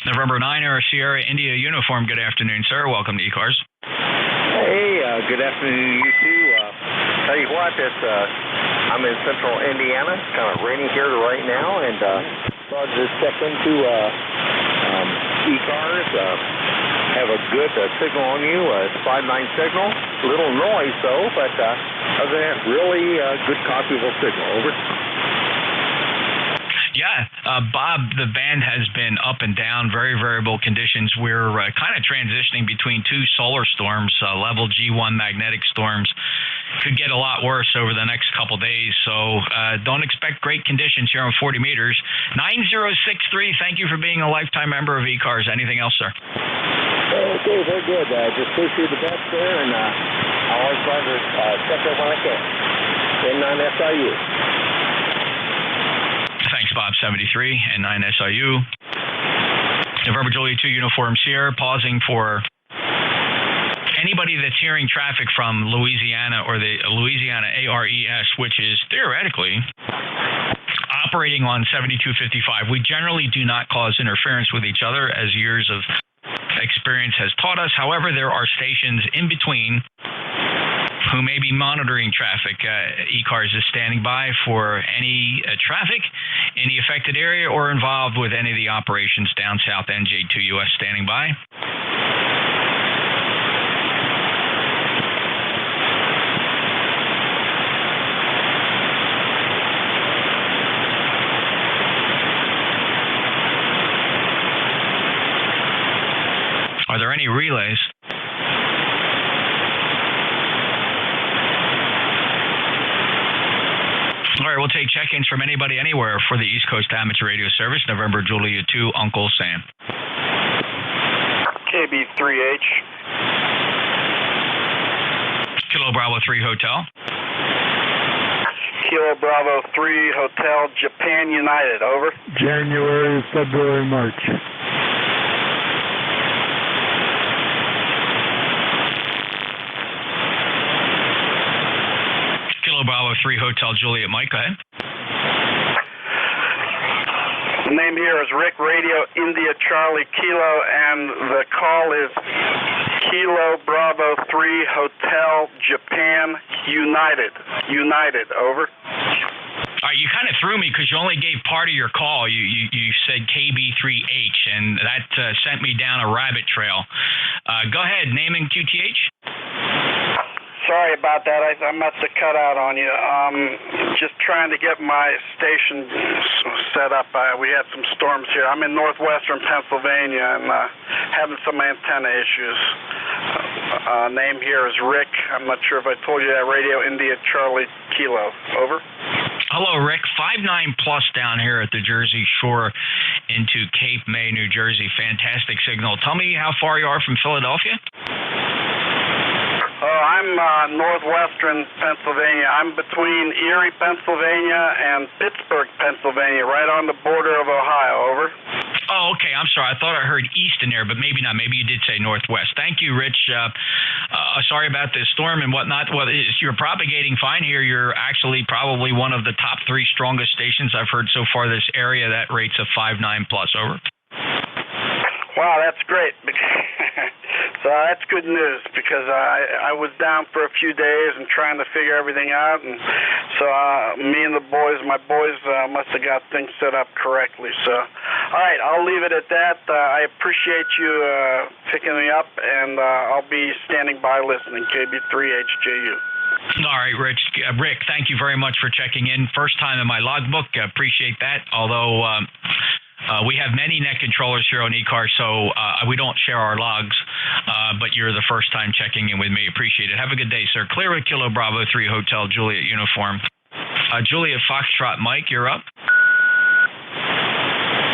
Speaker 14: November 9er, Sierra India Uniform. Good afternoon, sir. Welcome to ECARS.
Speaker 16: Hey, good afternoon to you too. Tell you what, I'm in central Indiana. It's kind of raining here right now, and so I just checked into ECARS. Have a good signal on you. It's 5.9 signal. Little noise though, but other than that, really good copyable signal. Over.
Speaker 14: Yeah, Bob, the band has been up and down, very variable conditions. We're kind of transitioning between two solar storms, level G1 magnetic storms. Could get a lot worse over the next couple days, so don't expect great conditions here on 40 meters. 9063, thank you for being a lifetime member of ECARS. Anything else, sir?
Speaker 16: Okay, very good. Just wish you the best there, and I'll always try to check it when I can. N9SIU.
Speaker 14: Thanks, Bob. 73 and 9 SIU. November Juliet 2 Uniform Sierra, pausing for anybody that's hearing traffic from Louisiana or the Louisiana ARES, which is theoretically operating on 7255. We generally do not cause interference with each other, as years of experience has taught us. However, there are stations in between who may be monitoring traffic. ECARS is standing by for any traffic in the affected area or involved with any of the operations down south. NJ2US standing by. Are there any relays? All right, we'll take check-ins from anybody anywhere for the East Coast Amateur Radio Service. November Juliet 2, Uncle Sam.
Speaker 21: KB3H.
Speaker 14: Kilo Bravo 3 Hotel.
Speaker 21: Kilo Bravo 3 Hotel, Japan United, over.
Speaker 22: January, February, March.
Speaker 14: Kilo Bravo 3 Hotel, Juliet Mike, go ahead.
Speaker 21: The name here is Rick Radio India Charlie Kilo, and the call is Kilo Bravo 3 Hotel Japan United. United, over.
Speaker 14: All right, you kind of threw me because you only gave part of your call. You said KB3H, and that sent me down a rabbit trail. Go ahead, name and QTH.
Speaker 21: Sorry about that. I must have cut out on you. Just trying to get my station set up. We had some storms here. I'm in northwestern Pennsylvania and having some antenna issues. Name here is Rick. I'm not sure if I told you that. Radio India Charlie Kilo. Over.
Speaker 14: Hello, Rick. 5.9 plus down here at the Jersey Shore into Cape May, New Jersey. Fantastic signal. Tell me how far you are from Philadelphia.
Speaker 21: I'm northwestern Pennsylvania. I'm between Erie, Pennsylvania, and Pittsburgh, Pennsylvania, right on the border of Ohio. Over.
Speaker 14: Oh, okay. I'm sorry. I thought I heard east in there, but maybe not. Maybe you did say northwest. Thank you, Rich. Sorry about this storm and whatnot. Well, you're propagating fine here. You're actually probably one of the top 3 strongest stations I've heard so far this area. That rates of 5.9 plus. Over.
Speaker 21: Wow, that's great. So that's good news because I was down for a few days and trying to figure everything out, and so me and my boys must have got things set up correctly. So, all right, I'll leave it at that. I appreciate you picking me up, and I'll be standing by listening. KB3HJU.
Speaker 14: All right, Rick, thank you very much for checking in. First time in my logbook. Appreciate that. Although we have many net controllers here on ECARS, so we don't share our logs, but you're the first time checking in with me. Appreciate it. Have a good day, sir. Clear with Kilo Bravo 3 Hotel Juliet Uniform. Juliet Foxtrot Mike, you're up.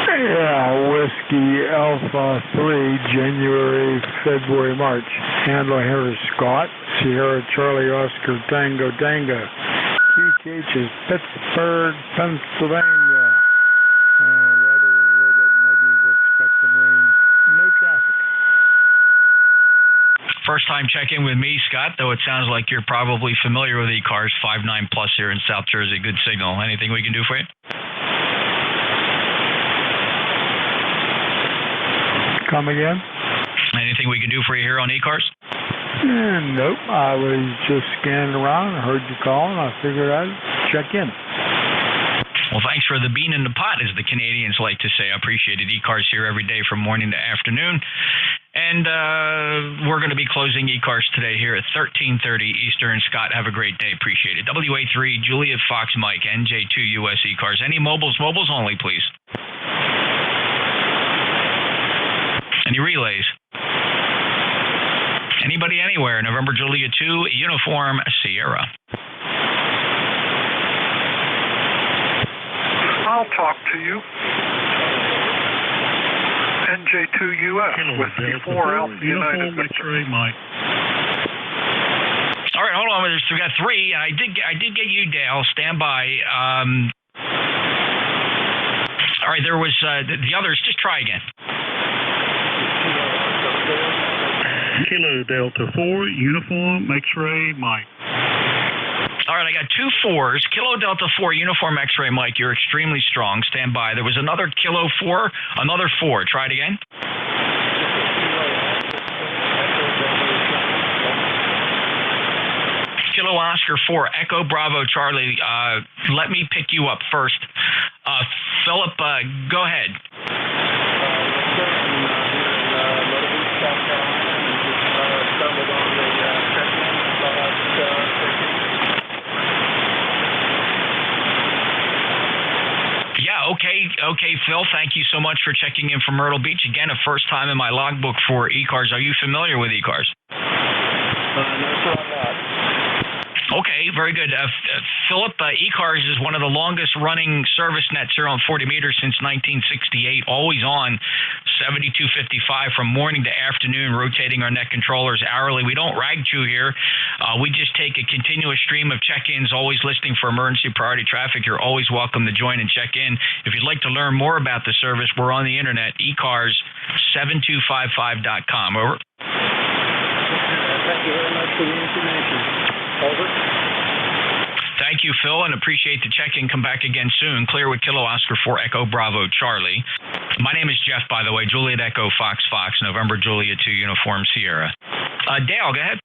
Speaker 22: Yeah, Whiskey Alpha 3, January, February, March. Handler Harris Scott, Sierra Charlie Oscar Tango Tango. QTH is Pittsburgh, Pennsylvania. Weather is a little bit muggy. We're expecting rain. No traffic.
Speaker 14: First time check-in with me, Scott, though it sounds like you're probably familiar with ECARS 5.9 plus here in South Jersey. Good signal. Anything we can do for you?
Speaker 22: Come again?
Speaker 14: Anything we can do for you here on ECARS?
Speaker 13: Nope. I was just scanning around. I heard you call, and I figured I'd check in.
Speaker 14: Well, thanks for the bean in the pot, as the Canadians like to say. I appreciate it. ECARS here every day from morning to afternoon. And we're going to be closing ECARS today here at 13:30 Eastern. Scott, have a great day. Appreciate it. WA3, Juliet Fox Mike, NJ2US ECARS. Any mobiles? Mobiles only, please. Any relays? Anybody anywhere? November Juliet 2, Uniform Sierra.
Speaker 7: I'll talk to you. NJ2US with the 4 Alpha United Victor.
Speaker 18: Mike.
Speaker 14: All right, hold on. We got 3. I did get you, Dale. Stand by. All right, there was the others. Just try again.
Speaker 18: Kilo Delta 4, Uniform X-Ray Mike.
Speaker 14: All right, I got 2 4s. Kilo Delta 4, Uniform X-Ray Mike. You're extremely strong. Stand by. There was another Kilo 4, another 4. Try it again. Kilo Oscar 4, Echo Bravo Charlie. Let me pick you up first. Philip, go ahead. Yeah, okay, Phil, thank you so much for checking in from Myrtle Beach. Again, a first time in my logbook for ECARS. Are you familiar with ECARS?
Speaker 18: No, sir, I'm not.
Speaker 14: Okay, very good. Philip, ECARS is one of the longest running service nets here on 40 meters since 1968, always on 7255 from morning to afternoon, rotating our net controllers hourly. We don't rag chew here. We just take a continuous stream of check-ins, always listening for emergency priority traffic. You're always welcome to join and check in. If you'd like to learn more about the service, we're on the internet, ECARS7255.com. Over.
Speaker 18: Thank you very much for the information. Over.
Speaker 14: Thank you, Phil, and appreciate the check-in. Come back again soon. Clear with Kilo Oscar 4 Echo Bravo Charlie. My name is Jeff, by the way. Juliet Echo Fox Fox, November Juliet 2 Uniform Sierra. Dale, go ahead.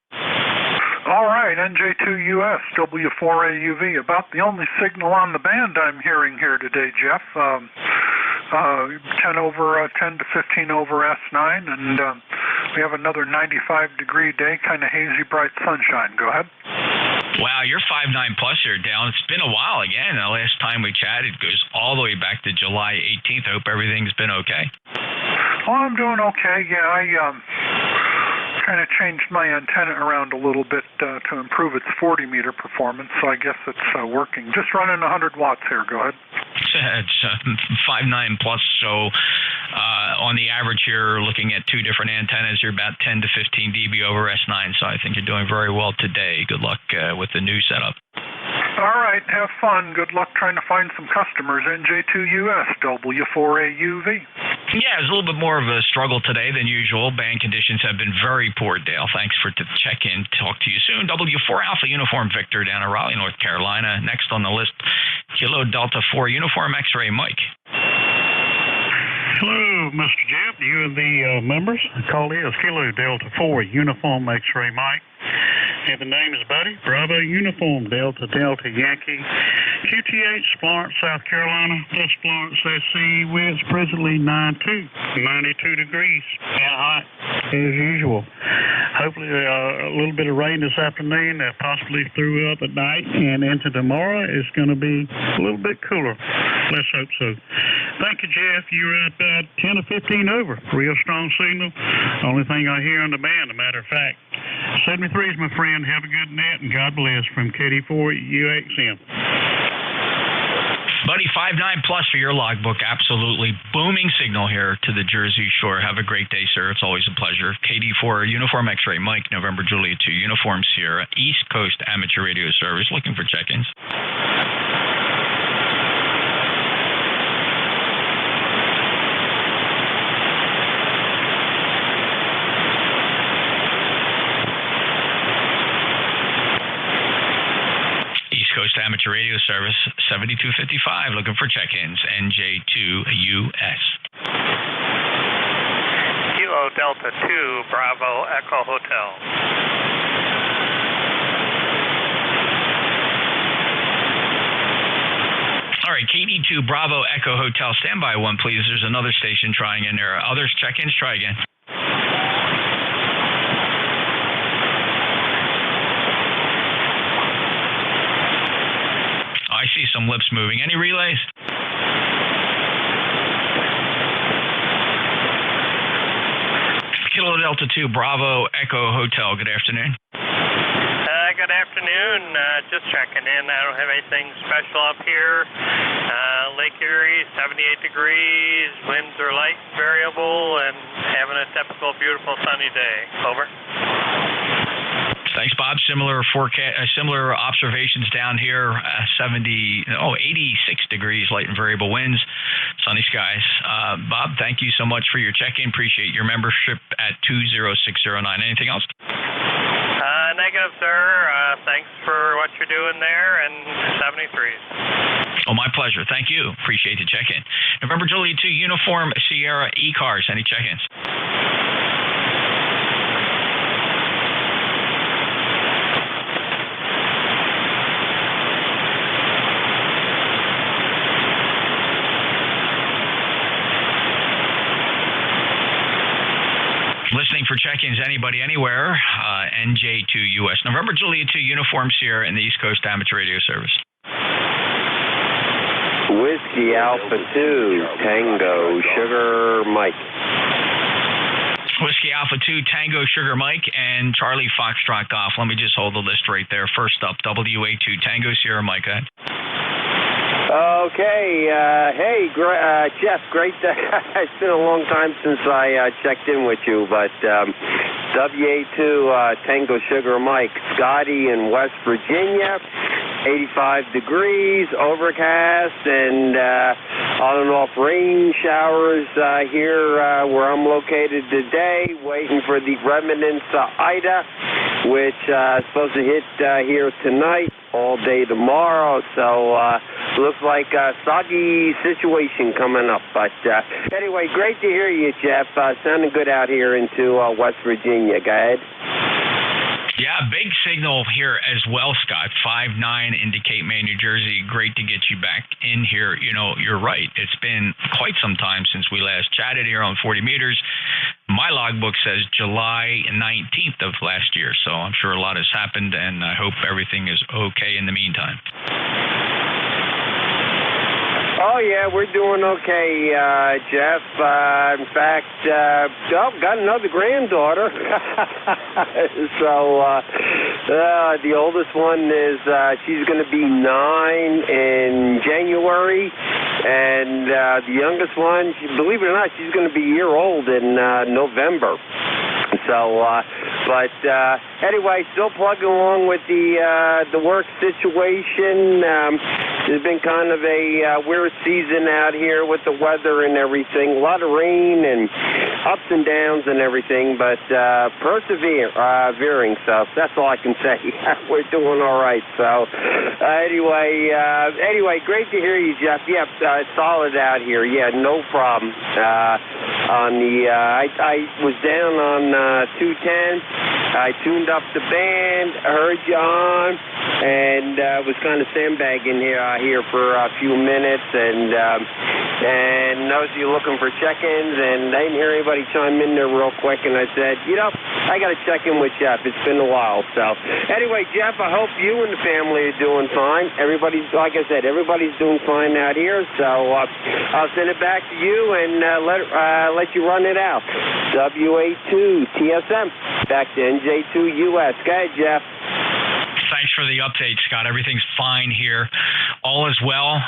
Speaker 7: All right, NJ2US W4AUV. About the only signal on the band I'm hearing here today, Jeff. 10 to 15 over S9, and we have another 95-degree day, kind of hazy, bright sunshine. Go ahead.
Speaker 14: Wow, you're 5'9" plus here, Dale. It's been a while again. The last time we chatted goes all the way back to July 18th. Hope everything's been okay.
Speaker 7: Well, I'm doing okay. Yeah, I kind of changed my antenna around a little bit to improve its 40-meter performance, so I guess it's working. Just running 100 watts here. Go ahead.
Speaker 14: It's 5'9" plus, so on the average here, looking at 2 different antennas, you're about 10 to 15 dB over S9, so I think you're doing very well today. Good luck with the new setup.
Speaker 7: All right, have fun. Good luck trying to find some customers. NJ2US W4AUV.
Speaker 14: Yeah, it's a little bit more of a struggle today than usual. Band conditions have been very poor, Dale. Thanks for the check-in. Talk to you soon. W4 Alpha Uniform Victor down in Raleigh, North Carolina. Next on the list, Kilo Delta 4 Uniform X-Ray Mike.
Speaker 18: Hello, Mr. Jeff. You and the members. The call is Kilo Delta 4 Uniform X-Ray Mike. And the name is Buddy. Bravo Uniform Delta Yankee. QTH, Florence, South Carolina. Plus Florence, SC. Winds presently 92 degrees. And hot as usual. Hopefully a little bit of rain this afternoon, possibly through up at night. And into tomorrow, it's going to be a little bit cooler. Let's hope so. Thank you, Jeff. You're at 10 to 15 over. Real strong signal. Only thing I hear on the band, a matter of fact. 73 is my friend. Have a good night, and God bless from KD4UXM.
Speaker 14: Buddy, 5'9" plus for your logbook. Absolutely booming signal here to the Jersey Shore. Have a great day, sir. It's always a pleasure. KD4 Uniform X-Ray Mike, November Juliet 2 Uniform Sierra, East Coast Amateur Radio Service. Looking for check-ins. Coast Amateur Radio Service, 7255, looking for check-ins, NJ2US.
Speaker 1: Kilo Delta 2 Bravo Echo Hotel.
Speaker 14: All right, KD2 Bravo Echo Hotel, stand by one, please. There's another station trying in there. Others check-ins, try again. I see some lips moving. Any relays? Kilo Delta 2 Bravo Echo Hotel, good afternoon.
Speaker 1: Good afternoon. Just checking in. I don't have anything special up here. Lake Erie, 78 degrees. Winds are light and variable, and having a typical beautiful sunny day. Over.
Speaker 14: Thanks, Bob. Similar observations down here. 86 degrees, light and variable winds, sunny skies. Bob, thank you so much for your check-in. Appreciate your membership at 20609. Anything else?
Speaker 1: Negative, sir. Thanks for what you're doing there, and 73s.
Speaker 14: Oh, my pleasure. Thank you. Appreciate the check-in. November Juliet 2 Uniform Sierra ECARS. Any check-ins? Listening for check-ins, anybody, anywhere, NJ2US. November Juliet 2 Uniform Sierra in the East Coast Amateur Radio Service.
Speaker 3: Whiskey Alpha 2 Tango Sugar Mike.
Speaker 14: Whiskey Alpha 2 Tango Sugar Mike and Charlie Foxtrot Golf. Let me just hold the list right there. First up, WA2 Tango Sierra Mike. Go ahead.
Speaker 3: Okay, hey, Jeff, great. It's been a long time since I checked in with you, but WA2 Tango Sugar Mike, Scotty in West Virginia, 85 degrees, overcast, and on and off rain showers here where I'm located today, waiting for the remnants of Ida, which is supposed to hit here tonight, all day tomorrow, so looks like a soggy situation coming up. But anyway, great to hear you, Jeff. Sounding good out here into West Virginia. Go ahead.
Speaker 14: Yeah, big signal here as well, Scott. 5-9 into Cape May, New Jersey. Great to get you back in here. You know, you're right. It's been quite some time since we last chatted here on 40 meters. My logbook says July 19th of last year, so I'm sure a lot has happened, and I hope everything is okay in the meantime.
Speaker 3: Oh, yeah, we're doing okay, Jeff. In fact, got another granddaughter. So the oldest one is, she's going to be 9 in January. And the youngest one, believe it or not, she's going to be a year old in November. So, but anyway, still plugging along with the work situation. There's been kind of a weird season out here with the weather and everything. A lot of rain and ups and downs and everything, but persevering. So that's all I can say. We're doing all right. So anyway, great to hear you, Jeff. Yeah, solid out here. Yeah, no problem. On the I was down on 210. I tuned up the band, heard you on, and was kind of sandbagging here for a few minutes, and noticed you looking for check-ins, and I didn't hear anybody chime in there real quick, and I said, I got to check in with Jeff. It's been a while. So anyway, Jeff, I hope you and the family are doing fine. Everybody's, like I said, everybody's doing fine out here. So I'll send it back to you and let you run it out. WA2 TSM back to NJ2US. Go ahead, Jeff.
Speaker 14: Thanks for the update, Scott. Everything's fine here. All is well.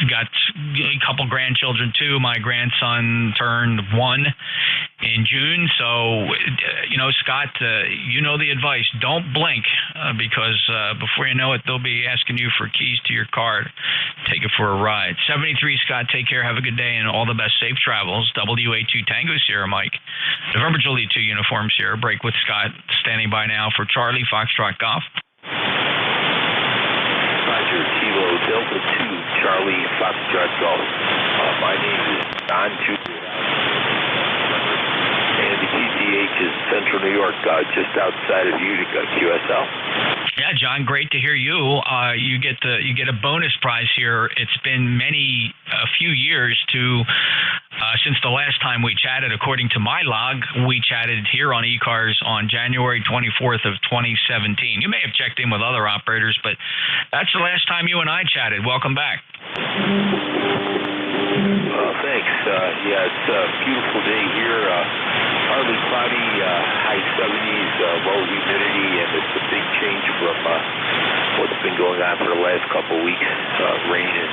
Speaker 14: Got a couple grandchildren, too. My grandson turned 1 in June. So, Scott, you know the advice. Don't blink because before you know it, they'll be asking you for keys to your car. Take it for a ride. 73, Scott, take care. Have a good day and all the best. Safe travels. WA2 Tango Sierra Mike. November Juliet 2 Uniform Sierra. Break with Scott. Standing by now for Charlie Foxtrot Golf.
Speaker 23: Roger, Kilo Delta 2 Charlie Foxtrot Golf. My name is Don Jr. WTTH is Central New York, just outside of Utica, QSL.
Speaker 14: Yeah, John, great to hear you. You get a bonus prize here. It's been a few years since the last time we chatted. According to my log, we chatted here on ECARS on January 24th of 2017. You may have checked in with other operators, but that's the last time you and I chatted. Welcome back.
Speaker 23: Thanks. Yeah, it's a beautiful day here. Partly cloudy, high 70s, low humidity, and it's a big change from what's been going on for the last couple of weeks. Rain and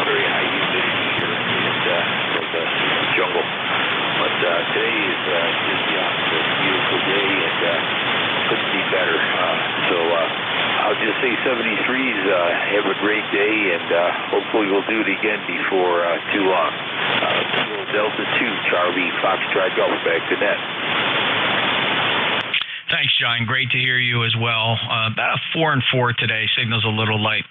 Speaker 23: very high humidity here from the jungle. But today is just the opposite. Beautiful day, and couldn't be better. So I'll just say 73s. Have a great day, and hopefully we'll do it again before too long. Delta 2, Charlie, Foxtrot Golf, back to net.
Speaker 14: Thanks, John. Great to hear you as well. About a 4 and 4 today. Signal's a little light.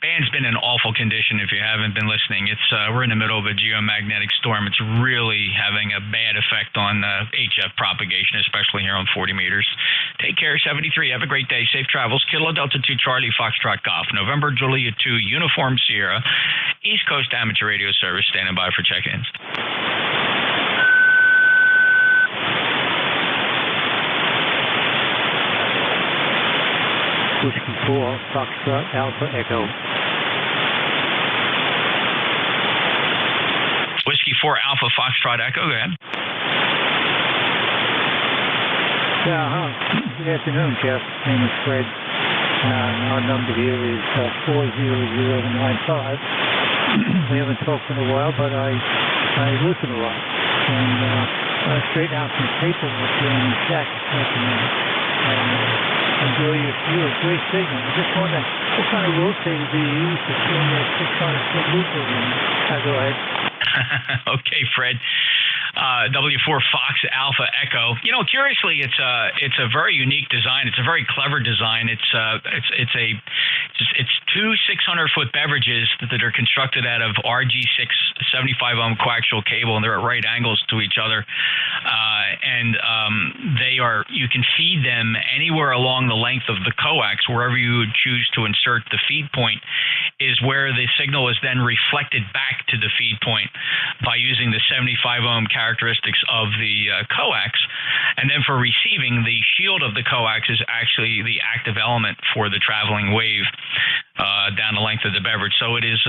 Speaker 14: Band's been in awful condition if you haven't been listening. We're in the middle of a geomagnetic storm. It's really having a bad effect on HF propagation, especially here on 40 meters. Take care, 73. Have a great day. Safe travels. Kilo Delta 2 Charlie Foxtrot Golf. November Juliet 2 Uniform Sierra. East Coast Amateur Radio Service standing by for check-ins.
Speaker 2: Whiskey 4, Foxtrot, Alpha, Echo.
Speaker 14: Whiskey 4, Alpha, Foxtrot, Echo, go ahead.
Speaker 2: Yeah, good afternoon, Jeff. My name is Fred. Our number here is 40095. We haven't talked in a while, but I listen a lot. And straighten out some paperwork here on the shack this afternoon. Enjoy your great signal. I just want to rotate the use of doing that 600-foot loop over there. Go ahead.
Speaker 14: Okay, Fred. W4 Fox Alpha Echo. You know, curiously, it's a very unique design. It's a very clever design. It's two 600-foot beverages that are constructed out of RG6 75-ohm coaxial cable, and they're at right angles to each other. You can feed them anywhere along the length of the coax, wherever you would choose to insert the feed point, is where the signal is then reflected back to the feed point by using the 75-ohm characteristics of the coax. And then for receiving, the shield of the coax is actually the active element for the traveling wave down the length of the beverage. So it is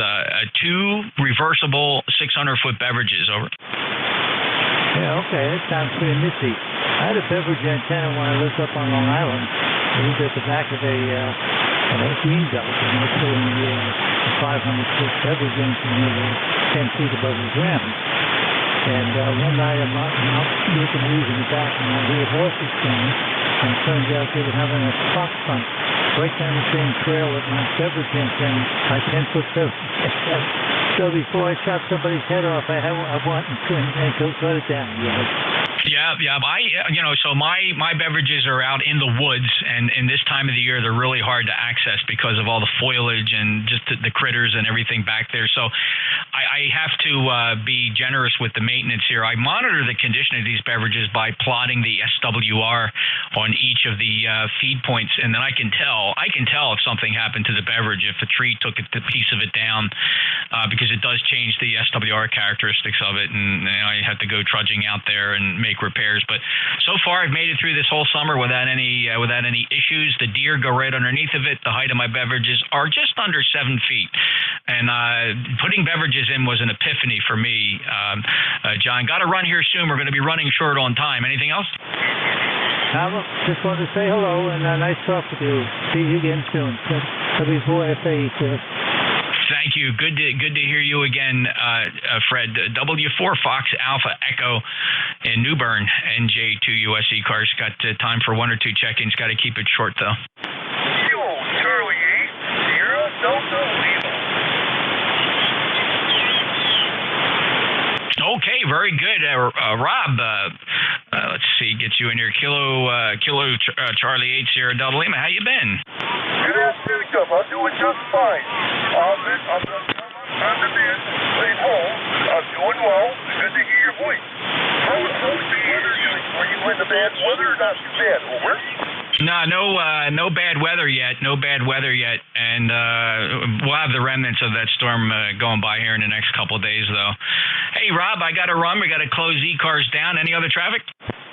Speaker 14: two reversible 600-foot beverages. Over.
Speaker 2: Yeah, okay, that sounds pretty nifty. I had a beverage antenna when I lived up on Long Island. It was at the back of a green belt, and I was putting a 500-foot beverage antenna 10 feet above the ground. And one night I'm out looking using the back, and I hear horses coming, and it turns out they were having a fox hunt right down the same trail that my beverage antenna, my 10-foot beverage antenna. So before I chop somebody's head off, I want and go cut it down.
Speaker 14: Yeah. So my beverages are out in the woods, and in this time of the year, they're really hard to access because of all the foliage and just the critters and everything back there. So I have to be generous with the maintenance here. I monitor the condition of these beverages by plotting the SWR on each of the feed points, and then I can tell if something happened to the beverage, if a tree took a piece of it down, because it does change the SWR characteristics of it, and I have to go trudging out there and make repairs. But so far, I've made it through this whole summer without any issues. The deer go right underneath of it. The height of my beverages are just under 7 feet, and putting beverages in was an epiphany for me. John, got to run here soon. We're going to be running short on time. Anything else?
Speaker 2: Just wanted to say hello, and nice talk with you. See you again soon. W4FA.
Speaker 14: Thank you. Good to hear you again, Fred. W4 Fox Alpha Echo in New Bern, NJ2US ECARS. Got time for one or two check-ins. Got to keep it short, though.
Speaker 8: Charlie 8, Sierra Delta Lima.
Speaker 14: Okay, very good. Rob, let's see, get you in here. Kilo Charlie 8, Sierra Delta Lima. How you been?
Speaker 8: Good afternoon, Jeff. I'm doing just fine. I'm the man playing home. I'm doing well. Good to hear your voice. How's the weather doing for you
Speaker 14: no bad weather yet. No bad weather yet, and we'll have the remnants of that storm going by here in the next couple of days, though. Hey, Rob, I got to run. We got to close ECARS down. Any other traffic?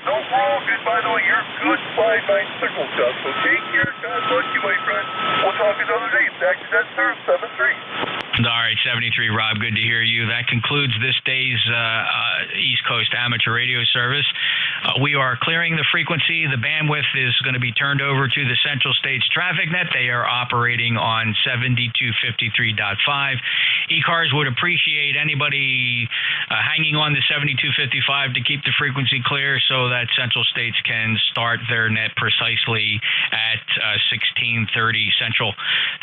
Speaker 8: No wrong, and by the way, you're good 5-9 signal, Chuck, so take care. God bless you, my friend. We'll talk another day. Back to that, sir, 7-3.
Speaker 14: All right, 73, Rob, good to hear you. That concludes this day's East Coast Amateur Radio Service. We are clearing the frequency. The bandwidth is going to be turned over to the Central States Traffic Net. They are operating on 7253.5. ECARS would appreciate anybody hanging on to 7255 to keep the frequency clear so that Central States can start their net precisely at 1630 Central.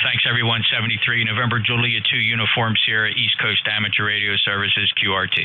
Speaker 14: Thanks, everyone. 73, November Julia 2, Uniform Sierra, East Coast Amateur Radio Services, QRT.